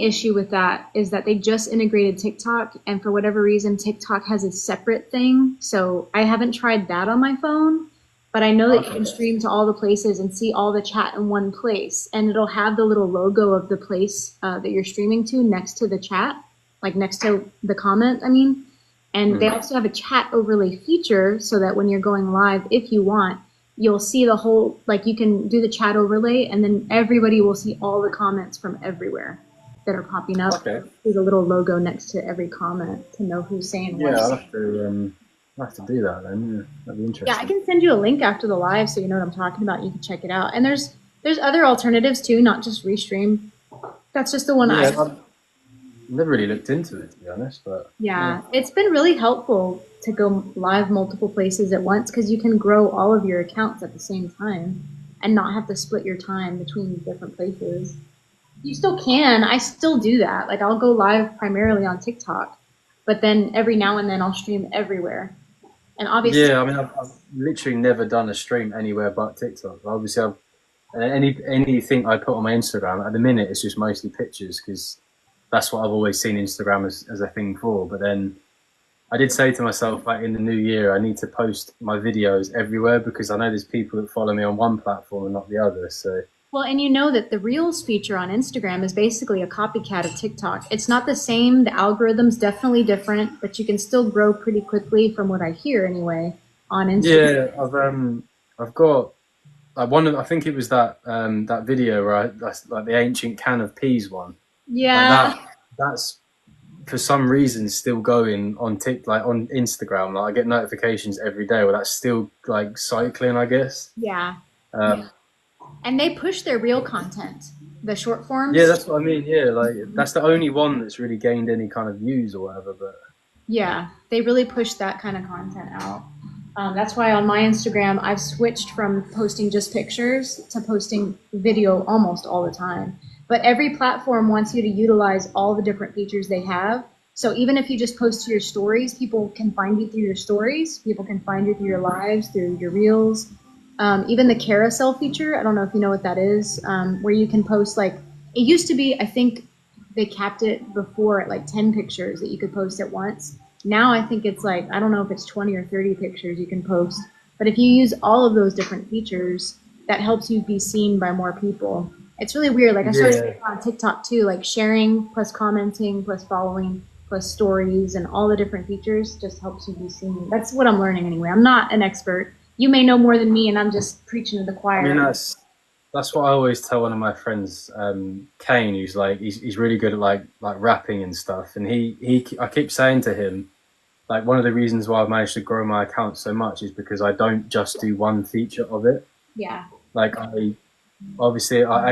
issue with that is that they just integrated TikTok, and for whatever reason, TikTok has a separate thing. So I haven't tried that on my phone, but I know that you can stream to all the places and see all the chat in one place, and it'll have the little logo of the place that you're streaming to next to the chat, like next to the comment, I mean. And they also have a chat overlay feature so that when you're going live, if you want, you'll see the whole, like you can do the chat overlay and then everybody will see all the comments from everywhere that are popping up. okay. There's a little logo next to every comment to know who's saying what. Yeah, I'll have to do that then. Yeah, that'd be interesting. Yeah, I can send you a link after the live so you know what I'm talking about. You can check it out. And there's other alternatives too, not just Restream. That's just the one I've never really looked into it to be honest, but Yeah, it's been really helpful to go live multiple places at once because you can grow all of your accounts at the same time and not have to split your time between different places. You still can. I still do that. Like I'll go live primarily on TikTok, but then every now and then I'll stream everywhere. And obviously, Yeah, I mean, I've literally never done a stream anywhere but TikTok. Obviously, anything I put on my Instagram at the minute is just mostly pictures because that's what I've always seen Instagram as a thing for. But then I did say to myself, like in the new year, I need to post my videos everywhere because I know there's people that follow me on one platform and not the other. So well, and you know that the Reels feature on Instagram is basically a copycat of TikTok. It's not the same. The algorithm's definitely different, but you can still grow pretty quickly from what I hear anyway on Instagram. yeah, I've got like one of I think it was that video where that's like the ancient can of peas one. Like Yeah. that's for some reason still going on like on Instagram. Like I get notifications every day where that's still like cycling, I guess. Yeah. Um, And they push their real content, the short yeah, forms. that's what I mean. Yeah, like that's the only one that's really gained any kind of views or whatever. But Yeah, they really push that kind of content out. That's why on my Instagram, I've switched from posting just pictures to posting video almost all the time. But every platform wants you to utilize all the different features they have. So even if you just post to your stories, people can find you through your stories. People can find you through your lives, through your reels. Even the carousel feature, I don't know if you know what that is, where you can post like, it used to be, I think they capped it before at like 10 pictures that you could post at once. Now I think it's like, I don't know if it's 20 or 30 pictures you can post. But if you use all of those different features, that helps you be seen by more people. It's really weird. Like I started yeah, on TikTok too, like sharing plus commenting plus following plus stories and all the different features just helps you be seen. That's what I'm learning anyway. I'm not an expert. You may know more than me, and I'm just preaching to the I mean choir. that's what I always tell one of my friends, Kane, who's like he's really good at like rapping and stuff, and he I keep saying to him like one of the reasons why I've managed to grow my account so much is because I don't just do one feature of it. Yeah. Like I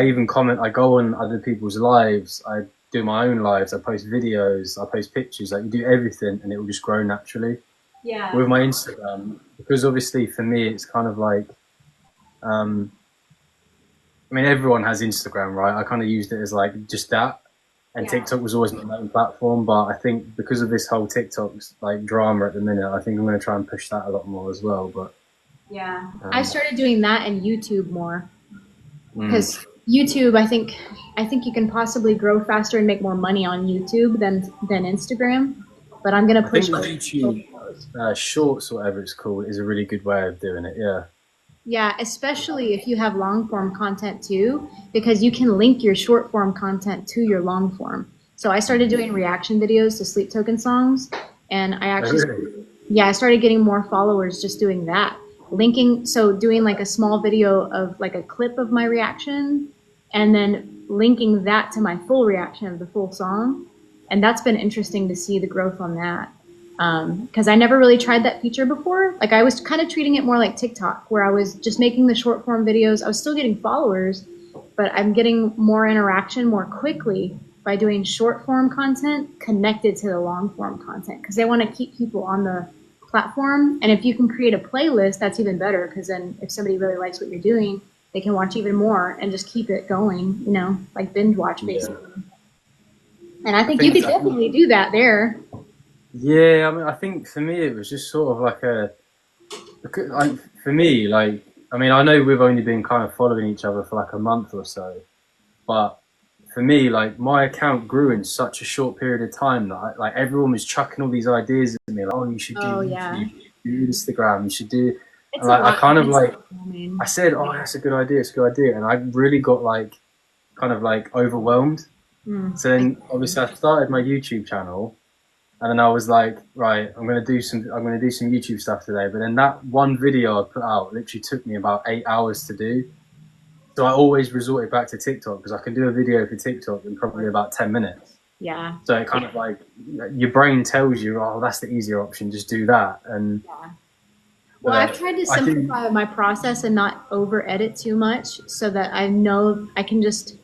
even comment, I go on other people's lives, I do my own lives, I post videos, I post pictures, like you do everything and it will just grow naturally. Yeah. With my Instagram, because obviously for me it's kind of like um I mean everyone has Instagram, right? I kind of used it as like just that. And Yeah. TikTok was always my main platform, but I think because of this whole TikTok's like drama at the minute, I think I'm going to try and push that a lot more as well. But Yeah. I um, started doing that and YouTube more mm, because YouTube, I think you can possibly grow faster and make more money on YouTube than Instagram. But I'm gonna I think push. the YouTube Shorts or whatever it's called is a really good way of doing it. Yeah, Yeah, especially if you have long form content too, because you can link your short form content to your long form. So I started doing reaction videos to Sleep Token songs, and I oh, actually, really. yeah, I started getting more followers just doing that. Linking, so doing like a small video of like a clip of my reaction, and then linking that to my full reaction of the full song. And that's been interesting to see the growth on that. Because I never really tried that feature before. Like I was kind of treating it more like TikTok, where I was just making the short form videos. I was still getting followers, but I'm getting more interaction more quickly by doing short form content connected to the long form content because they want to keep people on the platform. And if you can create a playlist, that's even better because then if somebody really likes what you're doing, they can watch even more and just keep it going, like binge watch Yeah, basically. And I I think you think could I think definitely do that there. yeah. I mean, I think for me it was just sort of like for me like I mean I know we've only been kind of following each other for like a month or so, but for me, like my account grew in such a short period of time that like everyone was chucking all these ideas at me, like, oh, you should do Oh YouTube, yeah. you should do Instagram, you should do. It's And a like I lot. kind of It's like I overwhelming. said, oh, that's a good idea, it's a good idea, and I really got like kind of like overwhelmed. Mm. So then obviously I started my YouTube channel, and then I was like, right, I'm gonna do some YouTube stuff today. But then that one video I put out literally took me about 8 hours to do. So I always resorted back to TikTok because I can do a video for TikTok in probably about 10 minutes. Yeah. So it kind of like your brain tells you, oh, that's the easier option, just do that. And Yeah. Well, I've tried to I think, simplify my process and not over edit too much so that I know I can just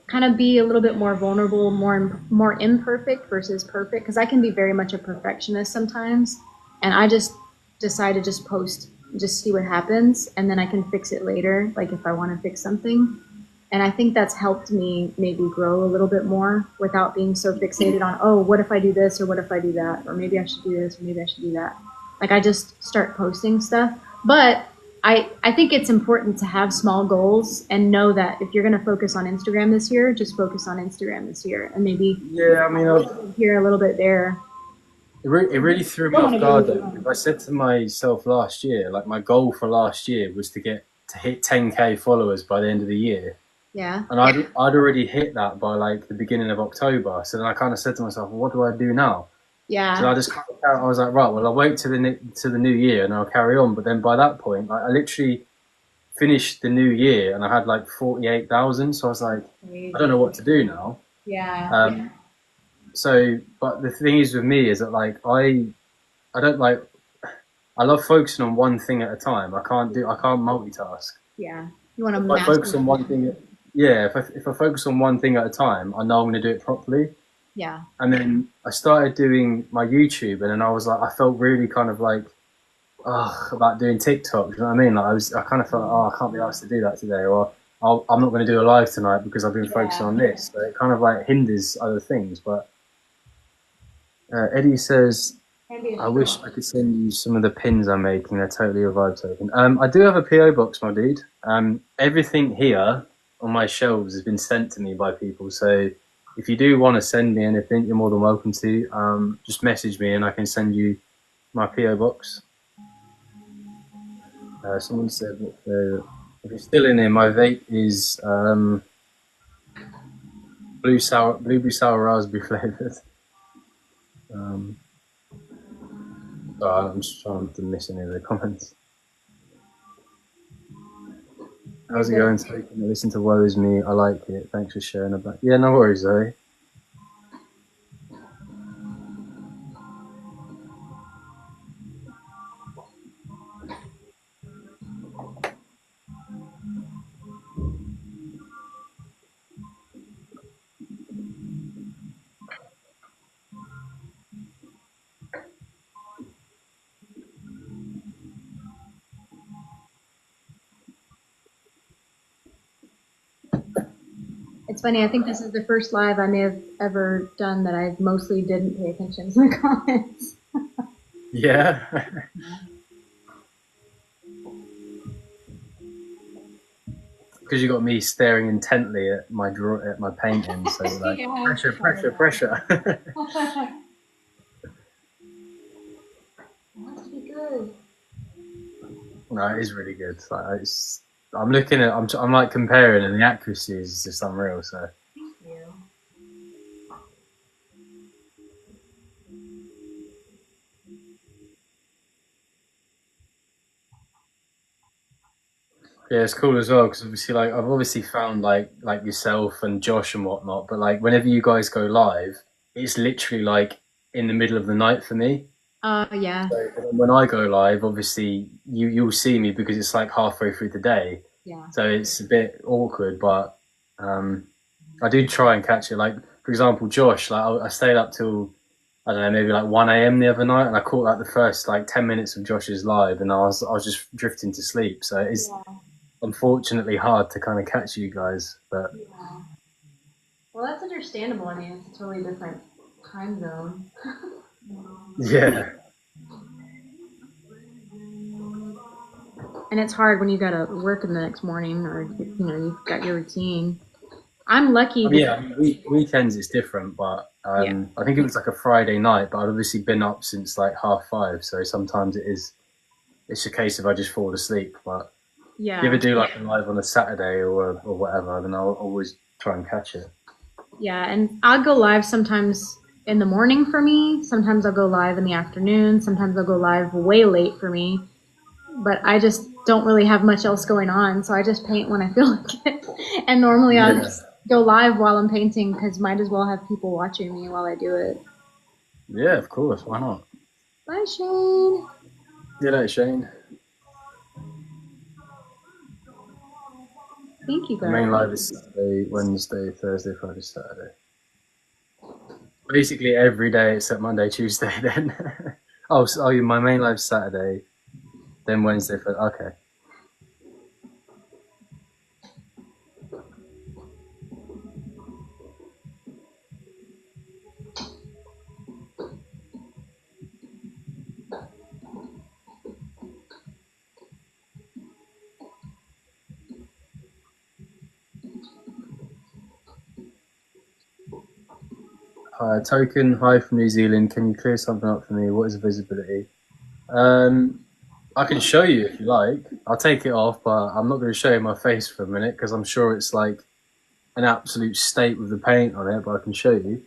kind of be a little bit more vulnerable, more imperfect versus perfect because I can be very much a perfectionist sometimes. And I just decide to just post, just see what happens, and then I can fix it later, like if I want to fix something. And I think that's helped me maybe grow a little bit more without being so fixated on, oh, what if I do this or what if I do that? Or maybe I should do this or maybe I should do that. Like I just start posting stuff. But I think it's important to have small goals and know that if you're going to focus on Instagram this year, just focus on Instagram this year and maybe Yeah, I mean, here a little bit there. it really threw me off guard though. If I said to myself last year, like my goal for last year was to hit 10K followers by the end of the year. Yeah. And I'd already hit that by like the beginning of October. So then I kind of said to myself, well, what do I do now? Yeah. So I just kind of, I was like, right, well, I'll wait to the new year and I'll carry on. But then by that point, like, I literally finished the new year and I had like 48,000. So I was like, I don't know what to do now. Yeah. So, but the thing is with me is that like I don't like, I love focusing on one thing at a time. I can't multitask. Yeah. You want to If I focus on one thing, if I focus on one thing at a time, I know I'm going to do it properly. Yeah. And then I started doing my YouTube, and then I was like, I felt really kind of like, about doing TikTok. You know what I mean? Like I kind of felt, I can't be asked to do that today, or I'm not going to do a live tonight because I've been focusing on this. So it kind of like hinders other things. But Eddie says, I wish I could send you some of the pins I'm making. They're totally a vibe token. I do have a PO box, my dude. Everything here on my shelves has been sent to me by people. So if you do want to send me anything, you're more than welcome to. Just message me and I can send you my PO box. Someone said that if you're still in here, my vape is blueberry sour raspberry flavored. I'm just trying to miss any of the comments. How's it going? Listen to Woe Is Me. I like it. Thanks for sharing about. Yeah, no worries, Zoe. It's funny, I think this is the first live I may have ever done that I mostly didn't pay attention to the comments. Yeah. Because you got me staring intently at my painting, so like Yeah. pressure. Must be good. No, it is really good. Like, I'm looking at, I'm like comparing, and the accuracy is just unreal. So. Thank you. Yeah, it's cool as well because obviously, like, I've obviously found like yourself and Josh and whatnot, but like whenever you guys go live, it's literally like in the middle of the night for me. Yeah. So when I go live, obviously you'll see me because it's like halfway through the day. Yeah. So it's a bit awkward, but I do try and catch it. Like for example, Josh, like I stayed up till I don't know, maybe like 1 a.m. the other night, and I caught like the first like 10 minutes of Josh's live, and I was just drifting to sleep. So it's unfortunately hard to kind of catch you guys, but Yeah. Well, that's understandable. I mean, it's a totally different time zone. yeah. And it's hard when you gotta work in the next morning, or you've got your routine. I'm lucky. Yeah, weekends it's different, but I think it was like a Friday night, but I'd obviously been up since like 5:30, so sometimes it's a case of I just fall asleep. But if you ever do like a live on a Saturday or whatever, then I'll always try and catch it. Yeah, and I'll go live sometimes in the morning for me. Sometimes I'll go live in the afternoon. Sometimes I'll go live way late for me. But I just don't really have much else going on, so I just paint when I feel like it. And normally I'll just go live while I'm painting because might as well have people watching me while I do it. Yeah, of course. Why not? Bye, Shane. Good night, Shane. Thank you, guys. The main live is Saturday, Wednesday, Thursday, Friday, Saturday. Basically every day except Monday, Tuesday. Then. My main live's Saturday, then Wednesday. Okay. Token, hi from New Zealand. Can you clear something up for me? What is visibility? I can show you if you like. I'll take it off, but I'm not going to show you my face for a minute because I'm sure it's like an absolute state with the paint on it, but I can show you.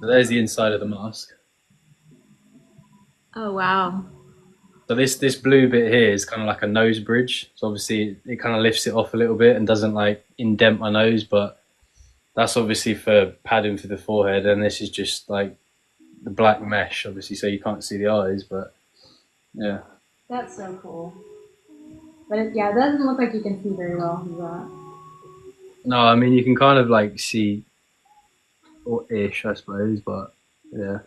So there's the inside of the mask. Oh, wow. So this blue bit here is kind of like a nose bridge. So obviously it kind of lifts it off a little bit and doesn't like indent my nose, but that's obviously for padding for the forehead. And this is just like the black mesh, obviously, so you can't see the eyes, but yeah. That's so cool. But it doesn't look like you can see very well through that. No, I mean, you can kind of like see, or ish, I suppose, but yeah.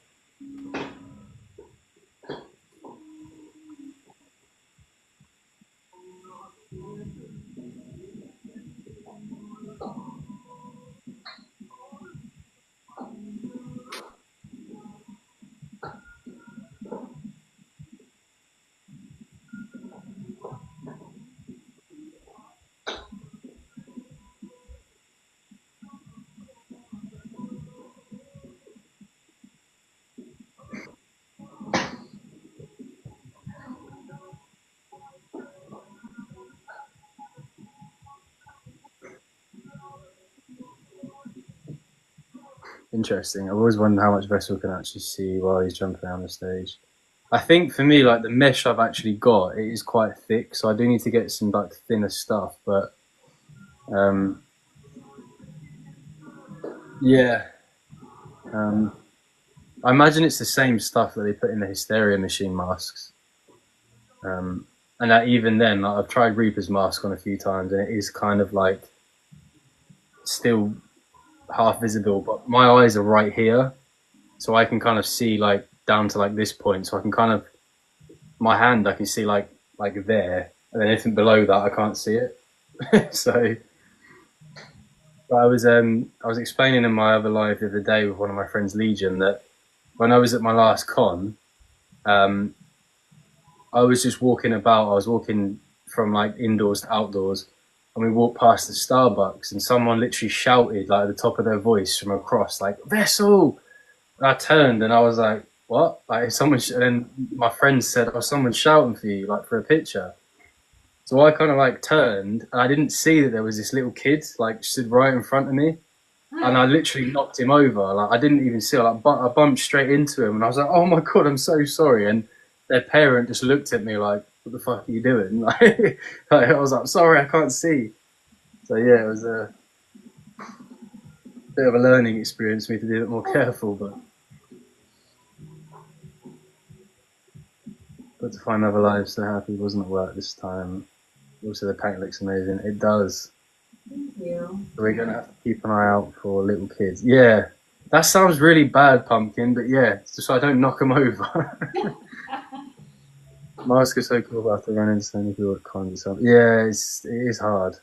Interesting. I've always wondered how much Vessel can actually see while he's jumping around the stage. I think for me, like the mesh I've actually got, it is quite thick, so I do need to get some like thinner stuff. But yeah, I imagine it's the same stuff that they put in the Hysteria machine masks. And that even then, like, I've tried Reaper's mask on a few times, and it is kind of like still half visible, but my eyes are right here, so I can kind of see like down to like this point, so I can kind of my hand I can see like there, and then anything below that I can't see it. So but I was explaining in my other live the other day with one of my friends, Legion, that when I was at my last con, I was just walking about. I was walking from like indoors to outdoors, and we walked past the Starbucks, and someone literally shouted like at the top of their voice from across, like "Vessel!" And I turned and I was like, "What?" Like someone. And then my friend said, "Oh, someone's shouting for you, like for a picture." So I kind of like turned, and I didn't see that there was this little kid like stood right in front of me, and I literally knocked him over. Like I didn't even see. Like I bumped straight into him, and I was like, "Oh my god, I'm so sorry." And their parent just looked at me like, "What the fuck are you doing?" Like I was like, "Sorry, I can't see." So yeah, it was a bit of a learning experience for me to be a bit more careful, but to find other lives so happy wasn't at work this time. Also, the paint looks amazing. It does. Thank you. So we're gonna have to keep an eye out for little kids. Yeah, that sounds really bad, Pumpkin, but yeah, so I don't knock them over. Mask is so cool, but I have to run into so many people at cons. Yeah, it is hard.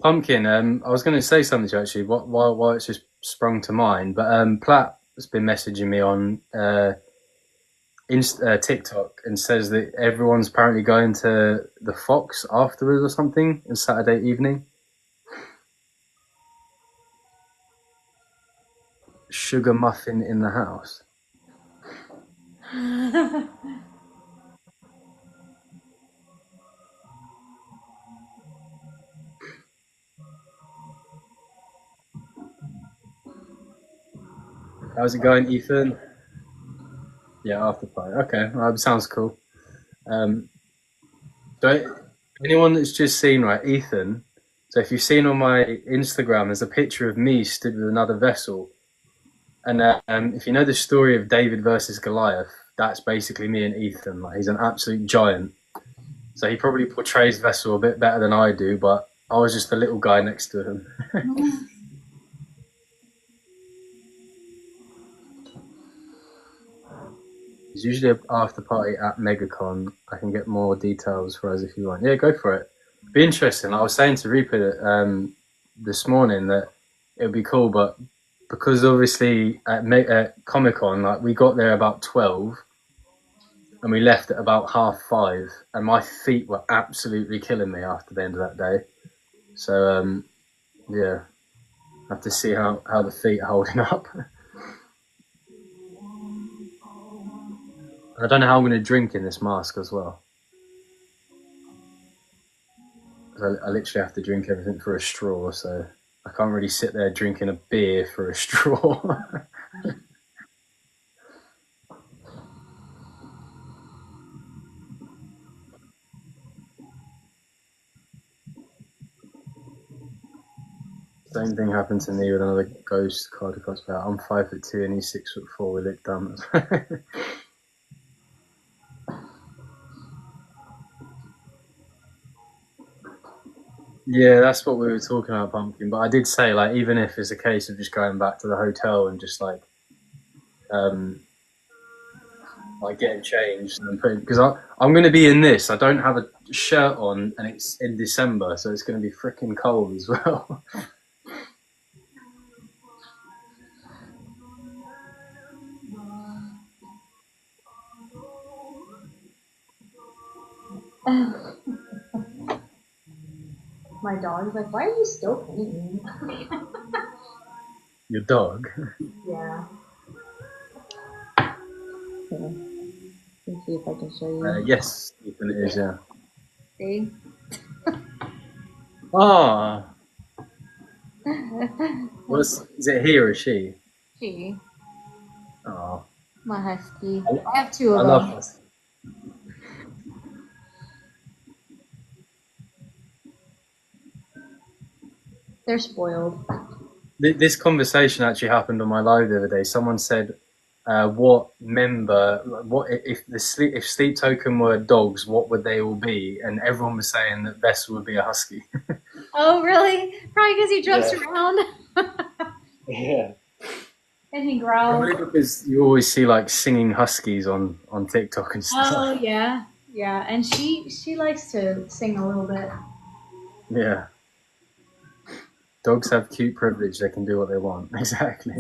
Pumpkin, I was going to say something to you actually, while it's just sprung to mind, but Platt has been messaging me on TikTok and says that everyone's apparently going to the Fox afterwards or something on Saturday evening. Sugar muffin in the house. How's it going, Ethan? Yeah, after party. Okay, well, sounds cool. So anyone that's just seen, right, Ethan. So if you've seen on my Instagram, there's a picture of me stood with another vessel. And if you know the story of David versus Goliath, that's basically me and Ethan. Like, he's an absolute giant. So he probably portrays Vessel a bit better than I do, but I was just the little guy next to him. There's usually an after party at MegaCon. I can get more details for us if you want. Yeah, go for it. Be interesting. I was saying to Reaper this morning that it would be cool, but because obviously at Comic Con, like we got there about 12, and we left at about 5:30, and my feet were absolutely killing me after the end of that day. So yeah, I have to see how the feet are holding up. I don't know how I'm going to drink in this mask as well. I literally have to drink everything through a straw, so I can't really sit there drinking a beer through a straw. Same thing happened to me with another ghost card cosplayer. I'm 5'2" and he's 6'4" with it done. Yeah, that's what we were talking about, Pumpkin. But I did say, like, even if it's a case of just going back to the hotel and just like getting changed and putting, because I'm going to be in this. I don't have a shirt on, and it's in December, so it's going to be freaking cold as well. My dog's like, why are you still painting? Your dog? Yeah. Here. Let me see if I can show you. Yes, Ethan, it is, yeah. See? Ah, is it he or she? She. Oh, My husky. I have two I of love them. this. They're spoiled. This conversation actually happened on my live the other day. Someone said, "What member? What if Sleep Token were dogs? What would they all be?" And everyone was saying that Vessel would be a husky. Oh, really? Probably because he jumps around. Yeah. And he growls. Probably because you always see like singing huskies on TikTok and stuff. Oh, yeah. Yeah. And she likes to sing a little bit. Yeah. Dogs have cute privilege. They can do what they want. Exactly.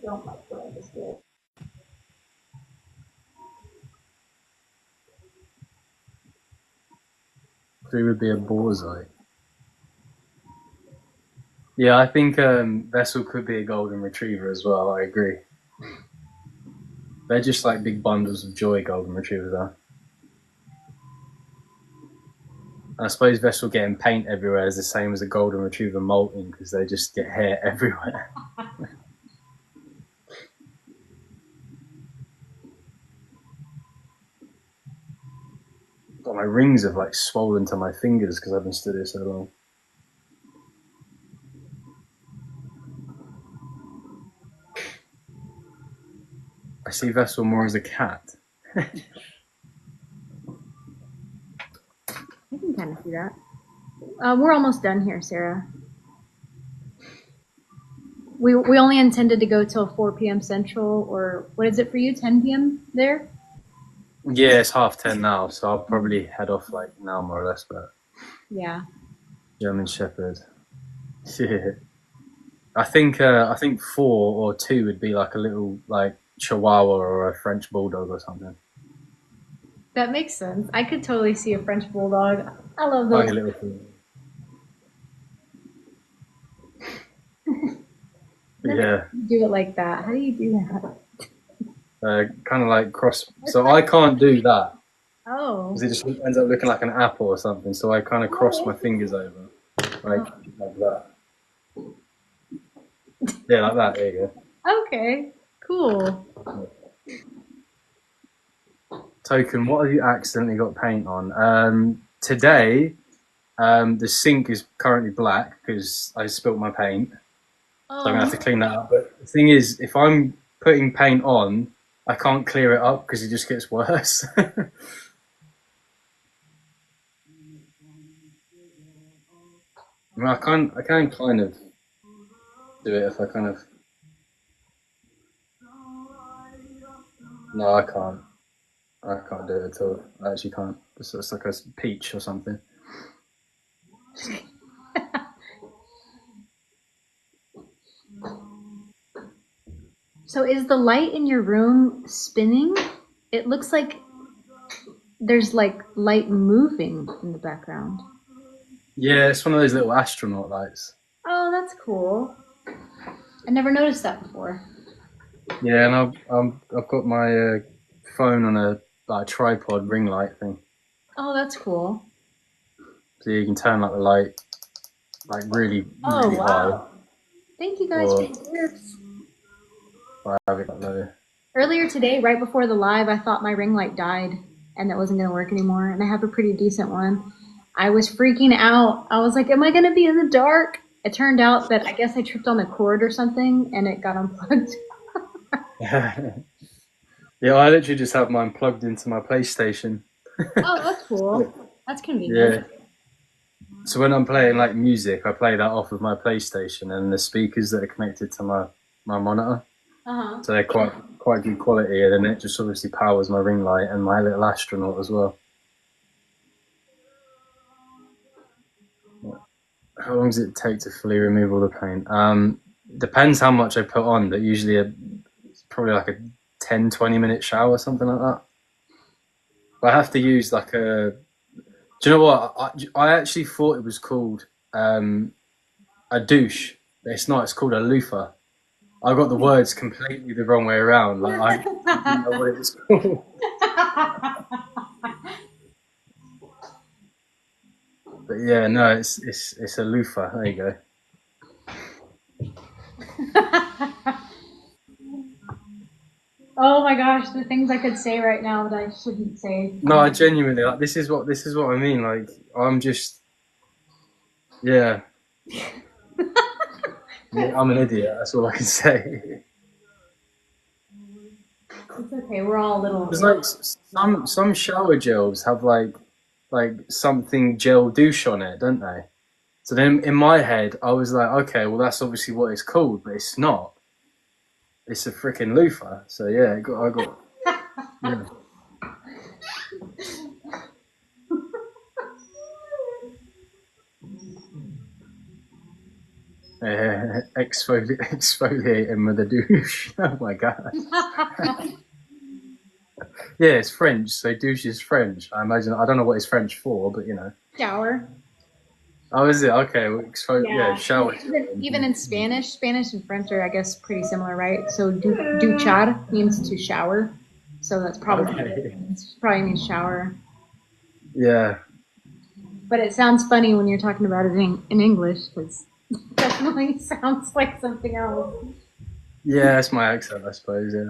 Don't like what I just did. Who would be a borzoi? Yeah, I think Vessel could be a golden retriever as well. I agree. They're just like big bundles of joy, golden retrievers are. I suppose Vessel getting paint everywhere is the same as a golden retriever molting because they just get hair everywhere. But my rings have like swollen to my fingers because I've been stood here so long. I see Vessel more as a cat. I can kind of see that. We're almost done here, Sarah. We only intended to go till 4 p.m. Central, or what is it for you, 10 p.m. there? Yeah, it's 10:30 now, so I'll probably head off like now more or less, but Yeah. German Shepherd. Yeah. I think 4 or 2 would be like a little like Chihuahua or a French Bulldog or something. That makes sense. I could totally see a French Bulldog. I love Like those. a little thing. Yeah. Do it like that. How do you do that? Kind of like cross. So I can't do that Oh. because it just ends up looking like an apple or something. So I kind of cross my fingers over, like that. Yeah, like that. There you go. Okay. Cool. Token, what have you accidentally got paint on? Today, the sink is currently black because I spilled my paint. So I'm gonna have to clean that up. But the thing is, if I'm putting paint on, I can't clear it up because it just gets worse. I mean, I can kind of do it if I kind of. No, I can't. I can't do it at all. I actually can't. It's like a peach or something. So is the light in your room spinning? It looks like there's like light moving in the background. Yeah, it's one of those little astronaut lights. Oh, that's cool. I never noticed that before. Yeah, and I've got my phone on a like tripod ring light thing, Oh, that's cool. so you can turn like the light like really Oh, really high, wow. Thank you guys or for the tips. I have it like low. Earlier today, right before the live, I thought my ring light died and that wasn't going to work anymore. And I have a pretty decent one. I was freaking out. I was like, am I going to be in the dark? It turned out that I guess I tripped on the cord or something and it got unplugged. Yeah, I literally just have mine plugged into my PlayStation. Oh, that's cool. That's convenient. Yeah. So when I'm playing like music, I play that off of my PlayStation and the speakers that are connected to my monitor. Uh-huh. So they're quite good quality, and then it just obviously powers my ring light and my little astronaut as well. How long does it take to fully remove all the paint? Depends how much I put on, but usually it's probably like a 10-20 minute shower, something like that. But I have to use like a. Do you know what? I actually thought it was called a douche. But it's not. It's called a loofah. I got the words completely the wrong way around. Like I didn't know what it was called. But yeah, no, it's a loofah. There you go. Oh my gosh, the things I could say right now that I shouldn't say. No, I genuinely like this is what I mean. Like I'm just yeah. I'm an idiot. That's all I can say. It's okay. We're all a little. There's like some shower gels have like something gel douche on it, don't they? So then in my head, I was like, okay, well that's obviously what it's called, but it's not. It's a freaking loofah. So yeah, I got yeah. Exfoliating with a douche. Oh my god. Yeah, it's French, so douche is French. I imagine. I don't know what it's French for, but you know. Shower. Oh, is it? Okay, well, yeah, shower. Even in Spanish and French are, I guess, pretty similar, right? So duchar means to shower. So that's probably Okay. it probably means shower. Yeah. But it sounds funny when you're talking about it in English because it definitely sounds like something else. Yeah, that's my accent, I suppose. Yeah.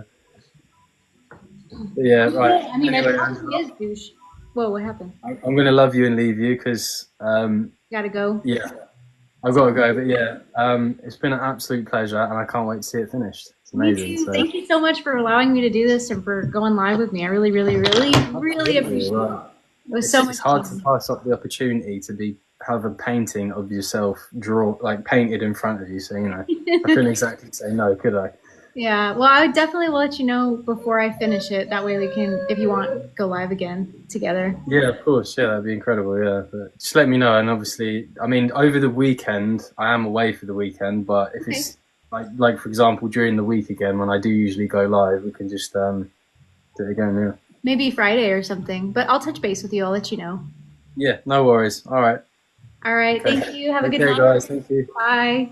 But yeah, right. I mean, Anyway, it probably is douche. Whoa, what happened? I'm gonna love you and leave you because Gotta go. yeah, I've got to go. But yeah, it's been an absolute pleasure, and I can't wait to see it finished. It's amazing. Me too. So. Thank you so much for allowing me to do this and for going live with me. I really, really, really, really appreciate it. Right. It was so much It's hard fun. to pass up the opportunity to have a painting of yourself painted in front of you. So you know, I couldn't exactly say no, could I? Yeah, well, I definitely will let you know before I finish it. That way we can, if you want, go live again together. Yeah, of course. Yeah, that'd be incredible. Yeah, but just let me know. And obviously, I mean, over the weekend, I am away for the weekend. But if it's like for example, during the week again, when I do usually go live, we can just do it again. Yeah. Maybe Friday or something. But I'll touch base with you. I'll let you know. Yeah, no worries. All right. All right. Okay. Thank you. Have a good Okay, night. guys. Thank you. Bye.